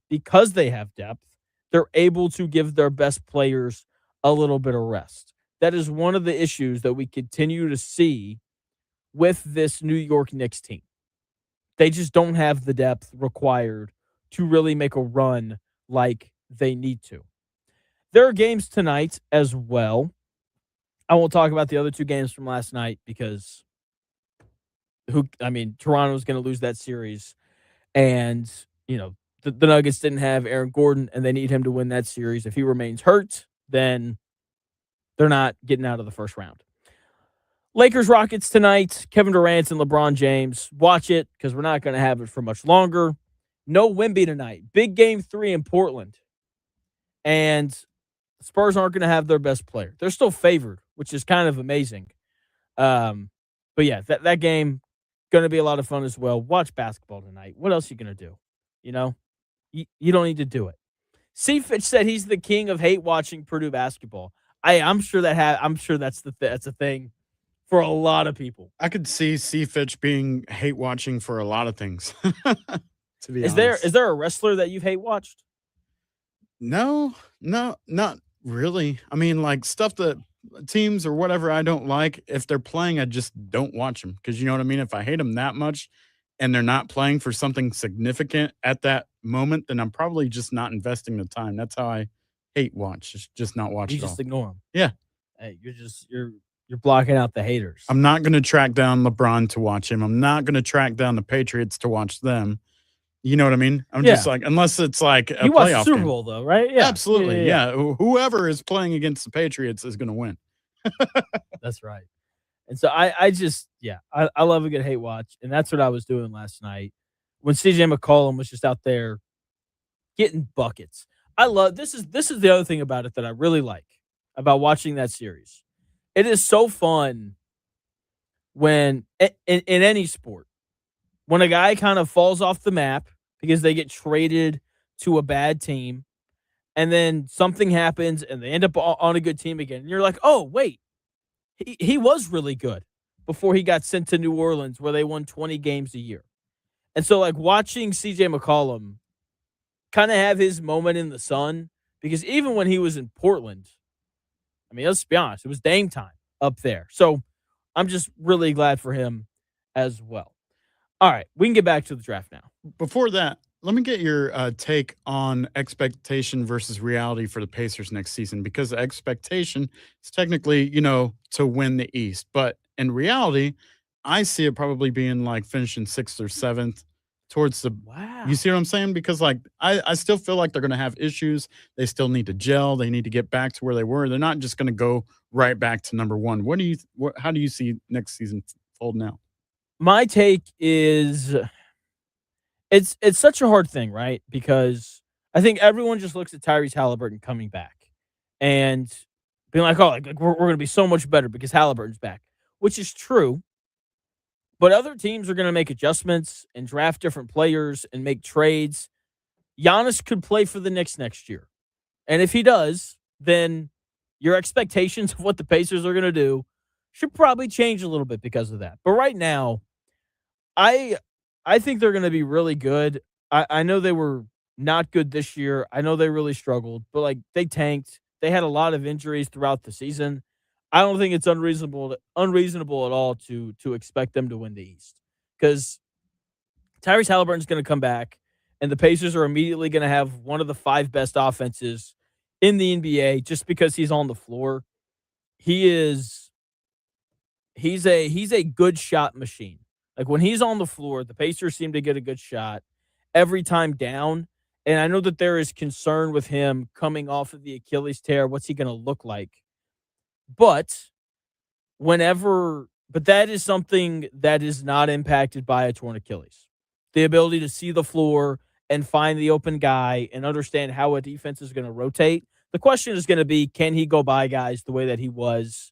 because they have depth, they're able to give their best players a little bit of rest. that is one of the issues that we continue to see with this New York Knicks team. They just don't have the depth required to really make a run like they need to. There are games tonight as well. I won't talk about the other two games from last night because Toronto's going to lose that series. And, the Nuggets didn't have Aaron Gordon, and they need him to win that series. If he remains hurt, then they're not getting out of the first round. Lakers Rockets tonight, Kevin Durant and LeBron James. Watch it because we're not going to have it for much longer. No Wemby tonight. Big game 3 in Portland. And the Spurs aren't going to have their best player. They're still favored, which is kind of amazing. But yeah, that game going to be a lot of fun as well. Watch basketball tonight. What else are you going to do? You don't need to do it. C. Fitch said he's the king of hate watching Purdue basketball. I'm sure that's a thing for a lot of people. I could see C. Fitch being hate watching for a lot of things. To be honest. Is there a wrestler that you've hate watched? No, not really. I mean, like stuff that teams or whatever I don't like, if they're playing, I just don't watch them. Because you know what I mean? If I hate them that much and they're not playing for something significant at that moment, then I'm probably just not investing the time. That's how I hate watch. Just not watch You it just all. ignore them. Yeah. Hey, you're blocking out the haters. I'm not going to track down LeBron to watch him. I'm not going to track down the Patriots to watch them. You know what I mean? I'm just like, unless it's like a you watch playoff Super game. Bowl though, right? Yeah, Absolutely. Yeah. Whoever is playing against the Patriots is going to win. That's right. And so I love a good hate watch, and that's what I was doing last night when CJ McCollum was just out there getting buckets. I love this is the other thing about it that I really like about watching that series. It is so fun when in any sport, when a guy kind of falls off the map because they get traded to a bad team, and then something happens and they end up on a good team again. And you're like, oh, wait, he was really good before he got sent to New Orleans where they won 20 games a year. And so, like, watching CJ McCollum kind of have his moment in the sun, because even when he was in Portland, I mean, let's be honest, it was Dame time up there. So I'm just really glad for him as well. All right, we can get back to the draft now. Before that, let me get your take on expectation versus reality for the Pacers next season, because the expectation is technically, to win the East. But in reality, I see it probably being like finishing 6th or 7th towards the Wow. You see what I'm saying? Because like I still feel like they're going to have issues. They still need to gel. They need to get back to where they were. They're not just going to go right back to number 1. How do you see next season folding out? My take is it's such a hard thing, right? Because I think everyone just looks at Tyrese Halliburton coming back and being like, oh, like we're going to be so much better because Halliburton's back, which is true. But other teams are going to make adjustments and draft different players and make trades. Giannis could play for the Knicks next year. And if he does, then your expectations of what the Pacers are going to do should probably change a little bit because of that. But right now, I think they're going to be really good. I know they were not good this year. I know they really struggled, but like they tanked. They had a lot of injuries throughout the season. I don't think it's unreasonable at all to expect them to win the East, because Tyrese Halliburton's going to come back, and the Pacers are immediately going to have one of the 5 best offenses in the NBA just because he's on the floor. He's a good shot machine. Like when he's on the floor, the Pacers seem to get a good shot every time down. And I know that there is concern with him coming off of the Achilles tear. What's he going to look like? But that is something that is not impacted by a torn Achilles. The ability to see the floor and find the open guy and understand how a defense is going to rotate. The question is going to be, can he go by guys the way that he was,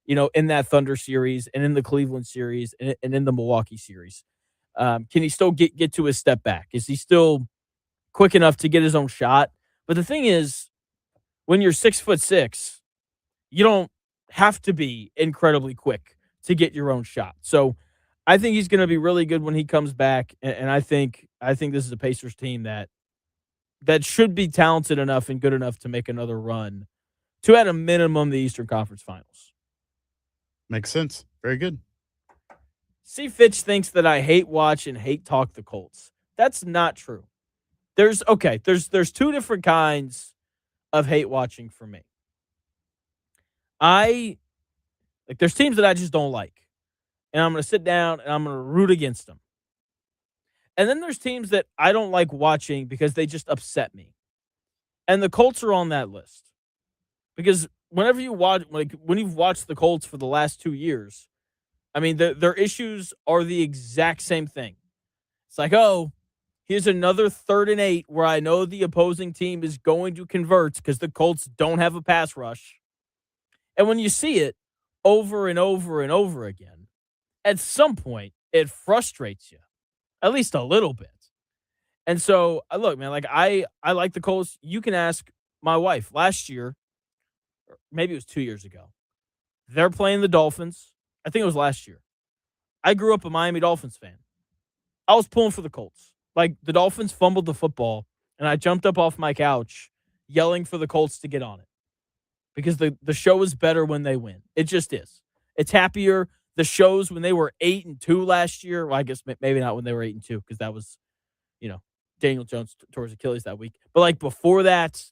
in that Thunder series and in the Cleveland series and in the Milwaukee series? Can he still get to his step back? Is he still quick enough to get his own shot? But the thing is, when you're 6'6", you don't have to be incredibly quick to get your own shot. So I think he's going to be really good when he comes back. And I think this is a Pacers team that should be talented enough and good enough to make another run to, at a minimum, the Eastern Conference Finals. Makes sense. Very good. C. Fitch thinks that I hate watch and hate talk the Colts. That's not true. There's two different kinds of hate watching for me. There's teams that I just don't like, and I'm going to sit down and I'm going to root against them. And then there's teams that I don't like watching because they just upset me. And the Colts are on that list. Because whenever you watch, when you've watched the Colts for the last 2 years, I mean, their issues are the exact same thing. It's like, oh, here's another 3rd and 8 where I know the opposing team is going to convert because the Colts don't have a pass rush. And when you see it over and over and over again, at some point, it frustrates you, at least a little bit. And so, look, man, I like the Colts. You can ask my wife. Last year, or maybe it was 2 years ago, they're playing the Dolphins. I think it was last year. I grew up a Miami Dolphins fan. I was pulling for the Colts. Like, the Dolphins fumbled the football, and I jumped up off my couch yelling for the Colts to get on it. Because the show is better when they win. It just is. It's happier. The shows when they were 8-2 last year. Well, I guess maybe not when they were 8-2, because that was, Daniel Jones tore his Achilles that week. But before that,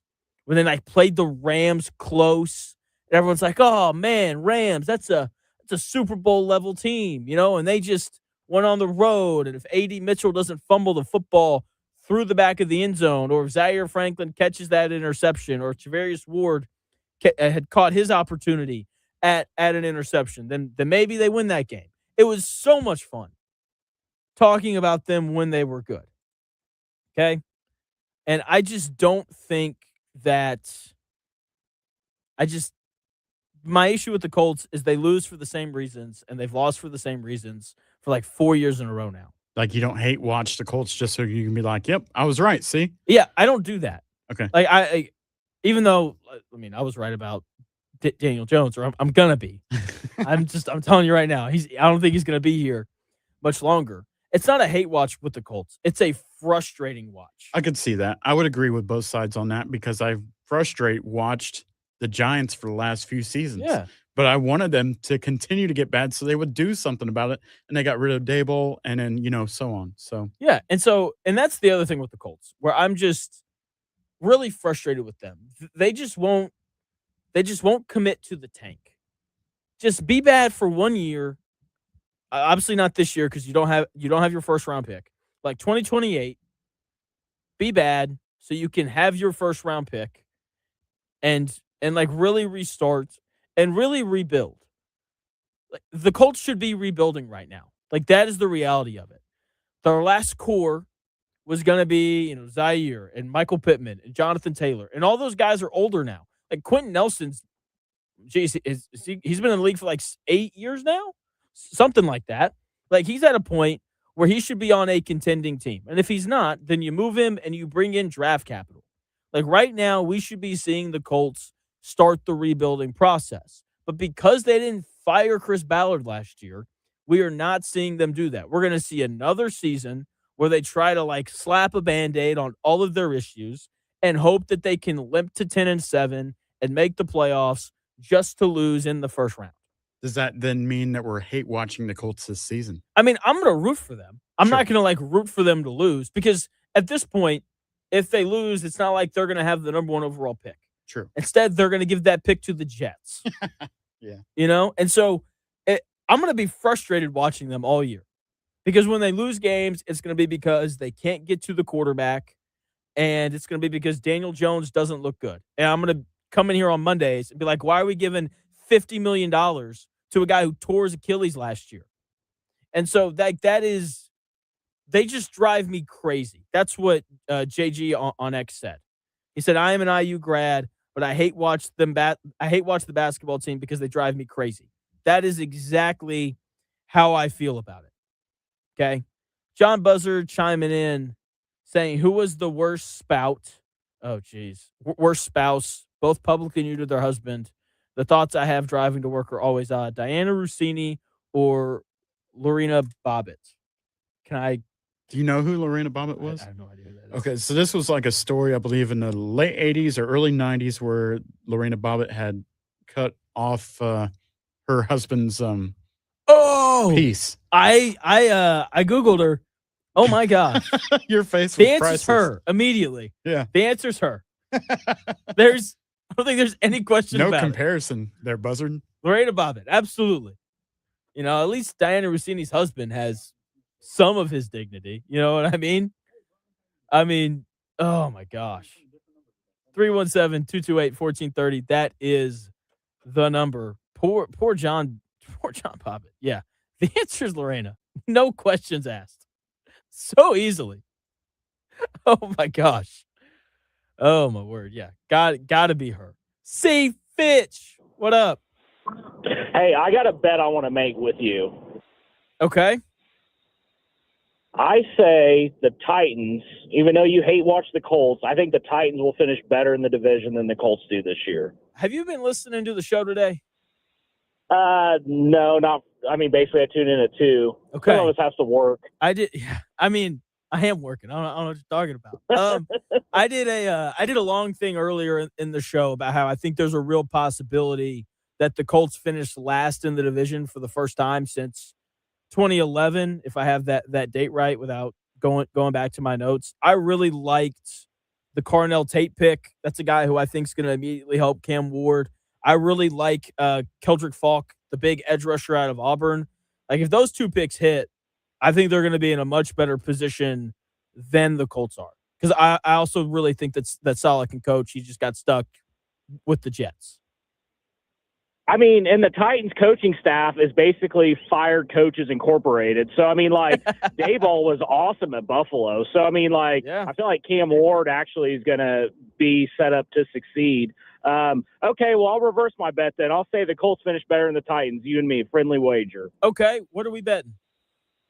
when they played the Rams close, and everyone's like, "Oh man, Rams, that's a Super Bowl level team," and they just went on the road. And if A.D. Mitchell doesn't fumble the football through the back of the end zone, or if Zaire Franklin catches that interception, or Charvarius Ward had caught his opportunity at an interception, then maybe they win that game. It was so much fun talking about them when they were good. Okay? And I just don't think that my issue with the Colts is they lose for the same reasons, and they've lost for the same reasons for 4 years in a row now. Like, you don't hate watch the Colts just so you can be like, yep, I was right, see? Yeah, I don't do that. Okay. I even though, I was right about Daniel Jones, or I'm going to be. I'm telling you right now, I don't think he's going to be here much longer. It's not a hate watch with the Colts. It's a frustrating watch. I could see that. I would agree with both sides on that because I've watched the Giants for the last few seasons. Yeah. But I wanted them to continue to get bad so they would do something about it. And they got rid of Dable and then, so on. So, yeah. And that's the other thing with the Colts, where I'm just really frustrated with them. They just won't commit to the tank. Just be bad for 1 year. Obviously not this year because you don't have your first round pick. 2028, be bad so you can have your first round pick and really restart and really rebuild. The Colts should be rebuilding right now. That is the reality of it. Their last core was going to be, Zaire and Michael Pittman and Jonathan Taylor, and all those guys are older now. Quentin Nelson's, he's been in the league for 8 years now, something like that. He's at a point where he should be on a contending team, and if he's not, then you move him and you bring in draft capital. Right now, we should be seeing the Colts start the rebuilding process, but because they didn't fire Chris Ballard last year, we are not seeing them do that. We're going to see another season where they try to slap a Band-Aid on all of their issues and hope that they can limp to 10-7 and make the playoffs just to lose in the first round. Does that then mean that we're hate watching the Colts this season? I mean, I'm going to root for them. I'm Sure. not going to root for them to lose because at this point, if they lose, it's not like they're going to have the number 1 overall pick. True. Instead, they're going to give that pick to the Jets. Yeah. And so I'm going to be frustrated watching them all year because when they lose games, it's going to be because they can't get to the quarterback, and it's going to be because Daniel Jones doesn't look good. And I'm going to come in here on Mondays and be like, why are we giving $50 million to a guy who tore his Achilles last year? And so that is, they just drive me crazy. That's what JG on X said. He said, I am an IU grad, but I hate watch the basketball team because they drive me crazy. That is exactly how I feel about it. Okay. John Buzzard chiming in saying, who was the worst spout? Oh, geez. Worst spouse, both publicly new to their husband. The thoughts I have driving to work are always Diana Rossini or Lorena Bobbitt. Can I Do you know who Lorena Bobbitt was? I have no idea who that is. Okay, so this was like a story, I believe, in the late 80s or early 90s where Lorena Bobbitt had cut off her husband's piece. I Googled her. Oh my gosh. Your face was The answer's priceless. her immediately. Yeah. The answer's her. I don't think there's any question No about comparison there, Buzzard. it. Lorena Bobbitt, absolutely. You know, at least Diana Rossini's husband has some of his dignity. You know what I mean? Oh my gosh. 317-228-1430. That is the number. Poor John Bobbitt. Yeah. The answer is Lorena. No questions asked. So easily. Oh my gosh. Oh my word. Yeah. Gotta be her. C. Fitch. What up? Hey, I got a bet I want to make with you. Okay. I say the Titans, even though you hate watch the Colts, I think the Titans will finish better in the division than the Colts do this year. Have you been listening to the show today? No, not. I mean, basically, I tune in at 2. Okay. Some of us has to work. I did. Yeah. I mean, I am working. I don't know what you're talking about. I did a long thing earlier in the show about how I think there's a real possibility that the Colts finish last in the division for the first time since 2011, if I have that date right without going back to my notes. I really liked the Carnell Tate pick. That's a guy who I think is going to immediately help Cam Ward. I really like Keldrick Falk, the big edge rusher out of Auburn. Like, if those two picks hit, I think they're going to be in a much better position than the Colts are. Because I also really think that Saleh can coach. He just got stuck with the Jets. I mean, and the Titans coaching staff is basically Fired Coaches Incorporated. So, I mean, like, Dayball was awesome at Buffalo. So, I mean, like, I feel like Cam Ward actually is going to be set up to succeed. Okay, well, I'll reverse my bet then. I'll say the Colts finish better than the Titans, you and me, friendly wager. Okay, what are we betting?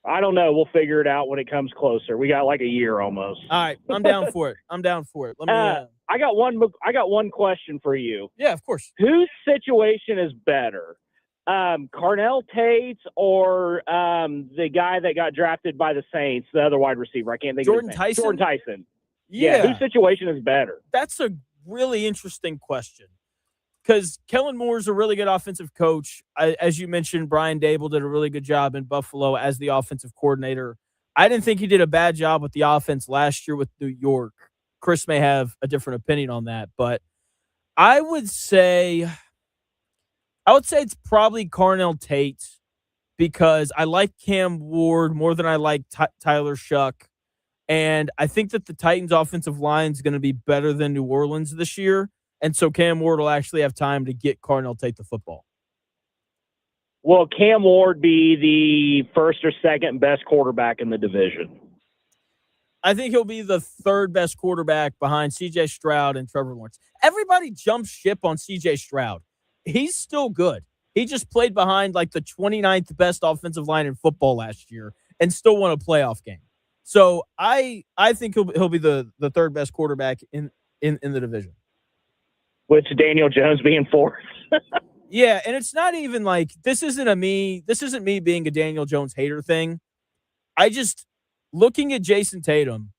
I don't know. We'll figure it out when it comes closer. We got like a year almost. All right, I'm down for it. Let me. I got one question for you. Yeah, of course. Whose situation is better, Carnell Tate or the guy that got drafted by the Saints, the other wide receiver? I can't think Jordan of his name. Tyson? Jordan Tyson. Yeah. Whose situation is better? That's a really interesting question because Kellen Moore is a really good offensive coach. As you mentioned, Brian Dable did a really good job in Buffalo as the offensive coordinator. I didn't think he did a bad job with the offense last year with New York. Chris may have a different opinion on that, but I would say it's probably Carnell Tate because I like Cam Ward more than I like Tyler Shuck. And I think that the Titans' offensive line is going to be better than New Orleans this year. And so Cam Ward will actually have time to get Carnell Tate the football. Will Cam Ward be the first or second best quarterback in the division? I think he'll be the third best quarterback behind C.J. Stroud and Trevor Lawrence. Everybody jumps ship on C.J. Stroud. He's still good. He just played behind like the 29th best offensive line in football last year and still won a playoff game. So I think he'll be the third best quarterback in the division. With Daniel Jones being fourth. Yeah, and it's not even like this isn't me being a Daniel Jones hater thing. I just looking at Jason Tatum,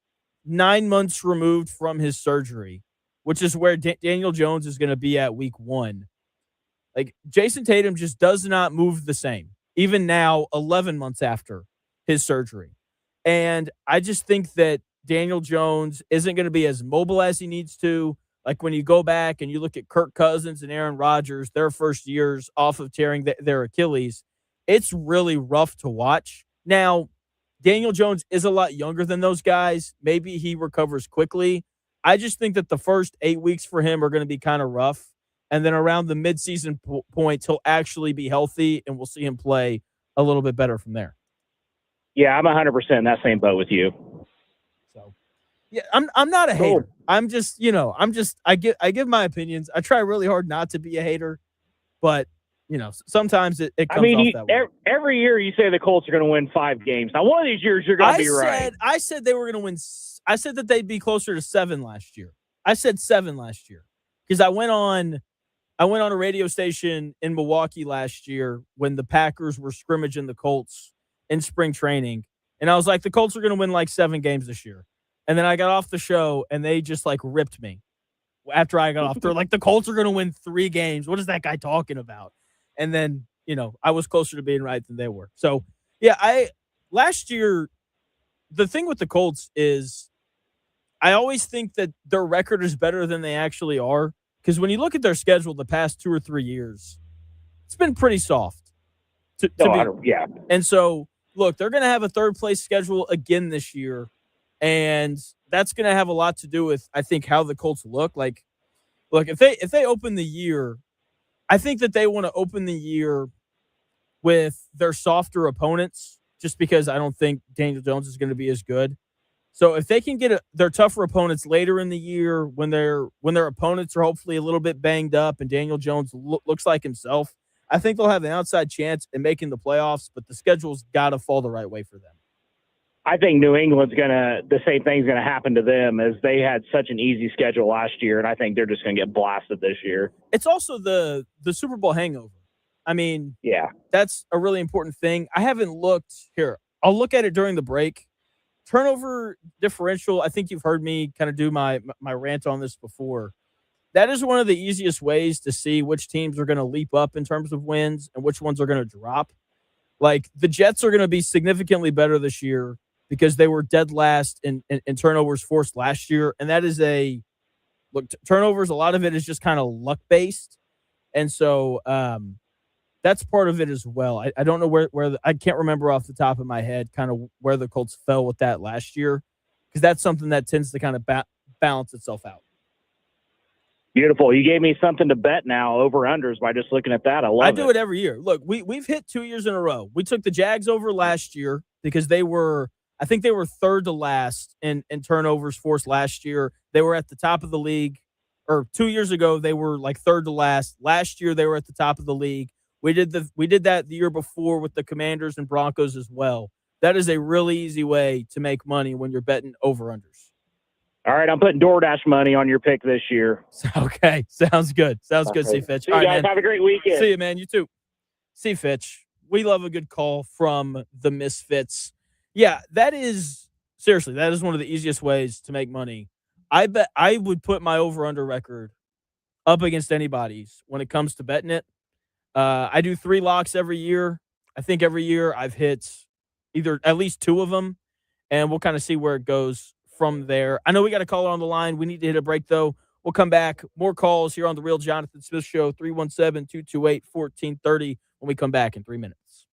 9 months removed from his surgery, which is where Daniel Jones is going to be at week 1. Like, Jason Tatum just does not move the same, even now, 11 months after his surgery. And I just think that Daniel Jones isn't going to be as mobile as he needs to. Like, when you go back and you look at Kirk Cousins and Aaron Rodgers, their first years off of tearing their Achilles, it's really rough to watch. Now, Daniel Jones is a lot younger than those guys. Maybe he recovers quickly. I just think that the first 8 weeks for him are going to be kind of rough. And then around the midseason point, he'll actually be healthy, and we'll see him play a little bit better from there. Yeah, I'm 100% in that same boat with you. So, yeah, I'm not a hater. I'm just, I give my opinions. I try really hard not to be a hater, but sometimes it comes off that way. Every year you say the Colts are going to win 5 games. Now, one of these years you're going to be right. I said they were going to win. I said that they'd be closer to 7 last year. I said 7 last year because I went on a radio station in Milwaukee last year when the Packers were scrimmaging the Colts in spring training, And I was like, the Colts are going to win like 7 games this year. And then I got off the show, and they just like ripped me after I got off. They're like, the Colts are going to win 3 games. What is that guy talking about? And then, I was closer to being right than they were. So, yeah, last year, the thing with the Colts is I always think that their record is better than they actually are. Because when you look at their schedule the past 2 or 3 years, it's been pretty soft. Yeah. And so, look, they're going to have a third-place schedule again this year, and that's going to have a lot to do with, I think, how the Colts look. Like, look, if they open the year, I think that they want to open the year with their softer opponents, just because I don't think Daniel Jones is going to be as good. So if they can get their tougher opponents later in the year, when their opponents are hopefully a little bit banged up and Daniel Jones looks like himself, I think they'll have an outside chance in making the playoffs, but the schedule's got to fall the right way for them. I think New England's the same thing's going to happen to them, as they had such an easy schedule last year, and I think they're just going to get blasted this year. It's also the Super Bowl hangover. I mean, yeah, that's a really important thing. I haven't looked here. I'll look at it during the break. Turnover differential, I think you've heard me kind of do my rant on this before. That is one of the easiest ways to see which teams are going to leap up in terms of wins and which ones are going to drop. Like, the Jets are going to be significantly better this year because they were dead last in turnovers forced last year. And that is turnovers, a lot of it is just kind of luck-based. And so that's part of it as well. I don't know where I can't remember off the top of my head kind of where the Colts fell with that last year, because that's something that tends to kind of balance itself out. Beautiful. You gave me something to bet now, over-unders, by just looking at that. I do it every year. Look, we've hit 2 years in a row. We took the Jags over last year because I think they were third to last in turnovers forced last year. They were at the top of the league, or 2 years ago, they were like third to last. Last year, they were at the top of the league. We did that the year before with the Commanders and Broncos as well. That is a really easy way to make money when you're betting over-unders. All right, I'm putting DoorDash money on your pick this year. Okay, sounds good. Sounds good, C. Fitch. See you guys. Have a great weekend. See you, man. You too. C. Fitch, we love a good call from the Misfits. Yeah, that is one of the easiest ways to make money. I bet I would put my over-under record up against anybody's when it comes to betting it. I do 3 locks every year. I think every year I've hit either at least 2 of them, and we'll kind of see where it goes from there. I know we got a caller on the line. We need to hit a break, though. We'll come back. More calls here on The Real Jonathan Smith Show, 317-228-1430 when we come back in 3 minutes.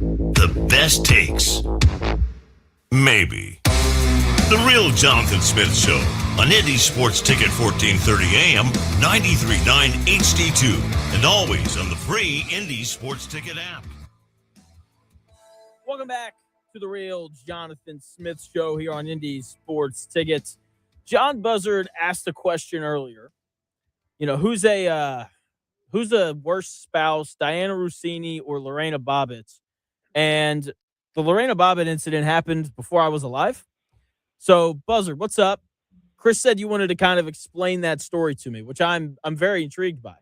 The best takes. Maybe. The Real Jonathan Smith Show on Indy Sports Ticket 1430 AM, 93.9 HD2, and always on the free Indy Sports Ticket app. Welcome back to the Real Jonathan Smith Show here on Indy Sports Tickets. John Buzzard asked a question earlier. You know, who's a worse spouse, Diana Rossini or Lorena Bobbitt? And the Lorena Bobbitt incident happened before I was alive. So, Buzzard, what's up? Chris said you wanted to kind of explain that story to me, which I'm very intrigued by.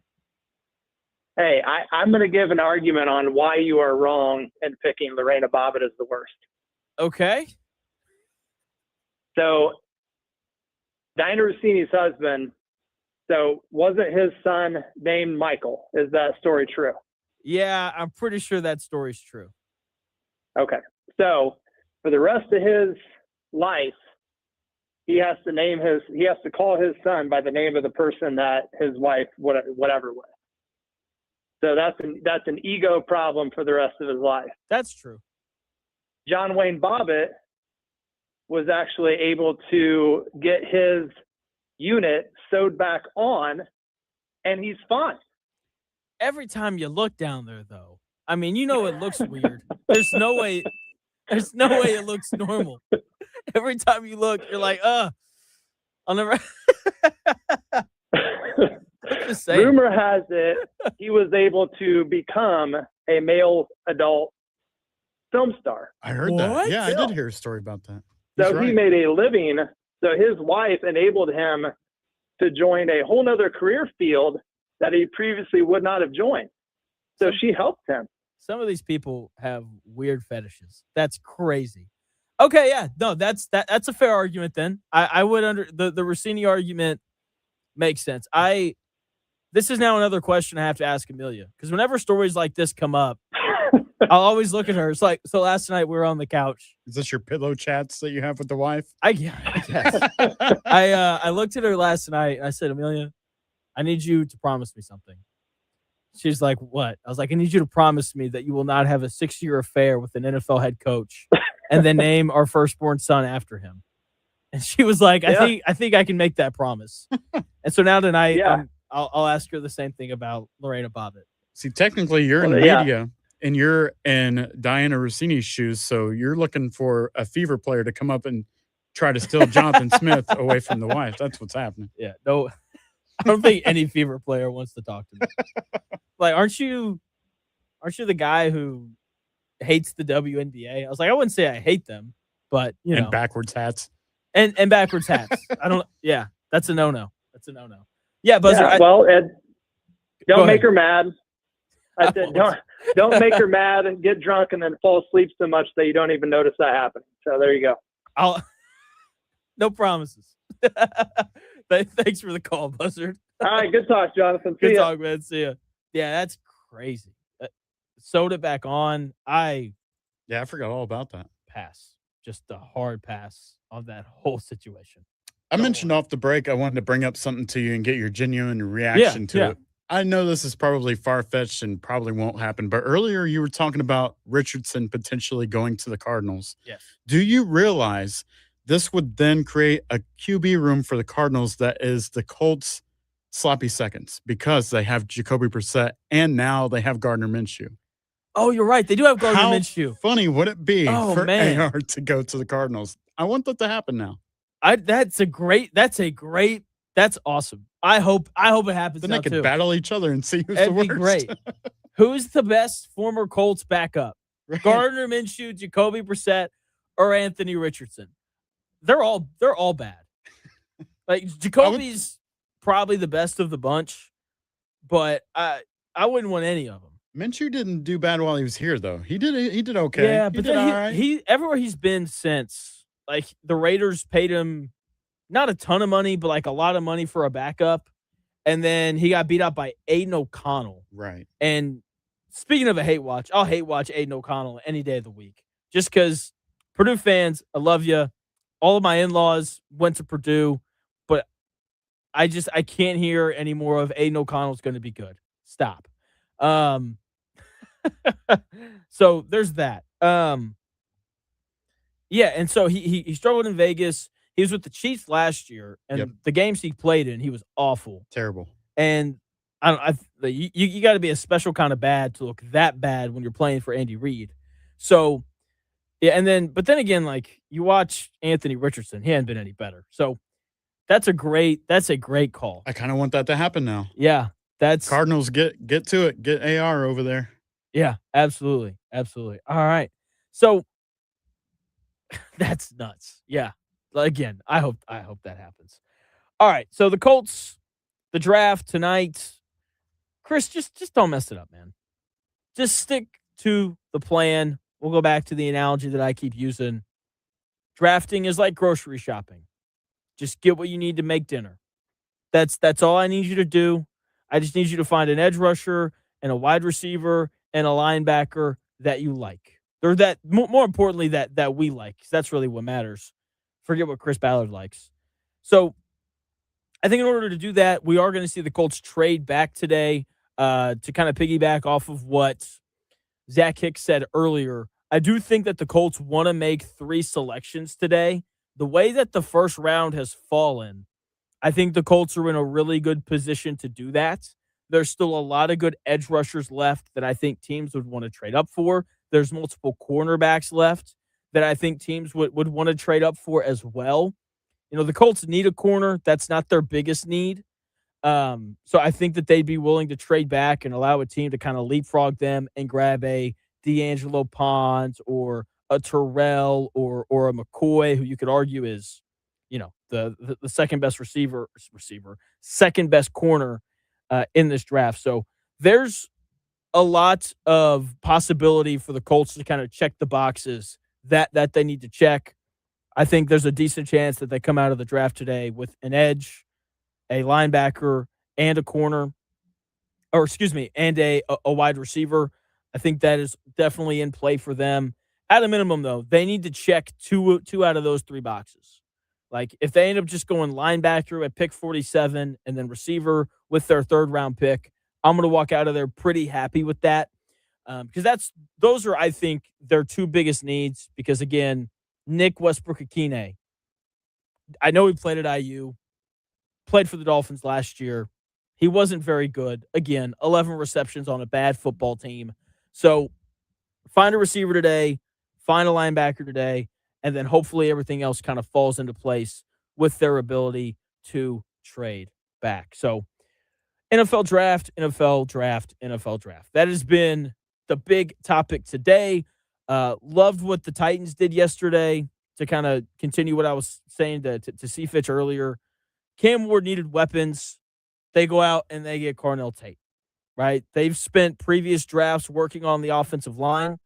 Hey, I'm going to give an argument on why you are wrong in picking Lorena Bobbitt as the worst. Okay. So, Diana Rossini's husband, so wasn't his son named Michael? Is that story true? Yeah, I'm pretty sure that story's true. Okay. So, for the rest of his life, he has to call his son by the name of the person that his wife whatever was. So that's an ego problem for the rest of his life. That's true. John Wayne Bobbitt was actually able to get his unit sewed back on, and he's fine. Every time you look down there, though, I mean, you know it looks weird. There's no way it looks normal. Every time you look, you're like, I'll never. Rumor has it he was able to become a male adult film star. I heard that. Yeah, I did hear a story about that. So he made a living. So his wife enabled him to join a whole nother career field that he previously would not have joined. So she helped him. Some of these people have weird fetishes. That's crazy. Okay, yeah. No, that's a fair argument then. I would the Rossini argument makes sense. This is now another question I have to ask Amelia, because whenever stories like this come up, I'll always look at her. It's like, so last night we were on the couch. Is this your pillow chats that you have with the wife? I guess. I looked at her last night and I said, Amelia, I need you to promise me something. She's like, what? I was like, I need you to promise me that you will not have a 6-year affair with an NFL head coach and then name our firstborn son after him. And she was like, I think I can make that promise. And so now tonight, I'll ask her the same thing about Lorena Bobbitt. See, technically, you're in media, and you're in Diana Rossini's shoes, so you're looking for a Fever player to come up and try to steal Jonathan Smith away from the wife. That's what's happening. Yeah, no, I don't think any Fever player wants to talk to me. Like, aren't you the guy who hates the WNBA? I was like, I wouldn't say I hate them, but you know, backwards hats. And backwards hats. I don't. Yeah, that's a no-no. That's a no-no. Yeah, Buzzer. Ed, don't make her mad. I said, don't make her mad and get drunk and then fall asleep so much that you don't even notice that happening. So there you go. No promises. Thanks for the call, Buzzard. All right, good talk, Jonathan. Good talk, man. See ya. Yeah, that's crazy. Sewed it back on. I forgot all about that. Pass. Just a hard pass on that whole situation. I mentioned off the break, I wanted to bring up something to you and get your genuine reaction to it. I know this is probably far-fetched and probably won't happen, but earlier you were talking about Richardson potentially going to the Cardinals. Yes. Do you realize this would then create a QB room for the Cardinals that is the Colts' sloppy seconds, because they have Jacoby Brissett and now they have Gardner Minshew? Oh, you're right. They do have Gardner Minshew. How funny would it be for man. AR to go to the Cardinals? I want that to happen now. That's awesome. I hope it happens. Then now they could too. battle each other and see who's That'd the be worst. great. Who's the best former Colts backup? Right. Gardner Minshew, Jacoby Brissett, or Anthony Richardson? They're all bad. Like Jacoby's probably the best of the bunch, but I wouldn't want any of them. Minshew didn't do bad while he was here, though. He did okay. Yeah, he but did then all right. he everywhere he's been since, like the Raiders paid him not a ton of money, but like a lot of money for a backup. And then he got beat up by Aiden O'Connell. Right. And speaking of a hate watch, I'll hate watch Aiden O'Connell any day of the week. Just because Purdue fans, I love you. All of my in-laws went to Purdue, but I can't hear any more of Aiden O'Connell's going to be good. Stop. So there's that. Yeah, and so he struggled in Vegas. He was with the Chiefs last year, and Yep. the games he played in, he was awful. Terrible. And I don't. You got to be a special kind of bad to look that bad when you're playing for Andy Reid. So yeah, but then again, like you watch Anthony Richardson, he hadn't been any better. So that's a great call. I kind of want that to happen now. Yeah, that's Cardinals get to it. Get AR over there. Yeah, absolutely, absolutely. All right, so that's nuts. Yeah, again, I hope that happens. All right, so the Colts, the draft tonight. Chris, just don't mess it up, man. Just stick to the plan. We'll go back to the analogy that I keep using. Drafting is like grocery shopping. Just get what you need to make dinner. That's all I need you to do. I just need you to find an edge rusher and a wide receiver and a linebacker that you like. Or that more importantly that we like. 'Cause that's really what matters. Forget what Chris Ballard likes. So I think in order to do that, we are going to see the Colts trade back today to kind of piggyback off of what Zach Hicks said earlier. I do think that the Colts want to make 3 selections today. The way that the first round has fallen, I think the Colts are in a really good position to do that. There's still a lot of good edge rushers left that I think teams would want to trade up for. There's multiple cornerbacks left that I think teams would want to trade up for as well. You know, the Colts need a corner. That's not their biggest need. So I think that they'd be willing to trade back and allow a team to kind of leapfrog them and grab a D'Angelo Pons or a Terrell or a McCoy, who you could argue is, you know, the second best second best corner in this draft. So there's a lot of possibility for the Colts to kind of check the boxes that they need to check. I think there's a decent chance that they come out of the draft today with an edge, a linebacker, and a corner, or excuse me, and a wide receiver. I think that is definitely in play for them. At a minimum, though, they need to check two out of those 3 boxes. Like if they end up just going linebacker at pick 47 and then receiver with their 3rd round pick, I'm going to walk out of there pretty happy with that because those are, I think, their 2 biggest needs. Because again, Nick Westbrook-Akine, I know he played at IU, played for the Dolphins last year. He wasn't very good. Again, 11 receptions on a bad football team. So find a receiver today, find a linebacker today, and then hopefully everything else kind of falls into place with their ability to trade back. So NFL draft, NFL draft, NFL draft. That has been the big topic today. Loved what the Titans did yesterday to kind of continue what I was saying to see Fitch earlier. Cam Ward needed weapons. They go out and they get Cornell Tate, right? They've spent previous drafts working on the offensive line.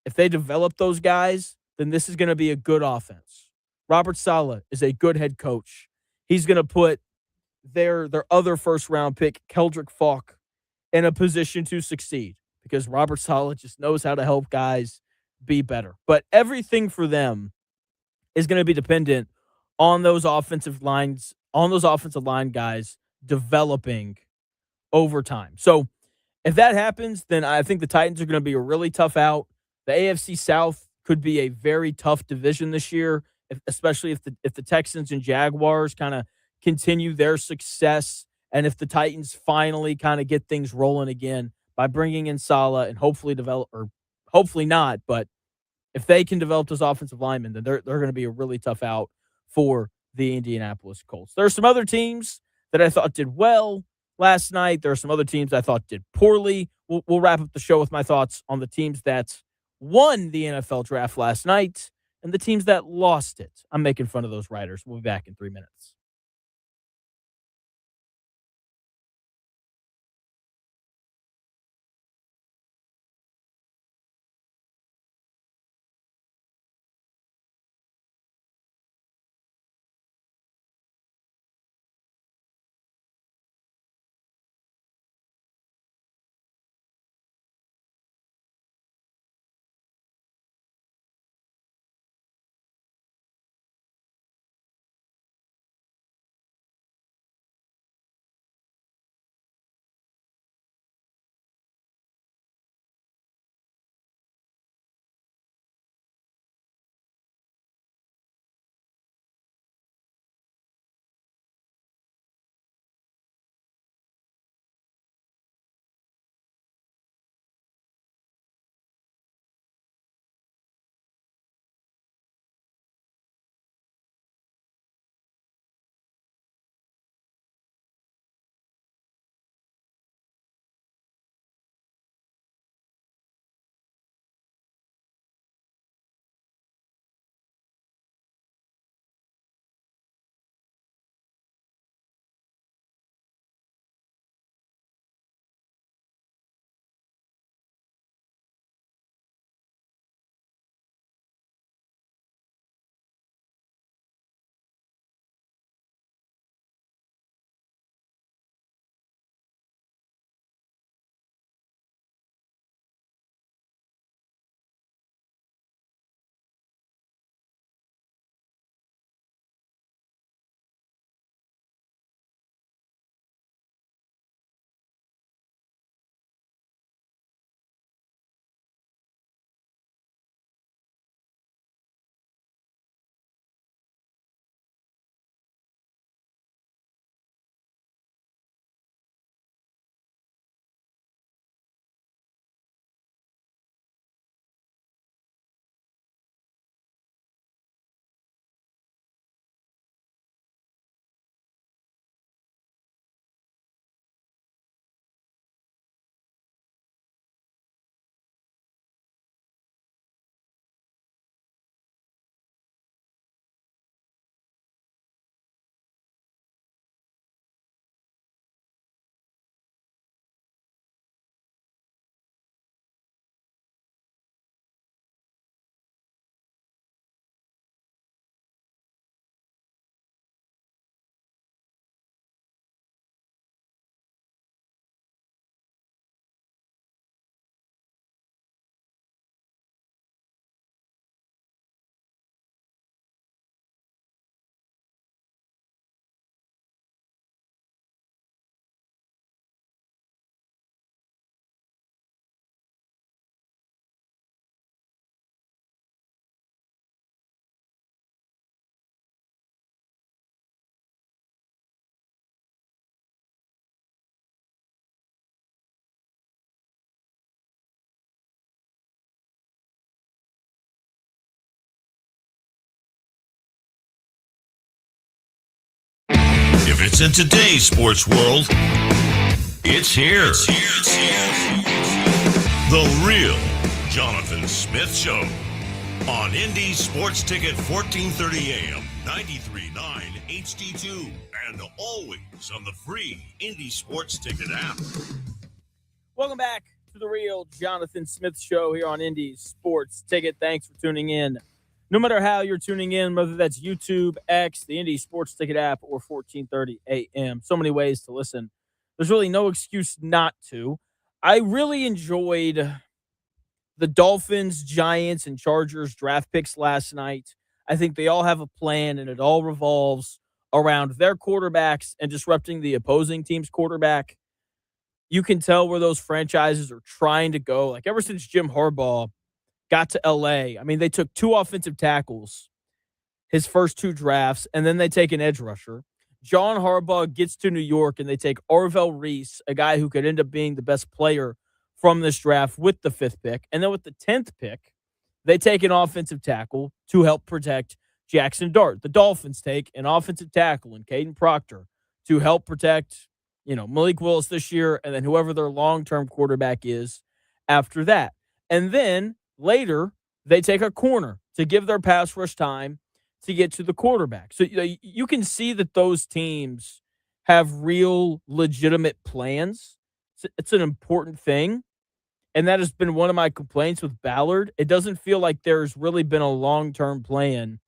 If they develop those guys, then this is going to be a good offense. Robert Saleh is a good head coach. He's going to put their other first-round pick, Keldrick Falk, in a position to succeed because Robert Saleh just knows how to help guys be better. But everything for them is going to be dependent on those offensive line guys developing over time. So if that happens, then I think the Titans are going to be a really tough out. The AFC South could be a very tough division this year, especially if the Texans and Jaguars kind of continue their success, and if the Titans finally kind of get things rolling again by bringing in Saleh and hopefully not, but if they can develop those offensive linemen, then they're going to be a really tough out for the Indianapolis Colts. There are some other teams that I thought did well last night. There are some other teams I thought did poorly. We'll wrap up the show with my thoughts on the teams that won the NFL draft last night and the teams that lost it. I'm making fun of those writers. We'll be back in 3 minutes. sports in today's sports world. It's here. The Real Jonathan Smith Show on Indy Sports Ticket 1430 AM, 93.9 HD2, and always on the free Indy Sports Ticket app. Welcome back to the Real Jonathan Smith Show here on Indy Sports Ticket. Thanks for tuning in. No matter how you're tuning in, whether that's YouTube, X, the Indy Sports Ticket app, or 1430 AM. So many ways to listen. There's really no excuse not to. I really enjoyed the Dolphins, Giants, and Chargers draft picks last night. I think they all have a plan, and it all revolves around their quarterbacks and disrupting the opposing team's quarterback. You can tell where those franchises are trying to go. Like ever since Jim Harbaugh got to LA, I mean, they took 2 offensive tackles his first 2 drafts, and then they take an edge rusher. John Harbaugh gets to New York, and they take Arvell Reese, a guy who could end up being the best player from this draft with the 5th pick. And then with the 10th pick, they take an offensive tackle to help protect Jackson Dart. The Dolphins take an offensive tackle in Caden Proctor to help protect, Malik Willis this year, and then whoever their long-term quarterback is after that. And then later, they take a corner to give their pass rush time to get to the quarterback. So you can see that those teams have real legitimate plans. It's an important thing. And that has been one of my complaints with Ballard. It doesn't feel like there's really been a long-term plan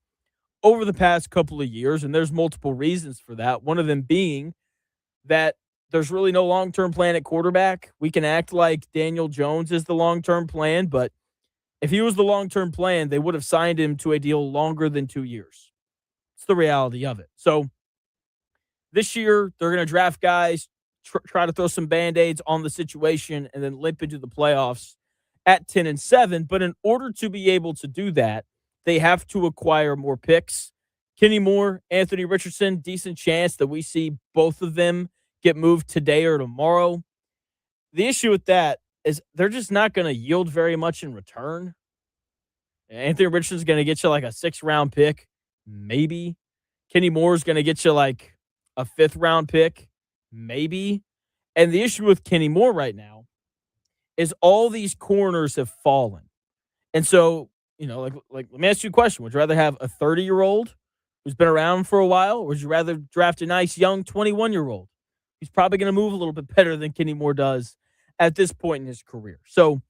over the past couple of years, and there's multiple reasons for that. One of them being that there's really no long-term plan at quarterback. We can act like Daniel Jones is the long-term plan, but if he was the long-term plan, they would have signed him to a deal longer than 2 years. It's the reality of it. So this year, they're going to draft guys, try to throw some Band-Aids on the situation, and then limp into the playoffs at 10-7. But in order to be able to do that, they have to acquire more picks. Kenny Moore, Anthony Richardson, decent chance that we see both of them get moved today or tomorrow. The issue with that is they're just not going to yield very much in return. Anthony Richardson's going to get you like a 6th-round pick, maybe. Kenny Moore's going to get you like a 5th-round pick, maybe. And the issue with Kenny Moore right now is all these corners have fallen. And so, let me ask you a question. Would you rather have a 30-year-old who's been around for a while, or would you rather draft a nice young 21-year-old who's probably going to move a little bit better than Kenny Moore does at this point in his career? So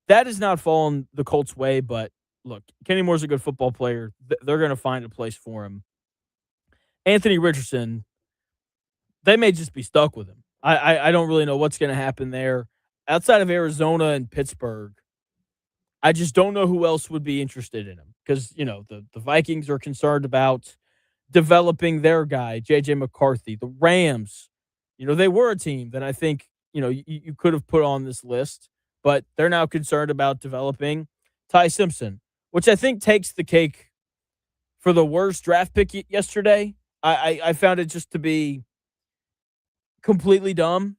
that has not fallen the Colts' way, but look, Kenny Moore's a good football player. They're going to find a place for him. Anthony Richardson, they may just be stuck with him. I don't really know what's going to happen there. Outside of Arizona and Pittsburgh, I just don't know who else would be interested in him because, the Vikings are concerned about developing their guy, J.J. McCarthy. The Rams, they were a team that I think, you could have put on this list, but they're now concerned about developing Ty Simpson, which I think takes the cake for the worst draft pick yesterday. I found it just to be completely dumb.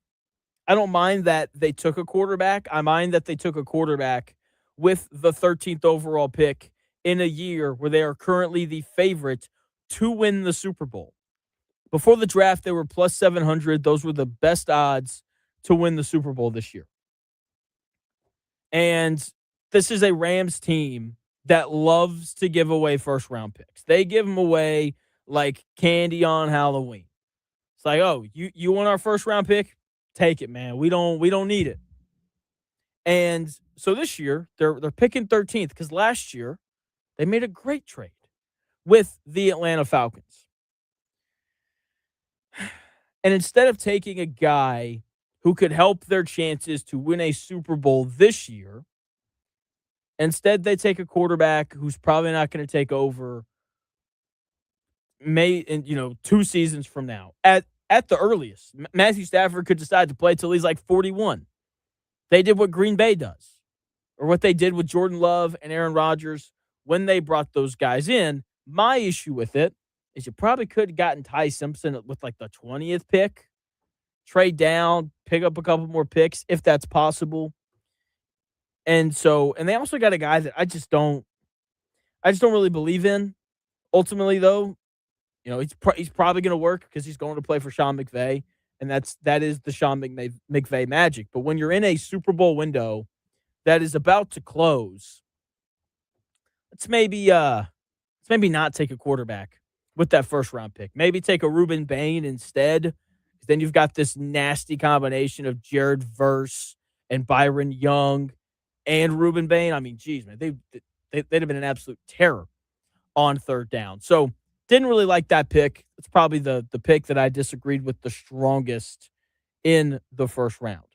I don't mind that they took a quarterback. I mind that they took a quarterback with the 13th overall pick in a year where they are currently the favorite to win the Super Bowl. Before the draft, they were plus 700. Those were the best odds to win the Super Bowl this year. And this is a Rams team that loves to give away first-round picks. They give them away like candy on Halloween. It's like, oh, you want our first-round pick? Take it, man. We don't need it. And so this year, they're picking 13th because last year they made a great trade with the Atlanta Falcons. And instead of taking a guy who could help their chances to win a Super Bowl this year, instead they take a quarterback who's probably not going to take over 2 seasons from now. At the earliest, Matthew Stafford could decide to play till he's like 41. They did what Green Bay does, or what they did with Jordan Love and Aaron Rodgers when they brought those guys in. My issue with it is you probably could have gotten Ty Simpson with like the 20th pick, trade down, pick up a couple more picks if that's possible. And they also got a guy that I just don't really believe in. Ultimately, though, He's probably going to work because he's going to play for Sean McVay, and that is the Sean McVay magic. But when you're in a Super Bowl window that is about to close, let's maybe not take a quarterback with that first round pick. Maybe take a Reuben Bain instead. Then you've got this nasty combination of Jared Verse and Byron Young and Reuben Bain. I mean, geez, man, they'd have been an absolute terror on third down. So didn't really like that pick. It's probably the pick that I disagreed with the strongest in the first round.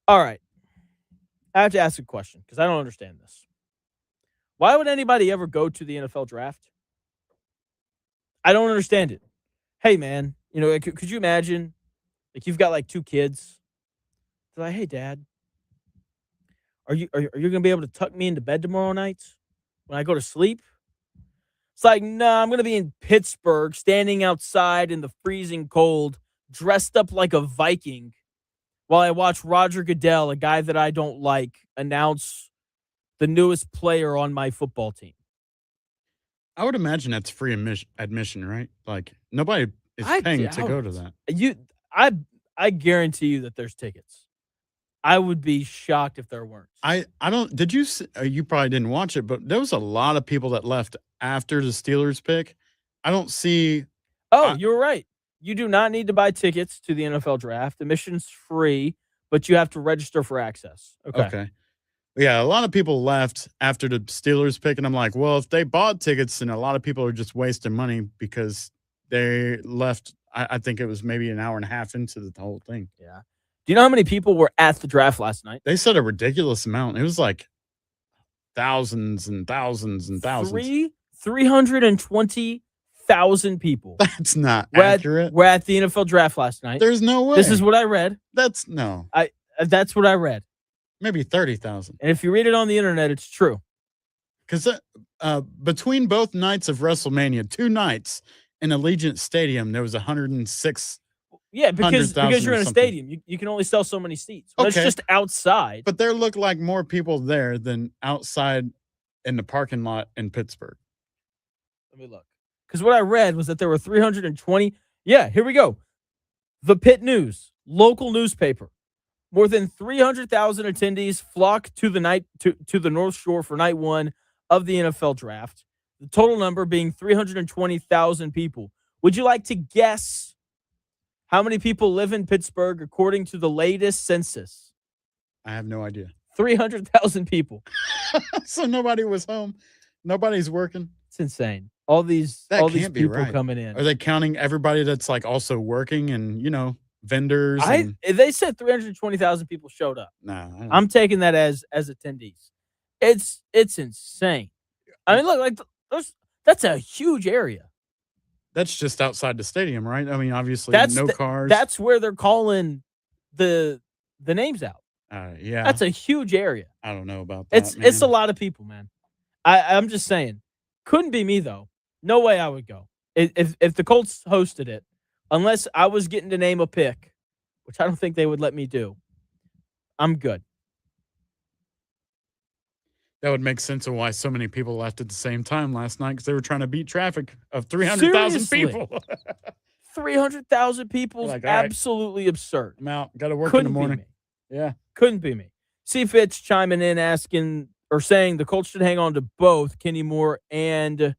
All right. I have to ask a question because I don't understand this. Why would anybody ever go to the NFL draft? I don't understand it. Hey, man, could you imagine, like, you've got like 2 kids. They're like, hey, Dad, are you going to be able to tuck me into bed tomorrow night when I go to sleep? It's like, no, I'm going to be in Pittsburgh, standing outside in the freezing cold, dressed up like a Viking, while I watch Roger Goodell, a guy that I don't like, announce the newest player on my football team. I would imagine that's free admission, right? Like, nobody is paying to go to that. I guarantee you that there's tickets. I would be shocked if there weren't. I don't. Did you? You probably didn't watch it, but there was a lot of people that left after the Steelers pick. I don't see. Oh, you're right. You do not need to buy tickets to the NFL draft. Admission's free, but you have to register for access. Okay. Yeah, a lot of people left after the Steelers pick, and I'm like, well, if they bought tickets, then a lot of people are just wasting money because they left. I think it was maybe an hour and a half into the whole thing. Yeah. Do you know how many people were at the draft last night? They said a ridiculous amount. It was like thousands and thousands and thousands. 320,000 people. That's not accurate. We're at the NFL draft last night. There's no way. This is what I read. That's no. That's what I read. Maybe 30,000. And if you read it on the internet, it's true. Because between both nights of WrestleMania, 2 nights in Allegiant Stadium, there was 106. Yeah, because you're in a stadium. You can only sell so many seats. But It's just outside. But there looked like more people there than outside in the parking lot in Pittsburgh. Let me look. Because what I read was that there were 320. Yeah, here we go. The Pitt News, local newspaper. More than 300,000 attendees flocked to the North Shore for night 1 of the NFL draft. The total number being 320,000 people. Would you like to guess how many people live in Pittsburgh according to the latest census? I have no idea. 300,000 people. So nobody was home. Nobody's working. It's insane. All these people coming in. Are they counting everybody that's like also working and, vendors? They said 320,000 people showed up. No. I'm taking that as attendees. It's insane. I mean, look, like that's a huge area. That's just outside the stadium, right? I mean, obviously, cars. That's where they're calling the names out. Yeah. That's a huge area. I don't know about that. It's a lot of people, man. I'm just saying. Couldn't be me, though. No way I would go. If the Colts hosted it, unless I was getting to name a pick, which I don't think they would let me do, I'm good. That would make sense of why so many people left at the same time last night because they were trying to beat traffic of 300,000 people. 300,000 people is absolutely absurd. I'm out. Got to work in the morning. Yeah. Couldn't be me. C. Fitch chiming in saying the Colts should hang on to both Kenny Moore and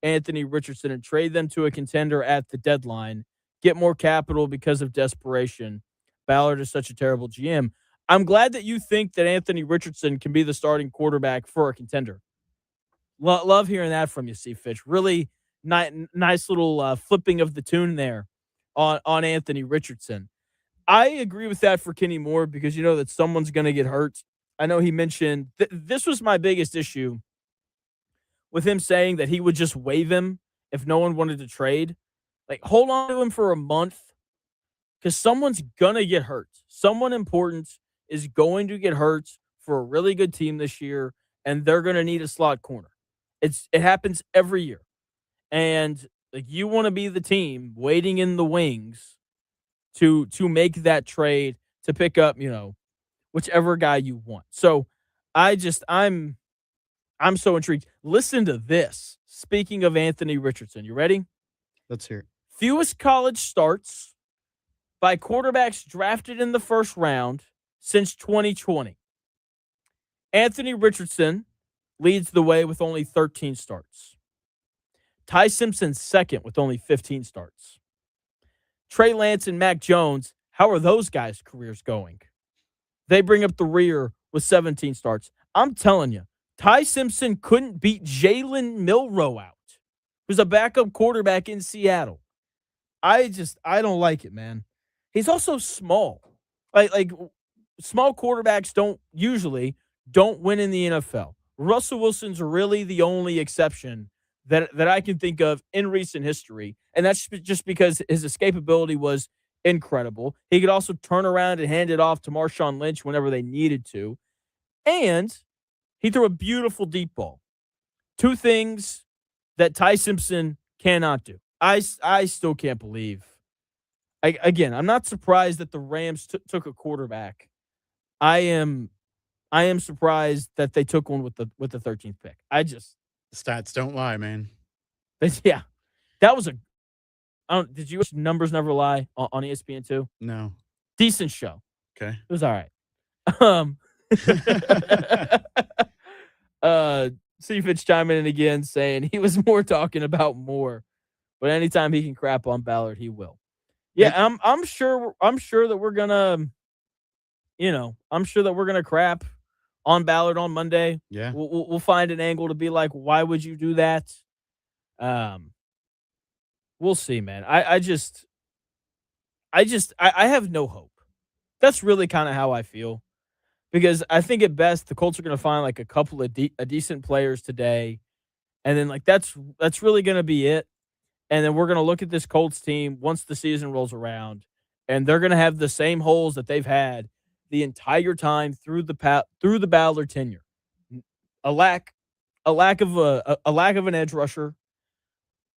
Anthony Richardson and trade them to a contender at the deadline. Get more capital because of desperation. Ballard is such a terrible GM. I'm glad that you think that Anthony Richardson can be the starting quarterback for a contender. Love hearing that from you, C. Fitch. Really nice little flipping of the tune there on Anthony Richardson. I agree with that for Kenny Moore because you know that someone's going to get hurt. I know he mentioned this was my biggest issue with him saying that he would just waive him if no one wanted to trade. Like, hold on to him for a month because someone's going to get hurt. Someone important is going to get hurt for a really good team this year, and they're going to need a slot corner. It happens every year. And like you want to be the team waiting in the wings to make that trade to pick up, whichever guy you want. So I'm so intrigued. Listen to this. speaking of Anthony Richardson, you ready? Let's hear it. Fewest college starts by quarterbacks drafted in the first round since 2020. Anthony Richardson leads the way with only 13 starts. Ty Simpson's second with only 15 starts. Trey Lance and Mac Jones, how are those guys' careers going? They bring up the rear with 17 starts. I'm telling you, Ty Simpson couldn't beat Jalen Milroe out, who's a backup quarterback in Seattle. I don't like it, man. He's also small. Like small quarterbacks don't win in the NFL. Russell Wilson's really the only exception that I can think of in recent history, and that's just because his escapability was incredible. He could also turn around and hand it off to Marshawn Lynch whenever they needed to, and he threw a beautiful deep ball. Two things that Ty Simpson cannot do. I still can't believe. I'm not surprised that the Rams took a quarterback. I am surprised that they took one with the 13th pick. Stats don't lie, man. Yeah, that was did you watch Numbers Never Lie on ESPN2? No. Decent show. Okay. It was all right. See Fitch chiming in again saying he was more talking about more, but anytime he can crap on Ballard, he will. Yeah, I'm sure that we're gonna, I'm sure that we're gonna crap on Ballard on Monday. Yeah, we'll find an angle to be like, why would you do that? We'll see, man. I have no hope. That's really kind of how I feel, because I think at best the Colts are going to find like a couple of decent players today, and then like that's really going to be it. And then we're going to look at this Colts team once the season rolls around, and they're going to have the same holes that they've had the entire time through the Ballard tenure. A lack of an edge rusher,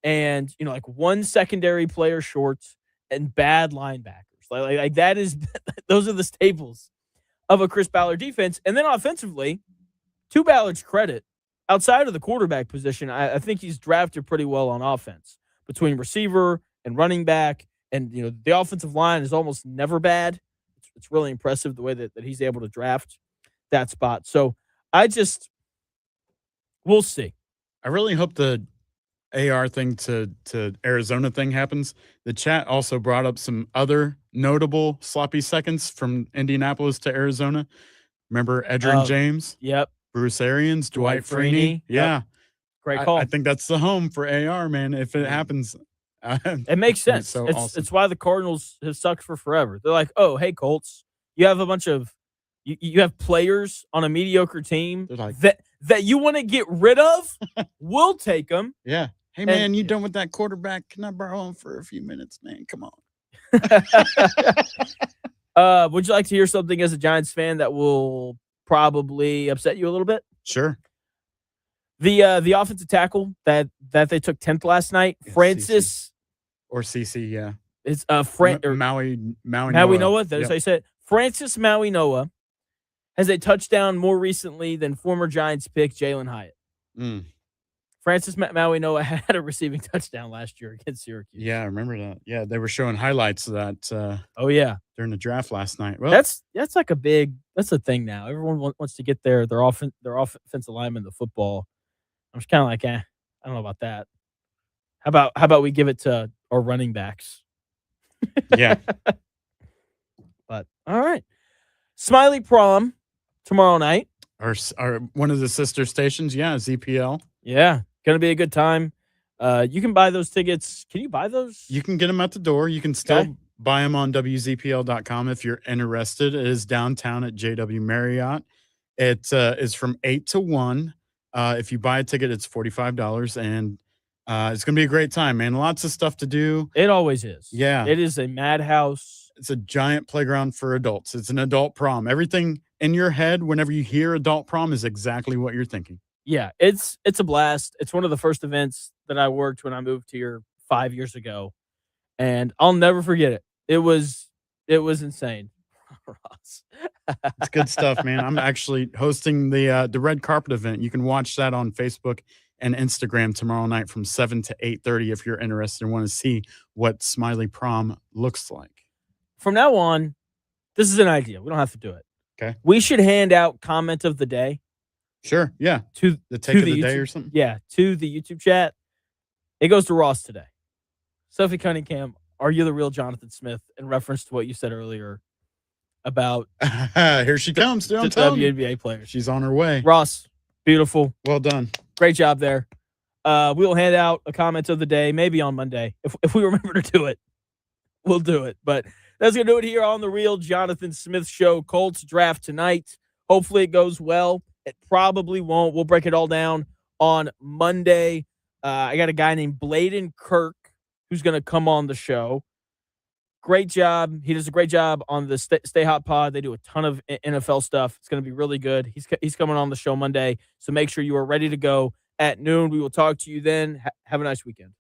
and like one secondary player short, and bad linebackers. Like that is those are the staples of a Chris Ballard defense. And then offensively, to Ballard's credit, outside of the quarterback position, I think he's drafted pretty well on offense between receiver and running back. And the offensive line is almost never bad. It's really impressive the way that he's able to draft that spot. So we'll see. I really hope the AR thing to Arizona thing happens. The chat also brought up some other notable sloppy seconds from Indianapolis to Arizona. Remember Edgerrin James? Yep. Bruce Arians, Dwight Freeney. Yeah. Yep. Great call. I think that's the home for AR, man. If it happens, it makes sense. So awesome. It's why the Cardinals have sucked for forever. They're like, oh, hey, Colts, you have a bunch of you have players on a mediocre team like, that you want to get rid of. We'll take them. Yeah. Hey, man, you done with that quarterback? Can I borrow him for a few minutes, man? Come on. Would you like to hear something as a Giants fan that will probably upset you a little bit? Sure. The offensive tackle that they took 10th last night, Francis CC, yeah. It's Maui Noah. That's how you said it. Francis Maui Noah has a touchdown more recently than former Giants pick Jalen Hyatt. Francis Maui Noah had a receiving touchdown last year against Syracuse. Yeah, I remember that. Yeah, they were showing highlights of that. During the draft last night. Well, that's like that's a thing now. Everyone wants to get their offensive lineman the football. I'm just kind of like, I don't know about that. How about we give it to our running backs? Yeah. But all right, Smiley Prom tomorrow night. Our one of the sister stations, ZPL. Yeah, gonna be a good time. You can buy those tickets. Can you buy those? You can get them at the door. You can still buy them on WZPL.com if you're interested. It is downtown at JW Marriott. It is from 8 to 1. If you buy a ticket, it's $45, and it's gonna be a great time, man. Lots of stuff to do. It always is. Yeah, it is a madhouse. It's a giant playground for adults. It's an adult prom. Everything in your head whenever you hear adult prom is exactly what you're thinking. Yeah, it's a blast. It's one of the first events that I worked when I moved here 5 years ago, and I'll never forget it. It was insane. It's good stuff, man. I'm actually hosting the red carpet event. You can watch that on Facebook and Instagram tomorrow night from 7 to 8:30 if you're interested and want to see what Smiley Prom looks like. From now on, this is an idea. We don't have to do it. Okay. We should hand out comment of the day. Sure. Yeah. To the take of the YouTube, day or something. Yeah. To the YouTube chat. It goes to Ross today. Sophie Cunningham, are you the real Jonathan Smith? In reference to what you said earlier about here she comes. Dude, I'm telling you. WNBA players. She's on her way. Ross, beautiful. Well done. Great job there. We will hand out a comment of the day maybe on Monday. If we remember to do it, we'll do it. But that's going to do it here on the Real Jonathan Smith Show. Colts draft tonight. Hopefully it goes well. It probably won't. We'll break it all down on Monday. I got a guy named Bladen Kirk who's going to come on the show. Great job. He does a great job on the Stay Hot Pod. They do a ton of NFL stuff. It's going to be really good. He's coming on the show Monday, so make sure you are ready to go at noon. We will talk to you then. Have a nice weekend.